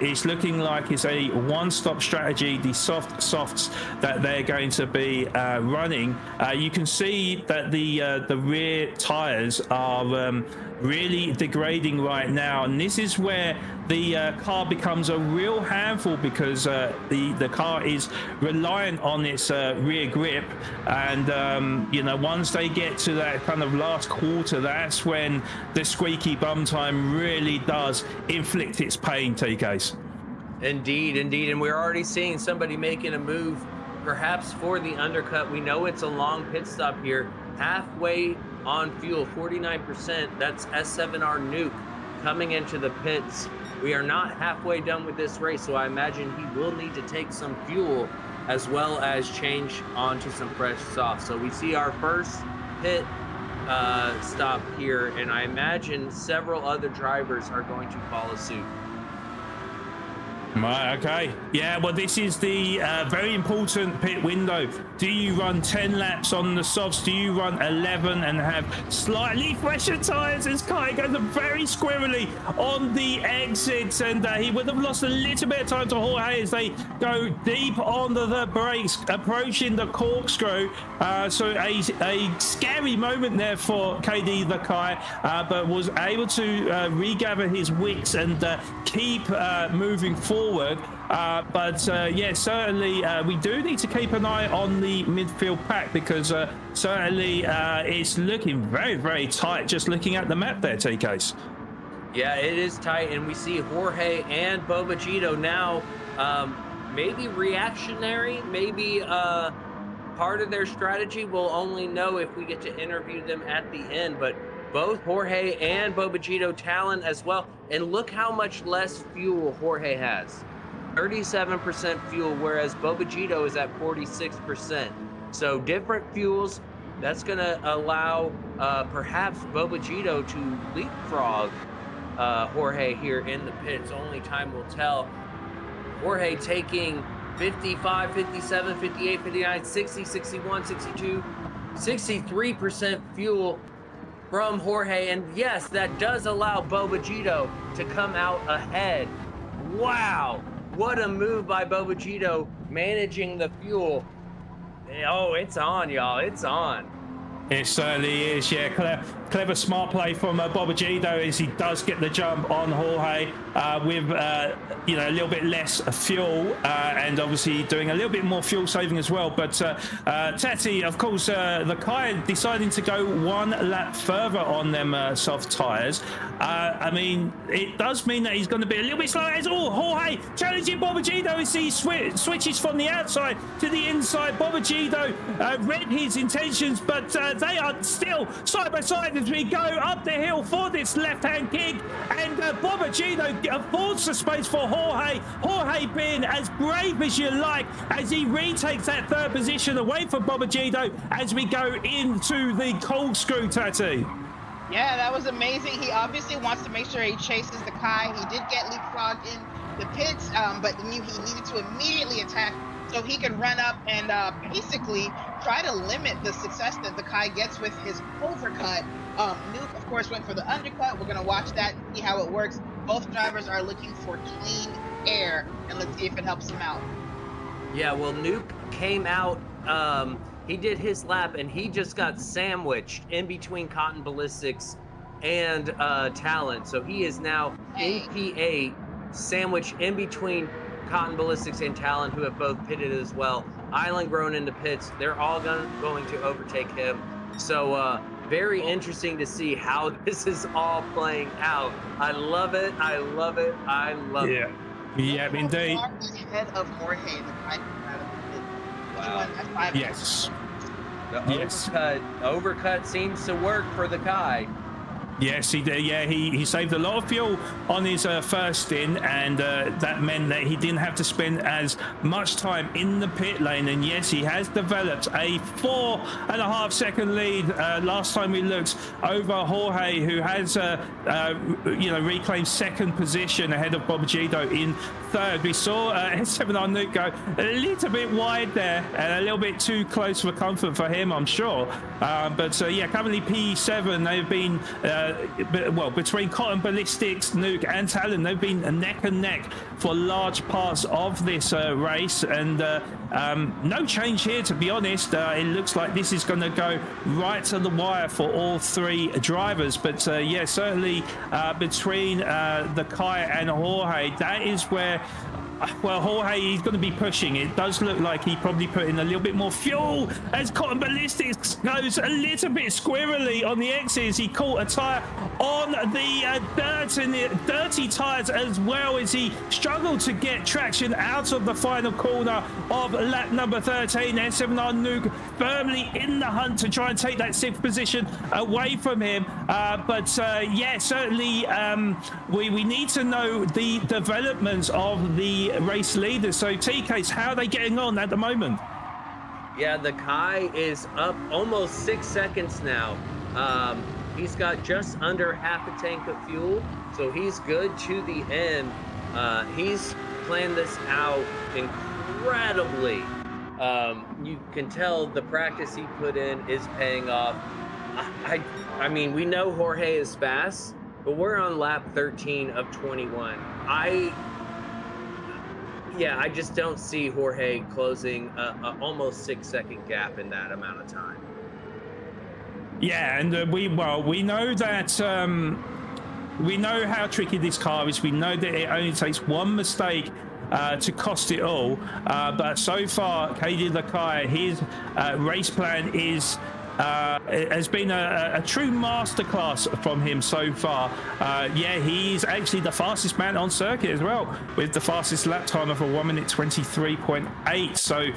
It's looking like it's a one-stop strategy, the softs that they're going to be running. You can see that the rear tyres are really degrading right now, and this is where the car becomes a real handful, because the car is reliant on its rear grip, and once they get to that kind of last quarter, that's when the squeaky bum time really does inflict its pain, TKs. Indeed, and we're already seeing somebody making a move, perhaps for the undercut. We know it's a long pit stop here, halfway on fuel, 49%. That's S7R Nuke coming into the pits we are not halfway done with this race, so I imagine he will need to take some fuel as well as change onto some fresh softs. So we see our first pit stop here, and I imagine several other drivers are going to follow suit. Right, okay. Yeah, well, this is the very important pit window. Do you run 10 laps on the softs? Do you run 11 and have slightly fresher tyres? As Kai goes very squirrely on the exits, and he would have lost a little bit of time to Jorge as they go deep onto the brakes, approaching the corkscrew. So a scary moment there for KD the Kai, but was able to regather his wits and keep moving forward. Yeah, certainly we do need to keep an eye on the midfield pack, because certainly it's looking very, very tight just looking at the map there, TKs. Yeah, it is tight, and we see Jorge and Bobagito now maybe reactionary, maybe part of their strategy. We'll only know if we get to interview them at the end, but both Jorge and Bobagito talent as well. And look how much less fuel Jorge has. 37% fuel, whereas Bobagito is at 46%. So different fuels. That's going to allow perhaps Bobagito to leapfrog Jorge here in the pits. Only time will tell. Jorge taking 55, 57, 58, 59, 60, 61, 62, 63% fuel from Jorge. And yes, that does allow Bobagito to come out ahead. Wow, what a move by Bobagito, managing the fuel. Oh, it's on, y'all, it's on. It certainly is, yeah. Clever smart play from Bobagito as he does get the jump on Jorge with a little bit less fuel and obviously doing a little bit more fuel saving as well. But Tati, of course, the Kai deciding to go one lap further on them soft tyres. I mean, it does mean that he's going to be a little bit slower. Jorge challenging Bobagito as he switches from the outside to the inside. Bobagito read his intentions, but they are still side by side as we go up the hill for this left-hand kick, and Bobagito affords the space for Jorge. Jorge being as brave as you like as he retakes that third position away from Bobagito as we go into the corkscrew, Tati. Yeah, that was amazing. He obviously wants to make sure he chases the Kai. He did get leapfrogged in the pits, but he needed to immediately attack so he can run up and basically try to limit the success that the Kai gets with his overcut. Nuke, of course, went for the undercut. We're going to watch that and see how it works. Both drivers are looking for clean air, and let's see if it helps him out. Yeah, well, Nuke came out. He did his lap, and he just got sandwiched in between Cotton Ballistics and Talent. So he is now in P8, sandwiched in between Cotton Ballistics and Talent, who have both pitted as well. Island grown into pits. They're all going to overtake him. So very interesting to see how this is all playing out. I love it. I love it. I love it. Yeah, indeed. Ahead of Jorge, the Kai. Wow. Yes. The overcut seems to work for the Kai. Yes, he did. Yeah, he saved a lot of fuel on his first stint, and that meant that he didn't have to spend as much time in the pit lane. And yes, he has developed a 4.5 second lead. Last time we looked over Jorge, who has reclaimed second position ahead of Bobagito in third. We saw S7R Nuke go a little bit wide there and a little bit too close for comfort for him, I'm sure. Currently P7, they've been between Cotton Ballistics, Nuke and Talon, they've been neck and neck for large parts of this race, and no change here, to be honest. It looks like this is going to go right to the wire for all three drivers, but certainly between the Kai and Jorge, that is where well, Jorge, he's going to be pushing. It does look like he probably put in a little bit more fuel as Cotton Ballistics goes a little bit squirrely on the exits. He caught a tyre on the dirt and the dirty tyres as well as he struggled to get traction out of the final corner of lap number 13. S7R Nuke firmly in the hunt to try and take that 6th position away from him. Yeah, certainly we need to know the developments of the race leaders. So TKs, how are they getting on at the moment? Yeah, the Kai is up almost 6 seconds now. He's got just under half a tank of fuel, so he's good to the end. He's planned this out incredibly. You can tell the practice he put in is paying off. I mean, we know Jorge is fast, but we're on lap 13 of 21. I just don't see Jorge closing a almost 6-second gap in that amount of time. Yeah, and we know that we know how tricky this car is. We know that it only takes one mistake to cost it all. But so far, KD Lakai, his race plan is has been a true masterclass from him so far. Yeah, he's actually the fastest man on circuit as well, with the fastest lap time of a 1 minute 23.8. So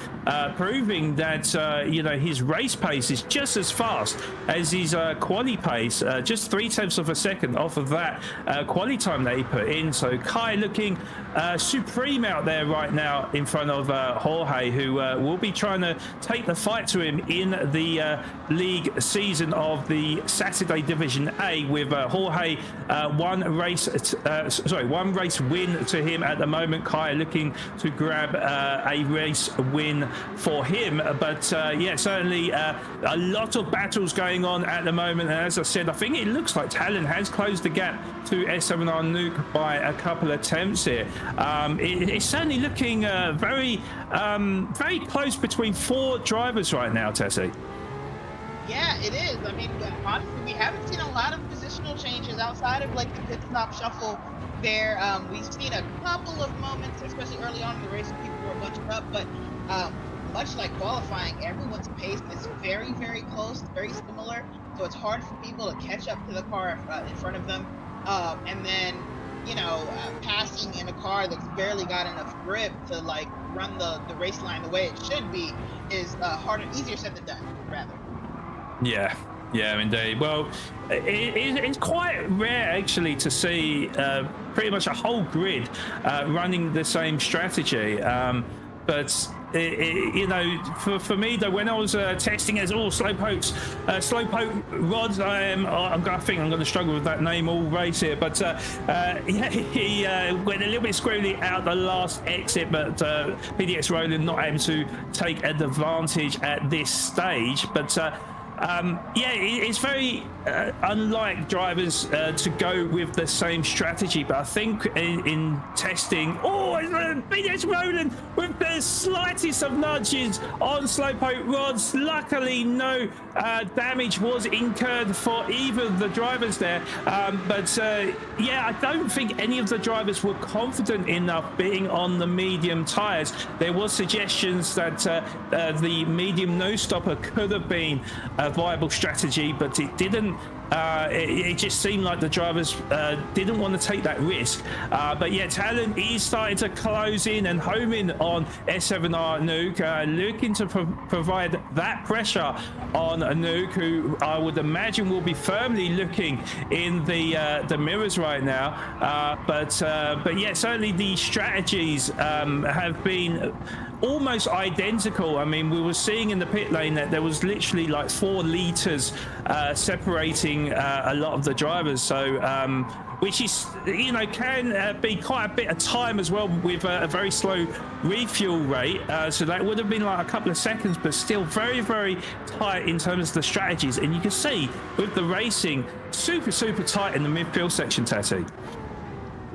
proving that you know, his race pace is just as fast as his quali pace, just 0.3 of a second off of that quali time that he put in. So Kai looking supreme out there right now in front of Jorge, who will be trying to take the fight to him in the league season of the Saturday Division A, with Jorge one race win to him at the moment. Kai looking to grab a race win for him, but yeah, certainly a lot of battles going on at the moment. And as I said, I think it looks like Talon has closed the gap to S7R Nuke by a couple of attempts here. It's certainly looking very close between 4 drivers right now, Tessie. Yeah, it is. I mean, honestly, we haven't seen a lot of positional changes outside of like the pit stop shuffle there. We've seen a couple of moments, especially early on in the race, when people were bunched up, but much like qualifying, everyone's pace is very, very close, very similar. So it's hard for people to catch up to the car in front of them. And then, you know, passing in a car that's barely got enough grip to like run the race line the way it should be is easier said than done, rather. Yeah, indeed. Well, it's quite rare actually to see pretty much a whole grid running the same strategy. But you know, for me though, when I was testing as all slowpoke rods, I think I'm going to struggle with that name all race here. But yeah, he went a little bit squirrely out the last exit, but PDX Roland not able to take advantage at this stage. But yeah, it's very unlike drivers to go with the same strategy, but I think in testing, BDS Roland with the slightest of nudges on slowpoke rods. Luckily, no damage was incurred for either of the drivers there. But yeah, I don't think any of the drivers were confident enough being on the medium tires. There was suggestions that the medium no stopper could have been a viable strategy, but it didn't. It just seemed like the drivers didn't want to take that risk. But yeah, Talon is starting to close in and home in on S7R Nuke, looking to provide that pressure on Nuke, who I would imagine will be firmly looking in the mirrors right now. But yeah, certainly the strategies have been almost identical. I mean, we were seeing in the pit lane that there was literally like 4 liters separating a lot of the drivers, so which is, you know, can be quite a bit of time as well with a very slow refuel rate. So that would have been like a couple of seconds, but still very, very tight in terms of the strategies. And you can see with the racing, super tight in the midfield section, Tessie.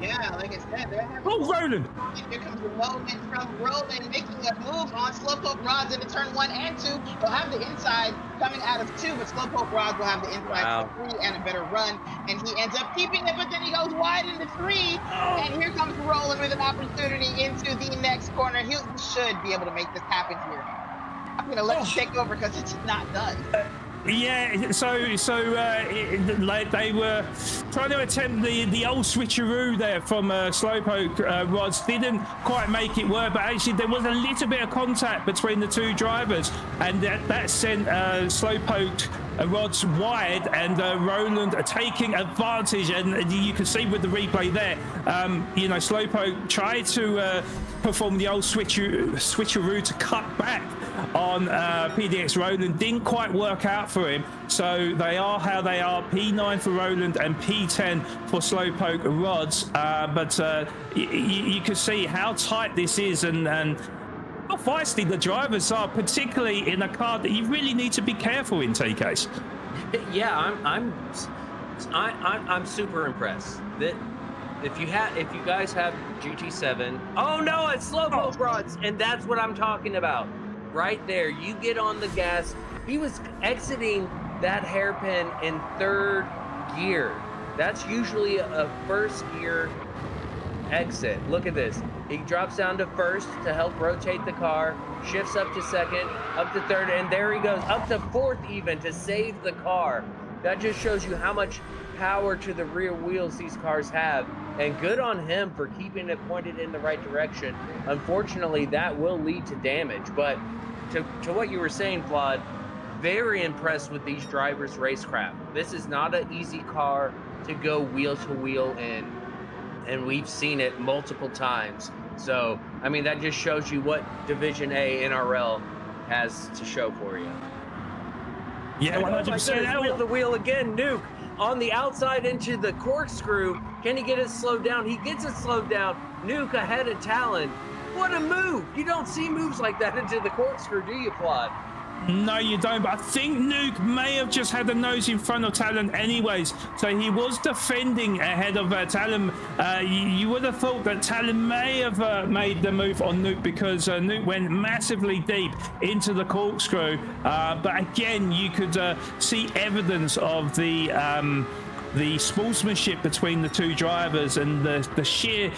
Yeah, like I said, they're having Oh, Roland. here comes the moment from Roland making a move on Slowpoke Rods into turn 1 and 2. They'll have the inside coming out of 2, but Slowpoke Rods will have the inside for 3 and a better run. And he ends up keeping it, but then he goes wide into 3. And here comes Roland with an opportunity into the next corner. He should be able to make this happen here. I'm going to let him take over because it's not done. Yeah, like they were trying to attempt the old switcheroo there from Slowpoke Rods. Didn't quite make it work, but actually there was a little bit of contact between the two drivers, and that sent Slowpoke Rods wide, and Roland taking advantage. And you can see with the replay there, you know, Slowpoke tried to perform the old switcheroo to cut back on PDX Roland. Didn't quite work out for him, so they are how they are. P9 for Roland and P10 for Slowpoke Rods, but you can see how tight this is, and how feisty the drivers are, particularly in a car that you really need to be careful in, TKs. Yeah, I'm super impressed that if you guys have GT7, oh no, it's Slowpoke Rods, and that's what I'm talking about. Right there, you get on the gas. He was exiting that hairpin in 3rd gear. That's usually a 1st gear exit. Look at this. He drops down to 1st to help rotate the car, shifts up to 2nd, up to 3rd, and there he goes, up to 4th even to save the car. That just shows you how much power to the rear wheels these cars have, and good on him for keeping it pointed in the right direction. Unfortunately, that will lead to damage, but to what you were saying, Vlad, very impressed with these drivers' racecraft. This is not an easy car to go wheel to wheel in, and we've seen it multiple times. So, I mean, that just shows you what Division A NRL has to show for you. Yeah, 100%. Wheel to wheel again, Nuke on the outside into the corkscrew. Can he get it slowed down? He gets it slowed down. Nuke ahead of Talon. What a move! You don't see moves like that into the corkscrew, do you, Claude? No, you don't, but I think Nuke may have just had the nose in front of Talon anyways, so he was defending ahead of Talon. You would have thought that Talon may have made the move on Nuke, because Nuke went massively deep into the corkscrew, but again, you could see evidence of the sportsmanship between the two drivers, and the sheer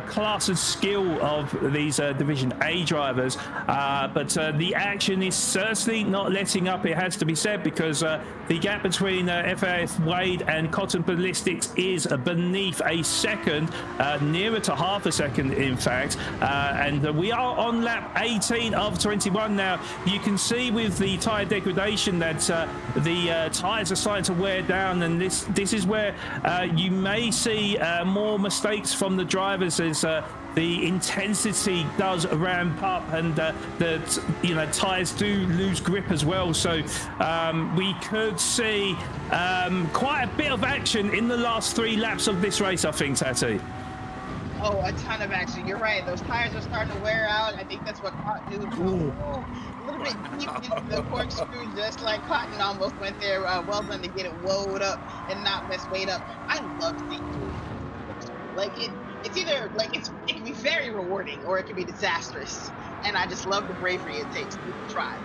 class and skill of these Division A drivers. But the action is certainly not letting up, it has to be said, because the gap between FAF Wade and Cotton Ballistics is beneath a second, nearer to half a second, in fact. And we are on lap 18 of 21 now. You can see with the tyre degradation that the tyres are starting to wear down, and this is where you may see more mistakes from the drivers as the intensity does ramp up, and the tyres do lose grip as well. So we could see quite a bit of action in the last 3 laps of this race, I think, Tati. Oh, a ton of action. You're right. Those tires are starting to wear out. I think that's what caught Nuke a little bit deep into the corkscrew, just like Cotton almost went there. Well done to get it woed up and not mess weight up. I love seeing Nuke. Like it's either like it can be very rewarding or it can be disastrous, and I just love the bravery it takes to try.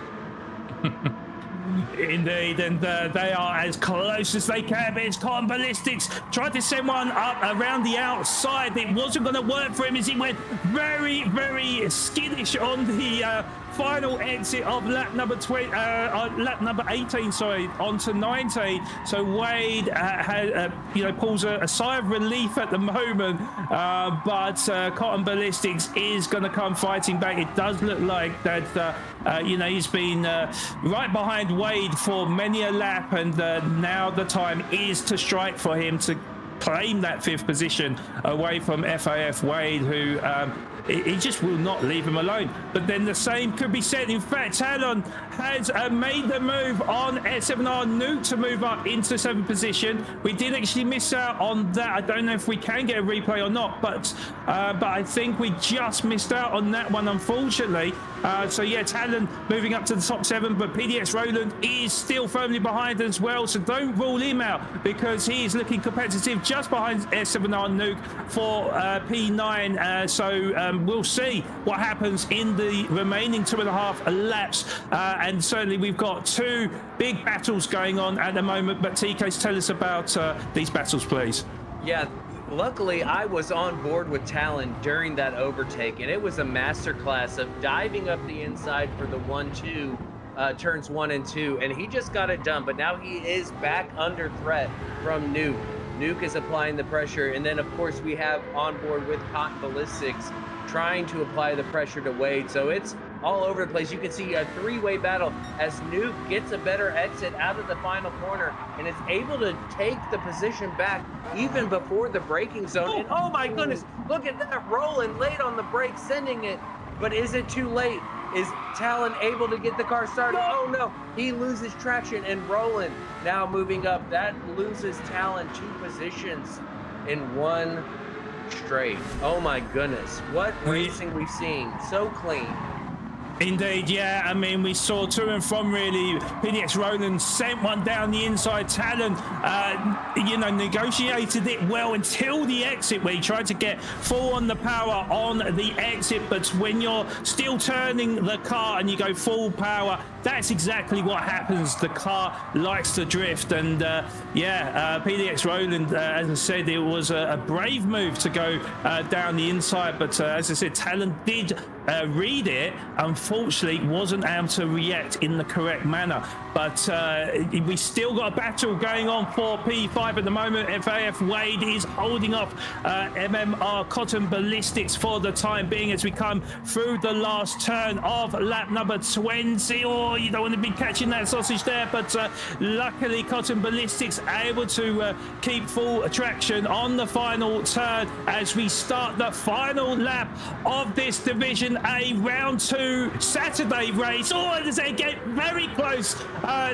Indeed, and they are as close as they can be. It's Cotton Ballistics tried to send one up around the outside. It wasn't going to work for him as he went very, very skittish on the final exit of lap number 18, sorry, onto 19. So Wade pulls a sigh of relief at the moment, but Cotton Ballistics is going to come fighting back. It does look like that he's been right behind Wade for many a lap, and now the time is to strike for him to claim that 5th position away from FAF Wade, who he just will not leave him alone. But then the same could be said. In fact, Talon has made the move on S7R Nuke to move up into 7th position. We did actually miss out on that. I don't know if we can get a replay or not, but I think we just missed out on that one, unfortunately. So yeah, Talon moving up to the top 7, but PDX Roland is still firmly behind as well. So don't rule him out, because he is looking competitive just behind S7R Nuke for P9. So we'll see what happens in the remaining 2.5 laps. And certainly we've got 2 big battles going on at the moment. But TK, tell us about these battles, please. Yeah, luckily I was on board with Talon during that overtake, and it was a masterclass of diving up the inside for the 1-2, turns 1 and 2, and he just got it done. But now he is back under threat from Nuke. Nuke is applying the pressure, and then of course we have on board with Cotton Ballistics trying to apply the pressure to Wade. So it's all over the place. You can see a 3-way battle as Nuke gets a better exit out of the final corner and is able to take the position back even before the braking zone. And oh my goodness, look at that, Roland late on the brake, sending it. But is it too late? Is Talon able to get the car started? Oh no, he loses traction, and Roland now moving up. That loses Talon 2 positions in one straight. Oh my goodness, what racing we've seen. So clean. Indeed, yeah. I mean, we saw to and from, really. PDX Roland sent one down the inside. Talon, negotiated it well until the exit, where he tried to get full on the power on the exit. But when you're still turning the car and you go full power, that's exactly what happens. The car likes to drift. And PDX Roland, as I said, it was a brave move to go down the inside. But as I said, Talon did read it. Unfortunately, wasn't able to react in the correct manner. But we still got a battle going on for P5 at the moment. FAF Wade is holding off MMR Cotton Ballistics for the time being as we come through the last turn of lap number 20. Oh, you don't want to be catching that sausage there, but luckily Cotton Ballistics able to keep full traction on the final turn as we start the final lap of this Division A Round 2 Saturday race. Oh, they get very close,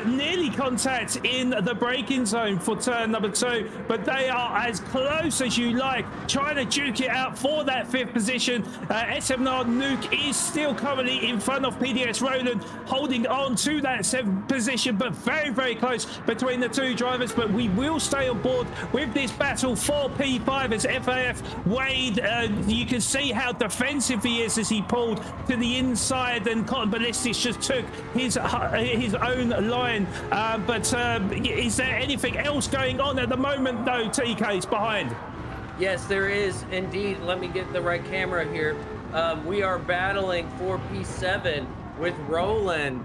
nearly contact in the braking zone for turn number 2, but they are as close as you like, trying to duke it out for that 5th position. SMR Nuke is still currently in front of PDX Roland, holding on to that 7th position, but very, very close between the 2 drivers. But we will stay on board with this battle for P5 as FAF Wade, you can see how defensive he is as he pulled to the inside, and Cotton Ballistics just took his own line. But is there anything else going on at the moment, though, TK's behind? Yes, there is indeed. Let me get the right camera here. We are battling for P7 with Roland.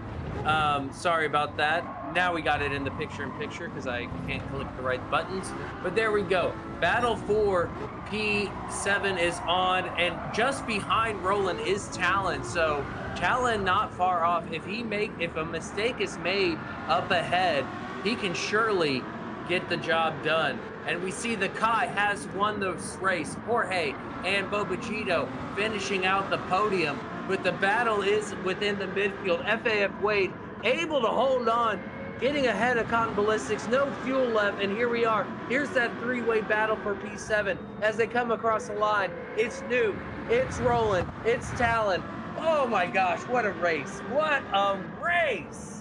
Sorry about that. Now we got it in the picture-in-picture because I can't click the right buttons. But there we go. Battle for P7 is on, and just behind Roland is Talon. So Talon not far off. If a mistake is made up ahead, he can surely get the job done. And we see the Kai has won the race. Jorge and Bobagito finishing out the podium. But the battle is within the midfield. FAF Wade able to hold on, getting ahead of Cotton Ballistics. No fuel left, and here we are. Here's that 3-way battle for P7 as they come across the line. It's Nuke, it's Roland, it's Talon. Oh my gosh, what a race. What a race.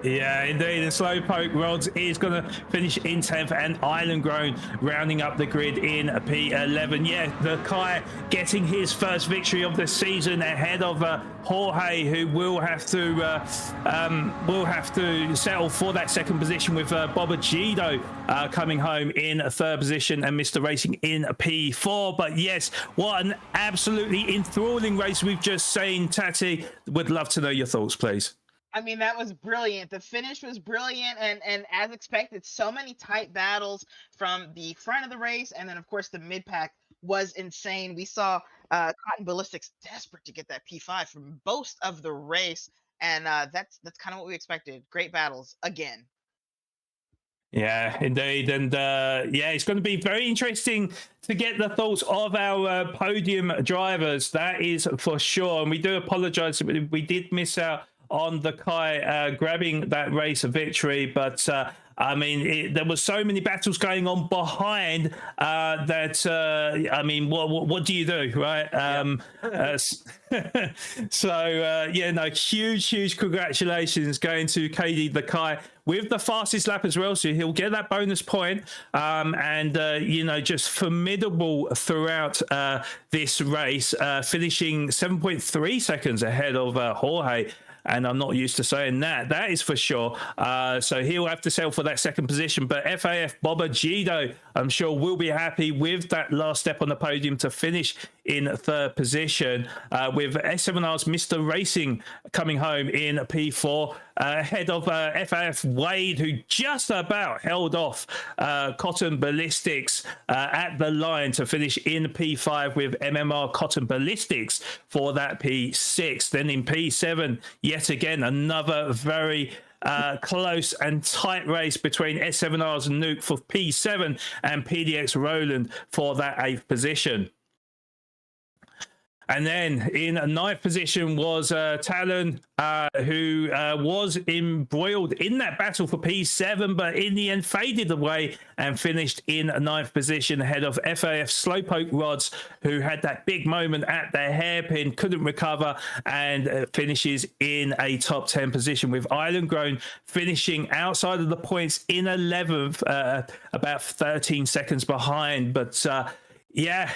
Yeah, indeed. The Slowpoke Rods is going to finish in 10th, and Island Grown rounding up the grid in P11. Yeah, the Kai getting his first victory of the season ahead of Jorge, who will have to settle for that 2nd position, with Bobagito coming home in 3rd position, and Mr. Racing in P4. But yes, what an absolutely enthralling race we've just seen. Tati, would love to know your thoughts, please. I mean, that was brilliant. The finish was brilliant, and as expected, so many tight battles from the front of the race, and then of course the mid pack was insane. We saw Cotton Ballistics desperate to get that P5 from most of the race, and that's kind of what we expected. Great battles again. Yeah, indeed. And it's going to be very interesting to get the thoughts of our podium drivers. That is for sure. And we do apologize. We did miss out on the Kai grabbing that race victory, but I mean, there was so many battles going on behind that. I mean, what do you do, right? Yeah, no, huge congratulations going to KD the Kai with the fastest lap as well, so he'll get that bonus point. And you know, just formidable throughout this race, finishing 7.3 seconds ahead of Jorge. And I'm not used to saying that. That is for sure. So he'll have to settle for that second position. But FAF Bobagido, I'm sure, will be happy with that last step on the podium to finish in third position, with S7R's Mr. Racing coming home in P4, ahead of FAF Wade, who just about held off Cotton Ballistics at the line to finish in P5, with MMR Cotton Ballistics for that P6. Then in P7, yet again, another very close and tight race between S7R's Nuke for P7 and PDX Roland for that 8th position. And then in ninth position was Talon, who was embroiled in that battle for P7, but in the end faded away and finished in ninth position ahead of FAF Slowpoke Rods, who had that big moment at the hairpin, couldn't recover, and finishes in a top 10 position, with Island Grown finishing outside of the points in 11th, about 13 seconds behind. But yeah,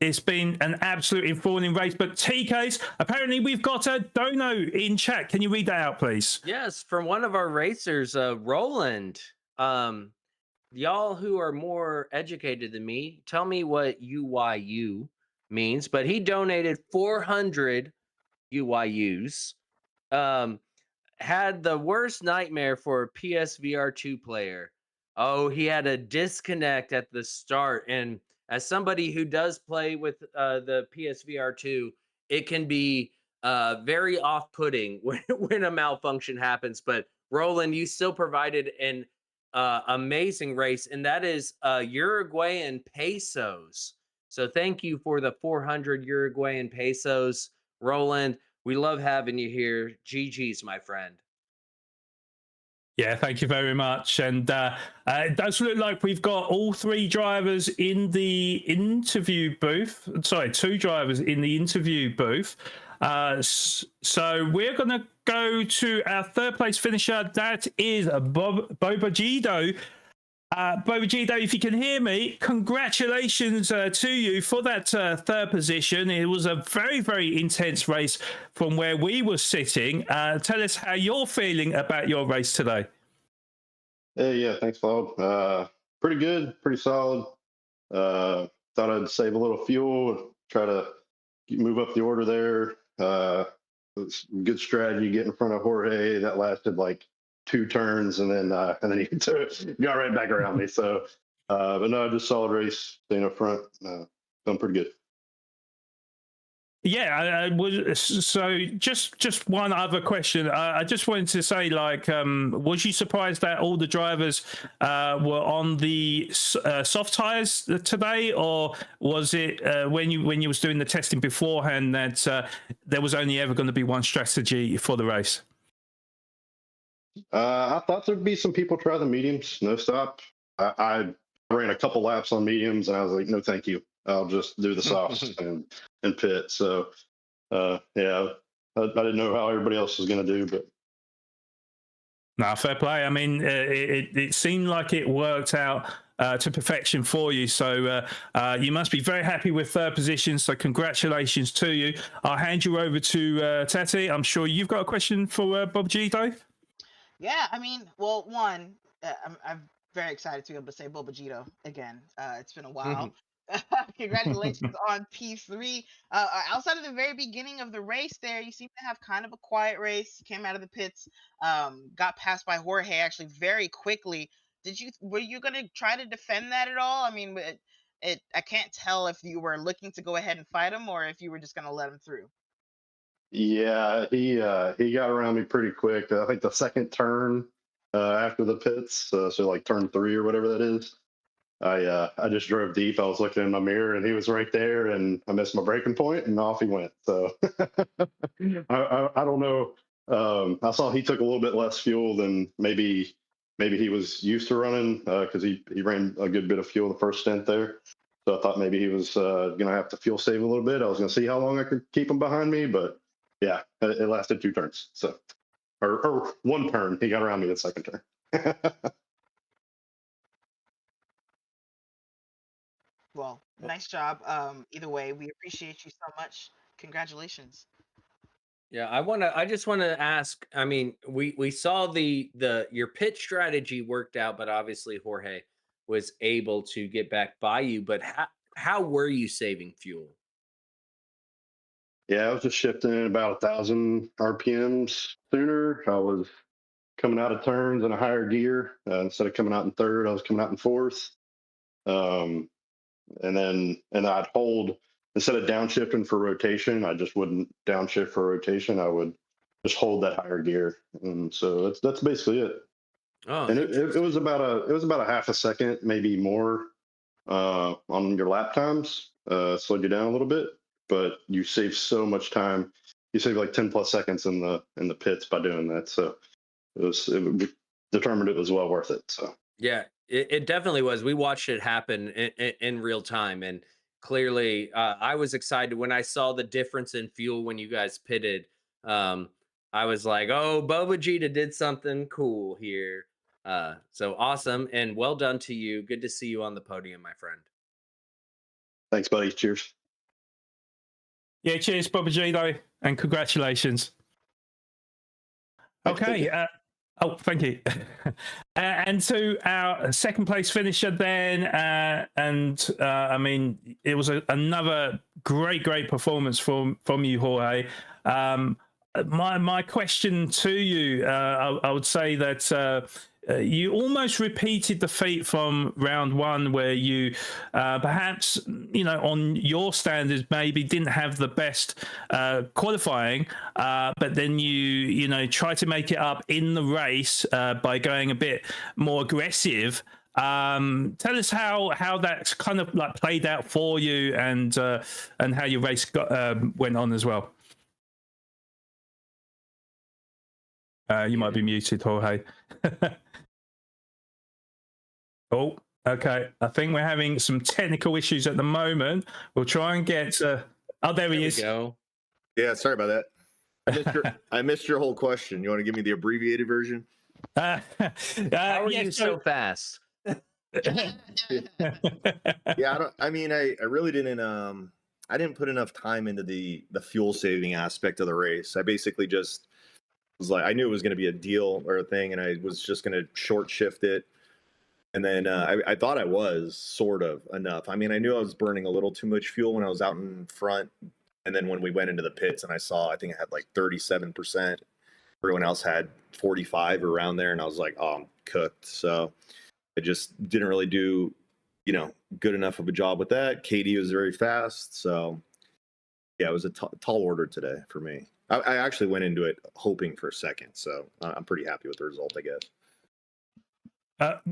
it's been an absolute enthralling race. But TKs, apparently we've got a dono in chat. Can you read that out, please? Yes, from one of our racers, Roland. Y'all who are more educated than me, tell me what UYU means. But he donated 400 UYUs. Had the worst nightmare for a PSVR2 player. Oh, he had a disconnect at the start, and as somebody who does play with the PSVR2, it can be very off-putting when a malfunction happens. But Roland, you still provided an amazing race, and that is Uruguayan pesos. So thank you for the 400 Uruguayan pesos, Roland. We love having you here. GG's, my friend. Yeah, thank you very much. And it does look like we've got all three drivers in the interview booth. Sorry, two drivers in the interview booth. So we're going to go to our third place finisher. That is Bobagido. Bobagido, if you can hear me, congratulations to you for that third position. It was a very intense race from where we were sitting. Tell us how you're feeling about your race today. Hey, yeah, thanks, Bob. Pretty good, pretty solid. Thought I'd save a little fuel, try to move up the order there. It's good strategy, get in front of Jorge. That lasted like 2 turns, and then he got right back around me. So, but no, just solid race, staying up front, feeling pretty good. Yeah, so just one other question. I just wanted to say, like, was you surprised that all the drivers were on the soft tires today, or was it when you was doing the testing beforehand that there was only ever going to be one strategy for the race? I thought there'd be some people try the mediums, no stop. I ran a couple laps on mediums, and I was like, no, thank you. I'll just do the softs and pit. So, yeah, I didn't know how everybody else was going to do, but. No, fair play. I mean, it seemed like it worked out to perfection for you. So you must be very happy with third position. So congratulations to you. I'll hand you over to Tati. I'm sure you've got a question for Bobagido. Yeah, I mean, well, one, I'm very excited to be able to say Bobagido again. It's been a while. Congratulations on P3. Outside of the very beginning of the race there, you seem to have kind of a quiet race. You came out of the pits, got passed by Jorge actually very quickly. Were you going to try to defend that at all? I mean, I can't tell if you were looking to go ahead and fight him or if you were just going to let him through. Yeah, he got around me pretty quick. I think the second turn after the pits, so like turn 3 or whatever that is. I just drove deep. I was looking in my mirror, and he was right there, and I missed my braking point, and off he went. So I don't know. I saw he took a little bit less fuel than maybe maybe he was used to running because he ran a good bit of fuel the first stint there. So I thought maybe he was going to have to fuel save a little bit. I was going to see how long I could keep him behind me, but yeah, it lasted 2 turns. So, or 1 turn. He got around me the second turn. Well, nice job. Either way, we appreciate you so much. Congratulations. Yeah, I just want to ask, I mean, we saw your pit strategy worked out, but obviously Jorge was able to get back by you, but how were you saving fuel? Yeah, I was just shifting about 1,000 RPMs sooner. I was coming out of turns in a higher gear. Instead of coming out in third, I was coming out in fourth. And I'd hold, instead of downshifting for rotation, I just wouldn't downshift for rotation. I would just hold that higher gear. And so that's basically it. Oh, And it was about a half a second, maybe more, on your lap times. Slowed you down a little bit, but you save so much time. You save like 10 plus seconds in the pits by doing that. So we determined it was well worth it. So yeah, it definitely was. We watched it happen in real time, and clearly, I was excited when I saw the difference in fuel when you guys pitted. Um, I was like, "Oh, Boba Jita did something cool here." So awesome, and well done to you. Good to see you on the podium, my friend. thanks, buddy. Cheers. Yeah, cheers, Bobby G, though, and congratulations. Okay. Oh, thank you. And to our second place finisher then, I mean, it was another great performance from you, Jorge. My question to you, I would say that you almost repeated the feat from round 1, where you perhaps, on your standards, maybe didn't have the best qualifying, but then you try to make it up in the race by going a bit more aggressive. Tell us how that's kind of like played out for you, and how your race went on as well. You might be muted, Jorge. Oh, okay. I think we're having some technical issues at the moment. We'll try and get. Oh, there he is. Go. Yeah, sorry about that. I missed your whole question. You want to give me the abbreviated version? How are you so fast? Yeah, I really didn't. I didn't put enough time into the fuel saving aspect of the race. I basically just was like, I knew it was going to be a deal or a thing, and I was just going to short shift it. And then I thought I was sort of enough. I mean, I knew I was burning a little too much fuel when I was out in front. And then when we went into the pits and I think I had like 37%. Everyone else had 45 around there. And I was like, oh, I'm cooked. So I just didn't really do, good enough of a job with that. Katie was very fast. So yeah, it was a tall order today for me. I actually went into it hoping for a second. So I'm pretty happy with the result, I guess.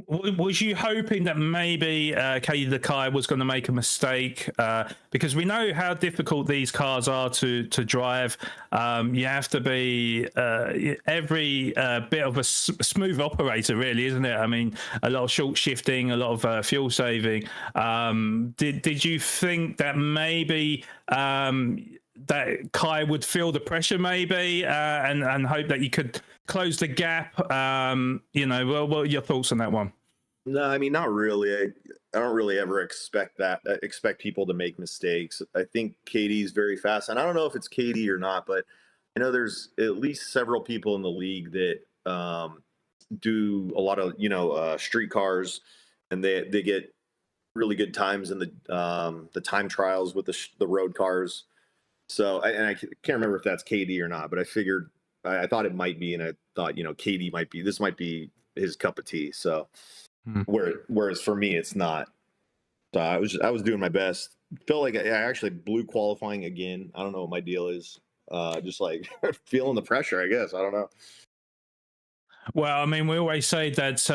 Was you hoping that maybe Katie Lakai was going to make a mistake? Because we know how difficult these cars are to drive. You have to be every bit of a smooth operator, really, isn't it? I mean, a lot of short shifting, a lot of fuel saving. Did you think that maybe that Kai would feel the pressure, maybe, and hope that you could close the gap? What are your thoughts on that one? No, I mean, not really. I don't really ever expect people to make mistakes. I think Katie's very fast, and I don't know if it's Katie or not, but I know there's at least several people in the league that do a lot of street cars, and they get really good times in the time trials with the road cars. So I can't remember if that's Katie or not, but I thought it might be, and I thought Katie this might be his cup of tea. So whereas for me it's not. So I was doing my best. Felt like I actually blew qualifying again. I don't know what my deal is. Just like feeling the pressure, I guess. I don't know. Well, I mean, we always say that,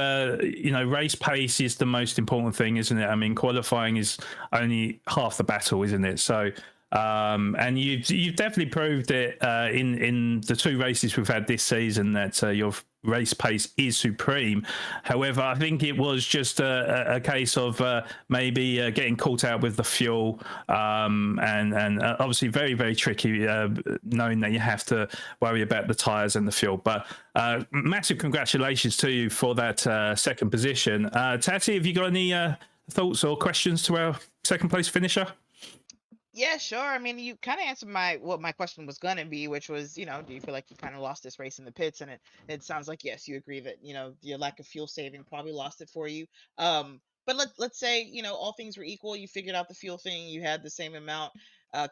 race pace is the most important thing, isn't it? I mean, qualifying is only half the battle, isn't it? So, and you've definitely proved it in the 2 races we've had this season that you're race pace is supreme. However, I think it was just a case of maybe getting caught out with the fuel, and obviously very, very tricky knowing that you have to worry about the tyres and the fuel. But massive congratulations to you for that second position. Tati, have you got any thoughts or questions to our second place finisher? Yeah, sure. I mean, you kind of answered what my question was going to be, which was, do you feel like you kind of lost this race in the pits? And it sounds like, yes, you agree that, your lack of fuel saving probably lost it for you. But let's say, all things were equal. You figured out the fuel thing. You had the same amount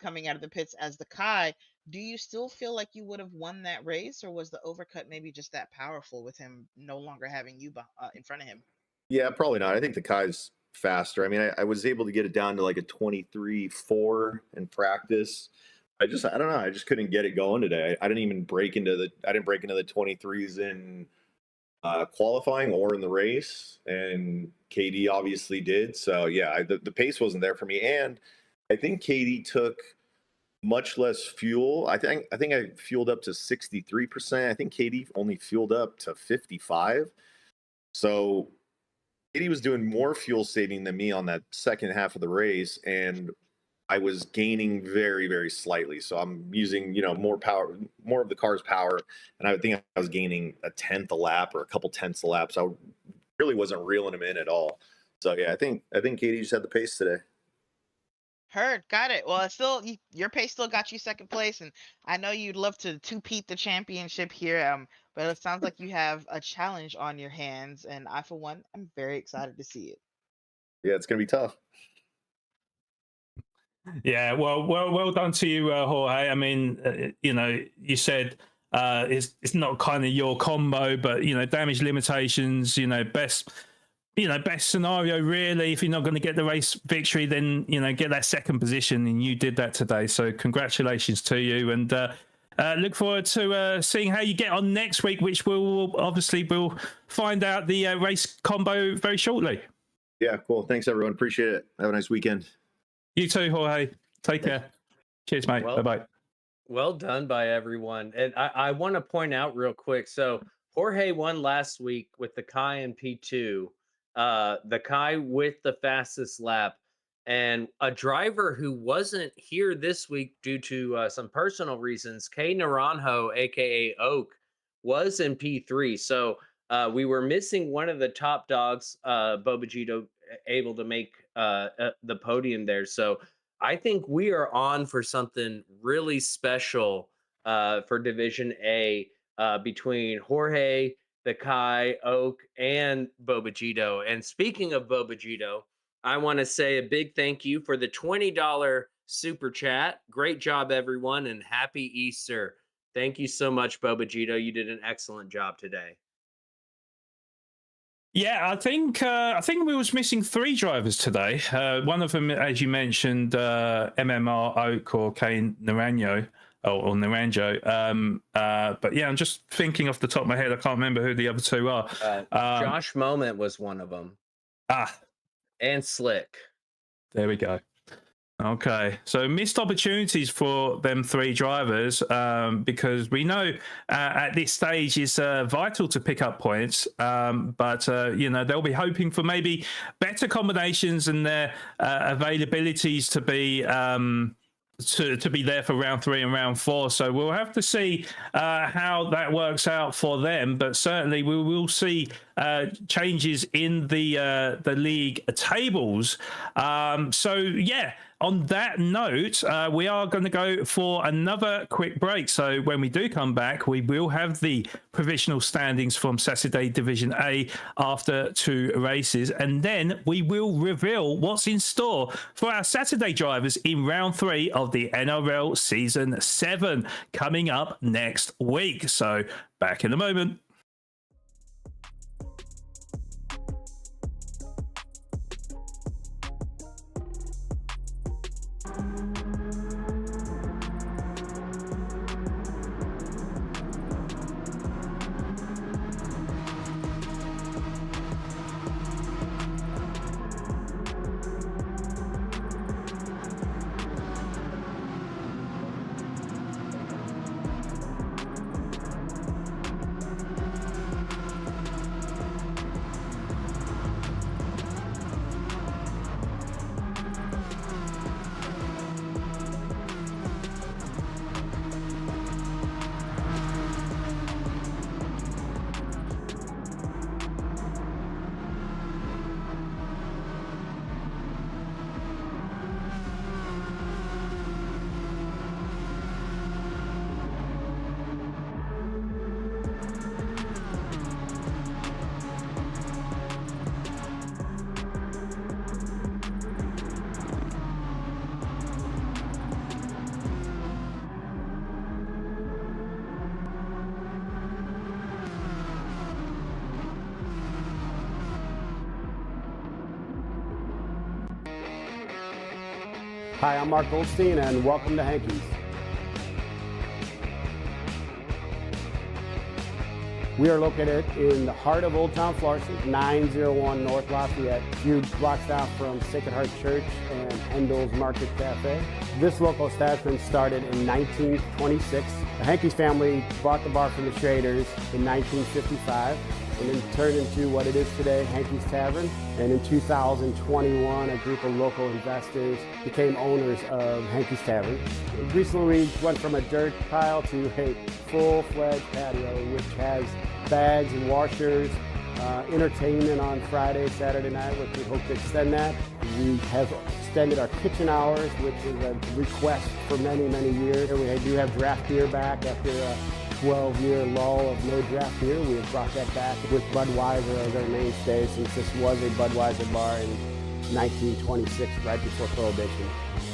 coming out of the pits as the Kai. Do you still feel like you would have won that race, or was the overcut maybe just that powerful with him no longer having you in front of him? Yeah, probably not. I think the Kai's faster. I mean, I was able to get it down to like a 23.4 in practice. I don't know. I just couldn't get it going today. I didn't break into the 23s in qualifying or in the race, and KD obviously did. So yeah, the pace wasn't there for me, and I think KD took much less fuel. I think I fueled up to 63%. I think KD only fueled up to 55. So KD was doing more fuel saving than me on that second half of the race, and I was gaining very, very slightly. So I'm using, more power, more of the car's power, and I would think I was gaining a tenth a lap or a couple tenths a lap. So I really wasn't reeling him in at all. So yeah, I think KD just had the pace today. Heard, got it. Well, it's still your pace still got you second place, and I know you'd love to two-peat the championship here. But it sounds like you have a challenge on your hands, and I, for one, I'm very excited to see it. Yeah, it's gonna be tough. Yeah, well done to you, Jorge. I mean, you said it's not kind of your combo, but damage limitations. Best scenario really. If you're not going to get the race victory, then get that second position, and you did that today. So congratulations to you, and look forward to seeing how you get on next week, which we'll find out the race combo very shortly. Yeah, cool. Thanks everyone. Appreciate it. Have a nice weekend. You too, Jorge. Take care. Cheers, mate. Bye-bye. Well done by everyone. And I want to point out real quick. So Jorge won last week with the Kai in P2, the Kai with the fastest lap, and a driver who wasn't here this week due to some personal reasons, Kay Naranjo, aka Oak, was in P3. So we were missing one of the top dogs, Bobagito, able to make the podium there. So I think we are on for something really special for Division A between Jorge, the Kai, Oak, and Bobagito. And speaking of Bobagito, I want to say a big thank you for the $20 super chat. Great job, everyone, and happy Easter. Thank you so much, Bobagito. You did an excellent job today. Yeah, I think we was missing 3 drivers today. One of them, as you mentioned, MMR Oak or Kane Naranjo or Naranjo. But yeah, I'm just thinking off the top of my head. I can't remember who the other 2 are. Josh Moment was one of them. And Slick. There we go. Okay, so missed opportunities for them 3 drivers because we know at this stage it's vital to pick up points, but they'll be hoping for maybe better combinations and their availabilities to be there for round 3 and round 4. So we'll have to see how that works out for them, but certainly we will see changes in the league tables. So yeah, on that note, we are going to go for another quick break. So when we do come back, we will have the provisional standings from Saturday Division A after 2 races, and then we will reveal what's in store for our Saturday drivers in round 3 of the NRL Season 7 coming up next week. So back in a moment. Hi, I'm Mark Goldstein, and welcome to Hankies. We are located in the heart of Old Town Florissant, 901 North Lafayette, a few blocks down from Sacred Heart Church and Hendel's Market Cafe. This local establishment started in 1926. The Hankies family bought the bar from the Schraders in 1955 and then turned into what it is today, Hankies Tavern. And in 2021, a group of local investors became owners of Hankies Tavern. Recently, we went from a dirt pile to a full-fledged patio, which has bags and washers, entertainment on Friday, Saturday night, which we hope to extend that. We have extended our kitchen hours, which is a request for many, many years. We do have draft beer back after a 12-year lull of no draft beer. We have brought that back with Budweiser as our mainstay, since this was a Budweiser bar in 1926, right before Prohibition.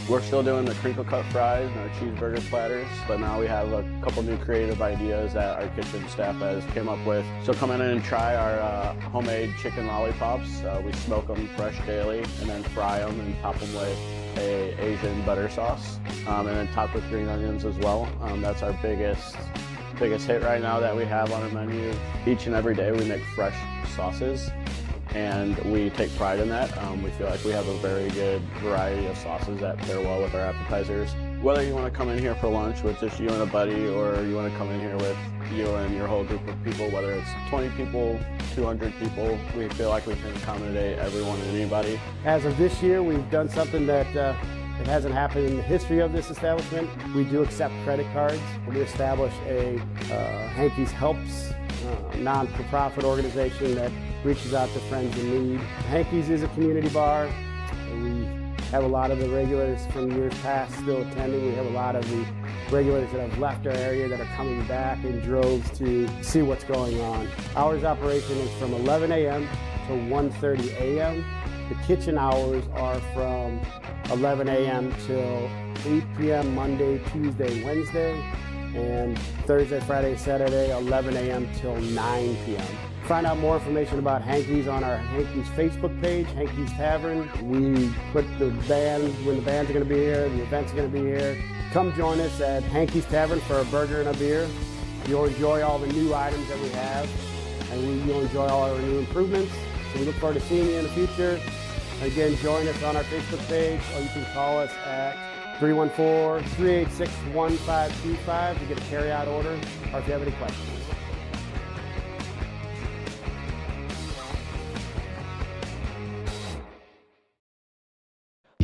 We're still doing the crinkle cut fries and our cheeseburger platters, but now we have a couple new creative ideas that our kitchen staff has came up with. So come in and try our homemade chicken lollipops. We smoke them fresh daily and then fry them and top them with a Asian butter sauce, and then topped with green onions as well. That's our biggest hit right now that we have on our menu. Each and every day we make fresh sauces, and we take pride in that. We feel like we have a very good variety of sauces that pair well with our appetizers. Whether you want to come in here for lunch with just you and a buddy, or you want to come in here with you and your whole group of people, whether it's 20 people, 200 people, we feel like we can accommodate everyone and anybody. As of this year, we've done something that it hasn't happened in the history of this establishment. We do accept credit cards. We established a Hankies Helps non-for-profit organization that reaches out to friends in need. Hankies is a community bar. We have a lot of the regulars from years past still attending. We have a lot of the regulars that have left our area that are coming back in droves to see what's going on. Hours of operation is from 11 a.m. to 1:30 a.m. The kitchen hours are from 11 a.m. till 8 p.m. Monday, Tuesday, Wednesday, and Thursday, Friday, Saturday, 11 a.m. till 9 p.m. Find out more information about Hankies on our Hankies Facebook page, Hankies Tavern. We put the band, when the bands are going to be here, the events are going to be here. Come join us at Hankies Tavern for a burger and a beer. You'll enjoy all the new items that we have, and you'll enjoy all our new improvements. So we look forward to seeing you in the future. Again, join us on our Facebook page, or you can call us at 314-386-1525 to get a carry-out order, or if you have any questions.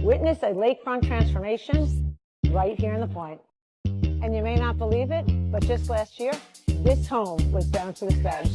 Witness a lakefront transformation right here in the Point. And you may not believe it, but just last year, this home was down to the bed.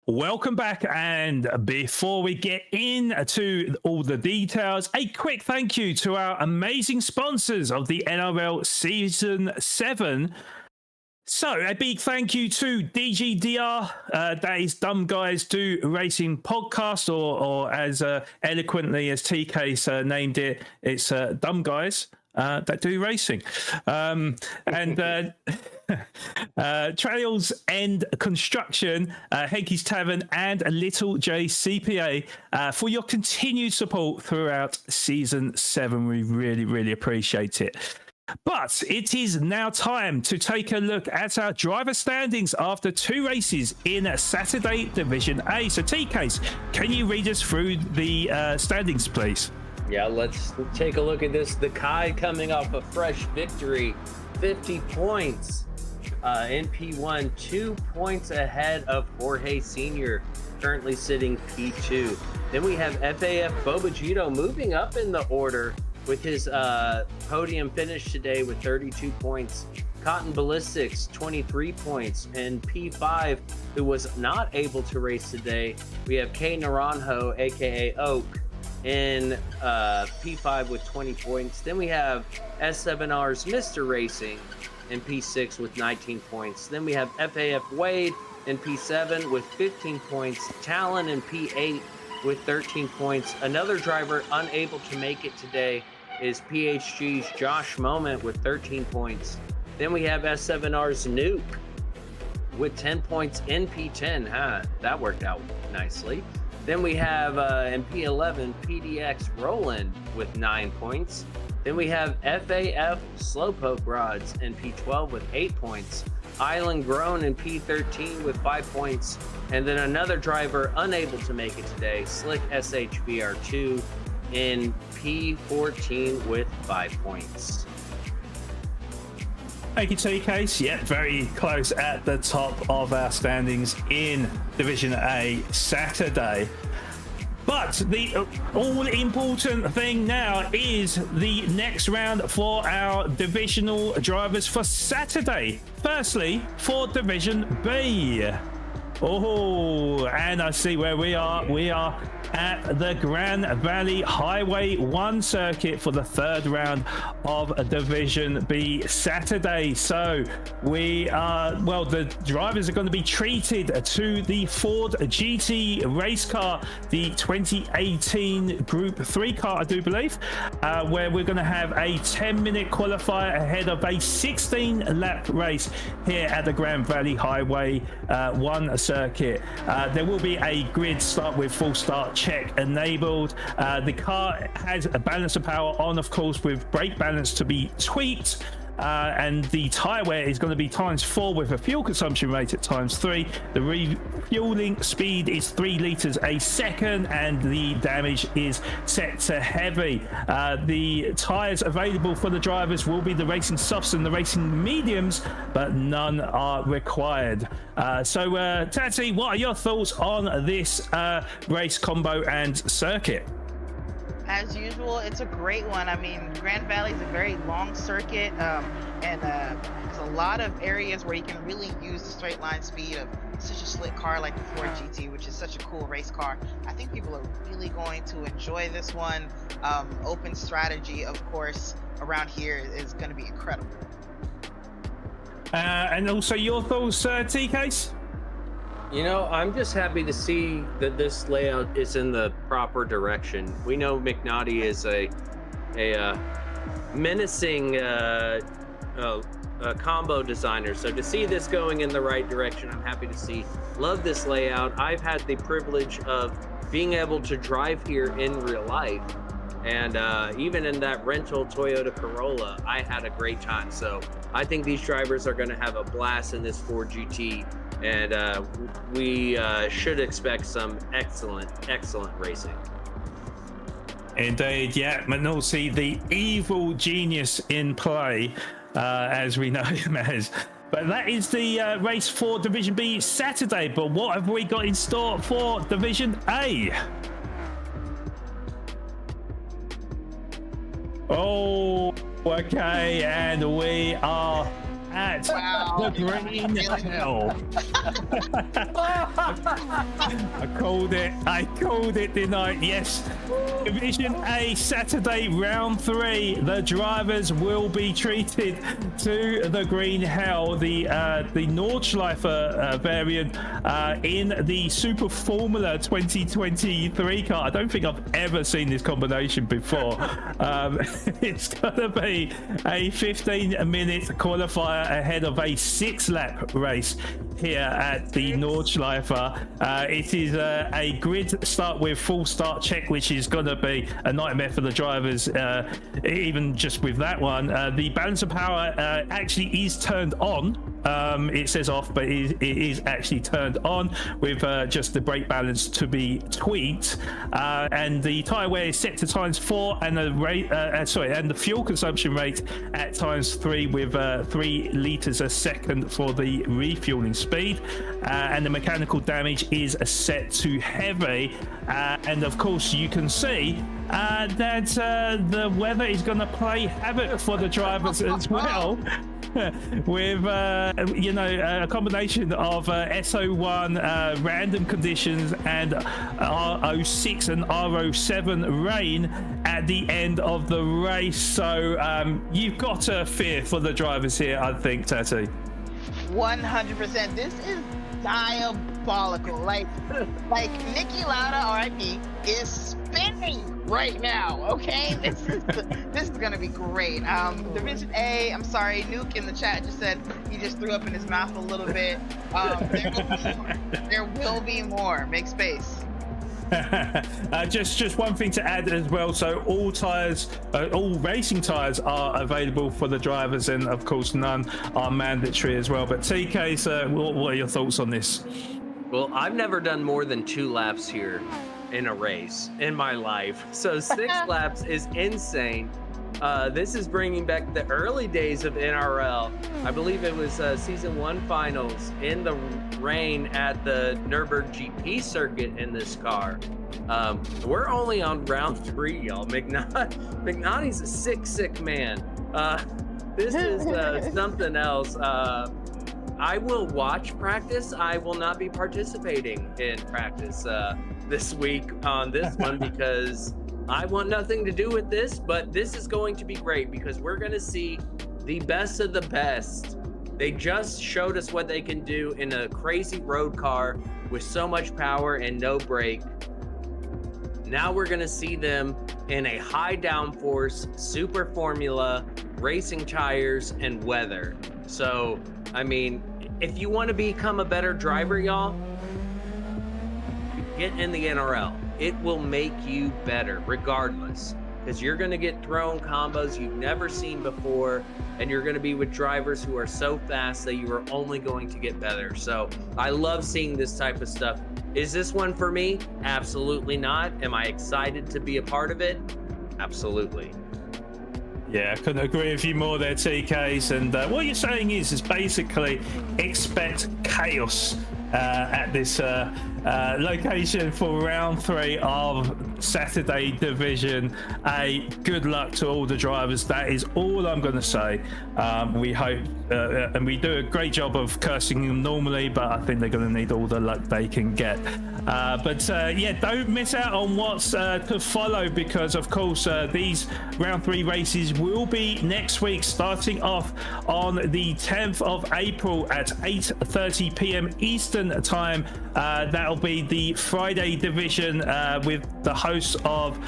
Welcome back, and before we get into all the details, a quick thank you to our amazing sponsors of the NRL Season 7. So a big thank you to DGDR, that is Dumb Guys Do Racing Podcast, or as eloquently as TK named it, it's Dumb Guys that do racing. And Trails End Construction, Henke's Tavern, and Little J CPA for your continued support throughout Season 7. We really, really appreciate it. But it is now time to take a look at our driver standings after 2 races in Saturday Division A. So, T-Case, can you read us through the standings, please? Yeah, let's take a look at this. The Kai coming off a fresh victory, 50 points. In P1, 2 points ahead of Jorge Sr., currently sitting P2. Then we have FAF Bobagito moving up in the order with his podium finish today with 32 points. Cotton Ballistics, 23 points. And P5, who was not able to race today, we have K Naranjo, aka Oak, in P5 with 20 points. Then we have S7R's Mr. Racing in P6 with 19 points. Then we have FAF Wade in P7 with 15 points. Talon in P8 with 13 points. Another driver unable to make it today is PHG's Josh Moment with 13 points. Then we have S7R's Nuke with 10 points in P10. That worked out nicely. Then we have in P11 PDX Roland with 9 points. Then we have FAF Slowpoke Rods in P12 with 8 points. Island Grown in P13 with 5 points. And then another driver unable to make it today, Slick SHVR2 in P14 with 5 points. Thank you, T-Case. Yeah, very close at the top of our standings in Division A Saturday. But the all-important thing now is the next round for our divisional drivers for Saturday. Firstly, for Division B. Oh, and I see where we are. We are at the Grand Valley Highway 1 circuit for the 3rd round of Division B Saturday. So we are, well, the drivers are going to be treated to the Ford GT race car, the 2018 Group 3 car, I do believe, where we're going to have a 10-minute qualifier ahead of a 16-lap race here at the Grand Valley Highway 1 circuit. There will be a grid start with full start check enabled. The car has a balance of power on, of course, with brake balance to be tweaked. And the tyre wear is going to be ×4 with a fuel consumption rate at ×3. The refueling speed is 3 litres a second, and the damage is set to heavy. The tyres available for the drivers will be the racing softs and the racing mediums, but none are required. So Tati, what are your thoughts on this race combo and circuit? As usual, it's a great one. I mean, Grand Valley is a very long circuit, and there's a lot of areas where you can really use the straight line speed of such a slick car like the Ford GT, which is such a cool race car. I think people are really going to enjoy this one. Open strategy, of course, around here is going to be incredible. And also your thoughts, T-Case? You know, I'm just happy to see that this layout is in the proper direction. We know McNaughty is a menacing combo designer, so to see this going in the right direction, I'm happy to see. Love this layout. I've had the privilege of being able to drive here in real life, and even in that rental Toyota Corolla, I had a great time. So I think these drivers are going to have a blast in this Ford GT. And we should expect some excellent racing. Indeed, yeah. McNulty, the evil genius in play, as we know him as. But that is the race for Division B Saturday. But what have we got in store for Division A? Oh, okay. And we are at the Green Hell. I called it, didn't I? Yes. Division A Saturday round 3. The drivers will be treated to the Green Hell, the Nordschleifer variant in the Super Formula 2023 car. I don't think I've ever seen this combination before. It's gonna be a 15-minute qualifier ahead of a 6-lap race here at the Nordschleifer. It is a grid start with full start check, which is going to be a nightmare for the drivers, even just with that one. The balance of power actually is turned on. It says off, but it is actually turned on with just the brake balance to be tweaked, and the tyre wear is set to ×4, and the rate, and the fuel consumption rate at ×3 with 3 litres a second for the refueling speed, and the mechanical damage is set to heavy, and of course you can see that the weather is going to play havoc for the drivers as well. With a combination of SO1 random conditions and RO6 and RO7 rain at the end of the race, so you've got to fear for the drivers here, I think, Tati. 100%. This is diabolical. Like Niki Lauda, RIP, is spinning right now. Okay, this is gonna be great. Division A. I'm sorry, Nuke in the chat just said he just threw up in his mouth a little bit. There will be more. Make space. Just one thing to add as well. So all tires, all racing tires are available for the drivers, and of course none are mandatory as well. But TK, so what are your thoughts on this? Well, I've never done more than 2 laps here in a race in my life, so 6 laps is insane. This is bringing back the early days of NRL. I believe it was season 1 finals in the rain at the Nürburgring GP circuit in this car. We're only on round 3, y'all. McNaughty's a sick man. This is something else. I will watch practice. I will not be participating in practice this week on this one because I want nothing to do with this, but this is going to be great because we're going to see the best of the best. They just showed us what they can do in a crazy road car with so much power and no brake. Now we're going to see them in a high downforce, super formula, racing tires, and weather. So, I mean, if you want to become a better driver, y'all, get in the NRL. It will make you better regardless, because you're going to get thrown combos you've never seen before, and you're going to be with drivers who are so fast that you are only going to get better. So I love seeing this type of stuff. Is this one for me? Absolutely not. Am I excited to be a part of it? Absolutely. Yeah, I couldn't agree with you more there, TKs. And what you're saying is basically expect chaos at this location for round 3 of Saturday Division A. Good luck to all the drivers. That is all I'm going to say. We hope, and we do a great job of cursing them normally, but I think they're going to need all the luck they can get. Yeah, don't miss out on what's to follow, because of course these round 3 races will be next week, starting off on the 10th of April at 8:30 p.m. Eastern time. That'll be the Friday division with the hosts of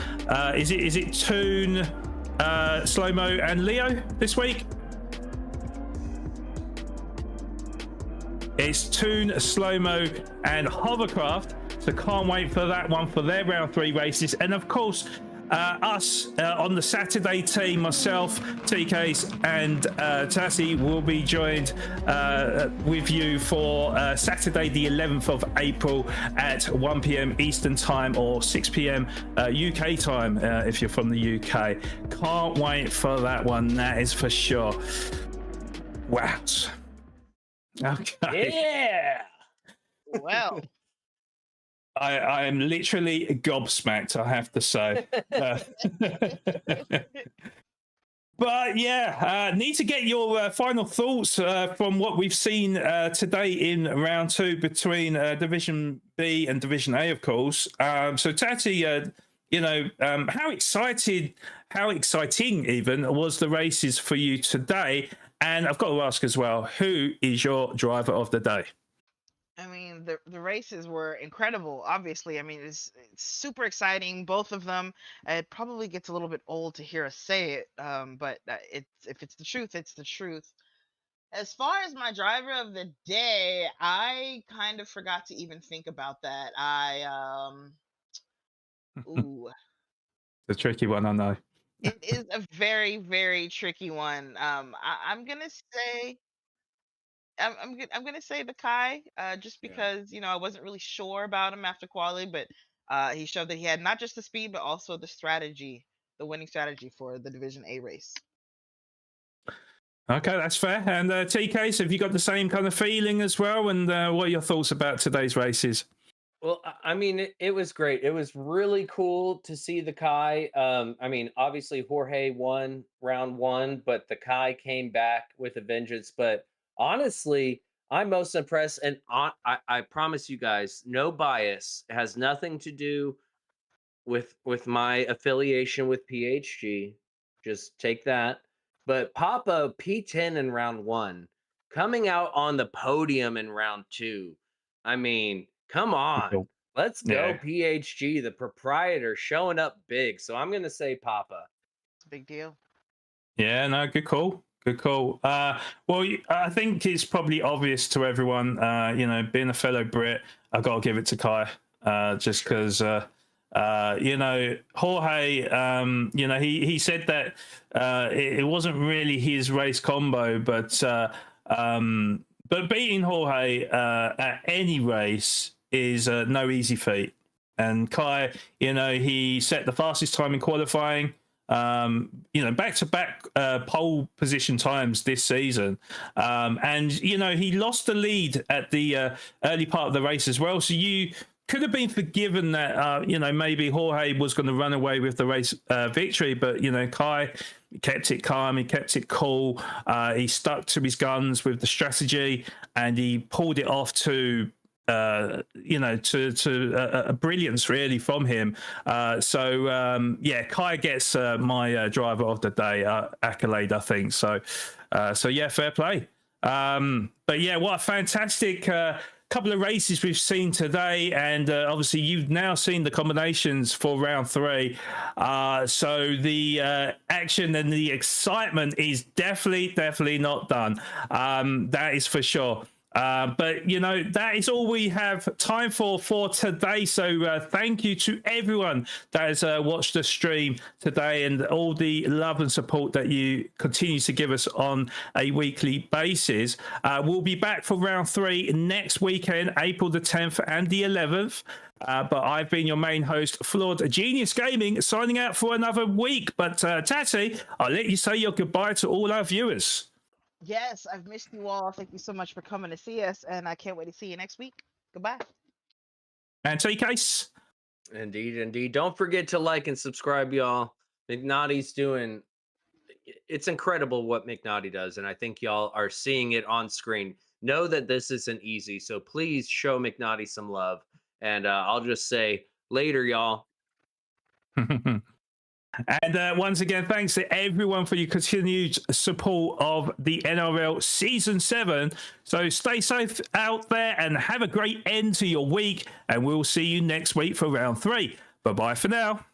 is it Toon, Slow-Mo and Leo this week? It's Toon, Slow-Mo and Hovercraft, so can't wait for that one for their round 3 races. And of course us on the Saturday team, myself, TKs and Tassie will be joined with you for Saturday the 11th of April at 1 p.m. Eastern time or 6 p.m. UK time if you're from the UK. Can't wait for that one, that is for sure. Wow. Okay. Yeah. Well, I am literally gobsmacked, I have to say. But yeah, need to get your final thoughts from what we've seen today in round 2 between Division B and Division A, of course. So Tati, how exciting even was the races for you today? And I've got to ask as well, who is your driver of the day? I mean, the races were incredible. Obviously, I mean, it's super exciting, both of them. It probably gets a little bit old to hear us say it, but if it's the truth, it's the truth. As far as my driver of the day, I kind of forgot to even think about that. Ooh, The tricky one, I know. it is a very, very tricky one. I'm gonna say I'm gonna say the Kai, just Yeah. because I wasn't really sure about him after quali, but he showed that he had not just the speed but also the strategy, the winning strategy for the Division A race. Okay, that's fair. And TK, so have you got the same kind of feeling as well? And what are your thoughts about today's races? Well, I mean, it was great. It was really cool to see the Kai. I mean, obviously Jorge won round one, but the Kai came back with a vengeance. But honestly, I'm most impressed, and I promise you guys, no bias. It has nothing to do with my affiliation with PHG. Just take that. But Papa P10 in round one, coming out on the podium in round two. I mean, come on. Let's go Yeah. PHG, the proprietor showing up big. So I'm gonna say Papa. It's a big deal. Yeah, no, good call. Good call. Well, I think it's probably obvious to everyone, being a fellow Brit, I've got to give it to Kai, just because, Jorge, he said that it wasn't really his race combo, but beating Jorge at any race is no easy feat. And Kai, he set the fastest time in qualifying. Back-to-back pole position times this season, and he lost the lead at the early part of the race as well. So you could have been forgiven that maybe Jorge was going to run away with the race victory, but Kai kept it calm, he kept it cool, he stuck to his guns with the strategy, and he pulled it off to a brilliance really from him. Kai gets my driver of the day accolade, I think. So fair play. But yeah, what a fantastic couple of races we've seen today, and obviously you've now seen the combinations for round three. So the action and the excitement is definitely not done. That is for sure. But that is all we have time for today. So thank you to everyone that has watched the stream today, and all the love and support that you continue to give us on a weekly basis. We'll be back for round three next weekend, April the 10th and the 11th. But I've been your main host, Flawed Genius Gaming, signing out for another week. But Tati, I'll let you say your goodbye to all our viewers. Yes, I've missed you all. Thank you so much for coming to see us, and I can't wait to see you next week. Goodbye. And T-Case. Indeed. Don't forget to like and subscribe, y'all. McNaughty's doing, it's incredible what McNaughty does, and I think y'all are seeing it on screen. Know that this isn't easy, so please show McNaughty some love. And I'll just say later, y'all. And once again, thanks to everyone for your continued support of the NRL Season 7. So stay safe out there and have a great end to your week. And we'll see you next week for round 3. Bye-bye for now.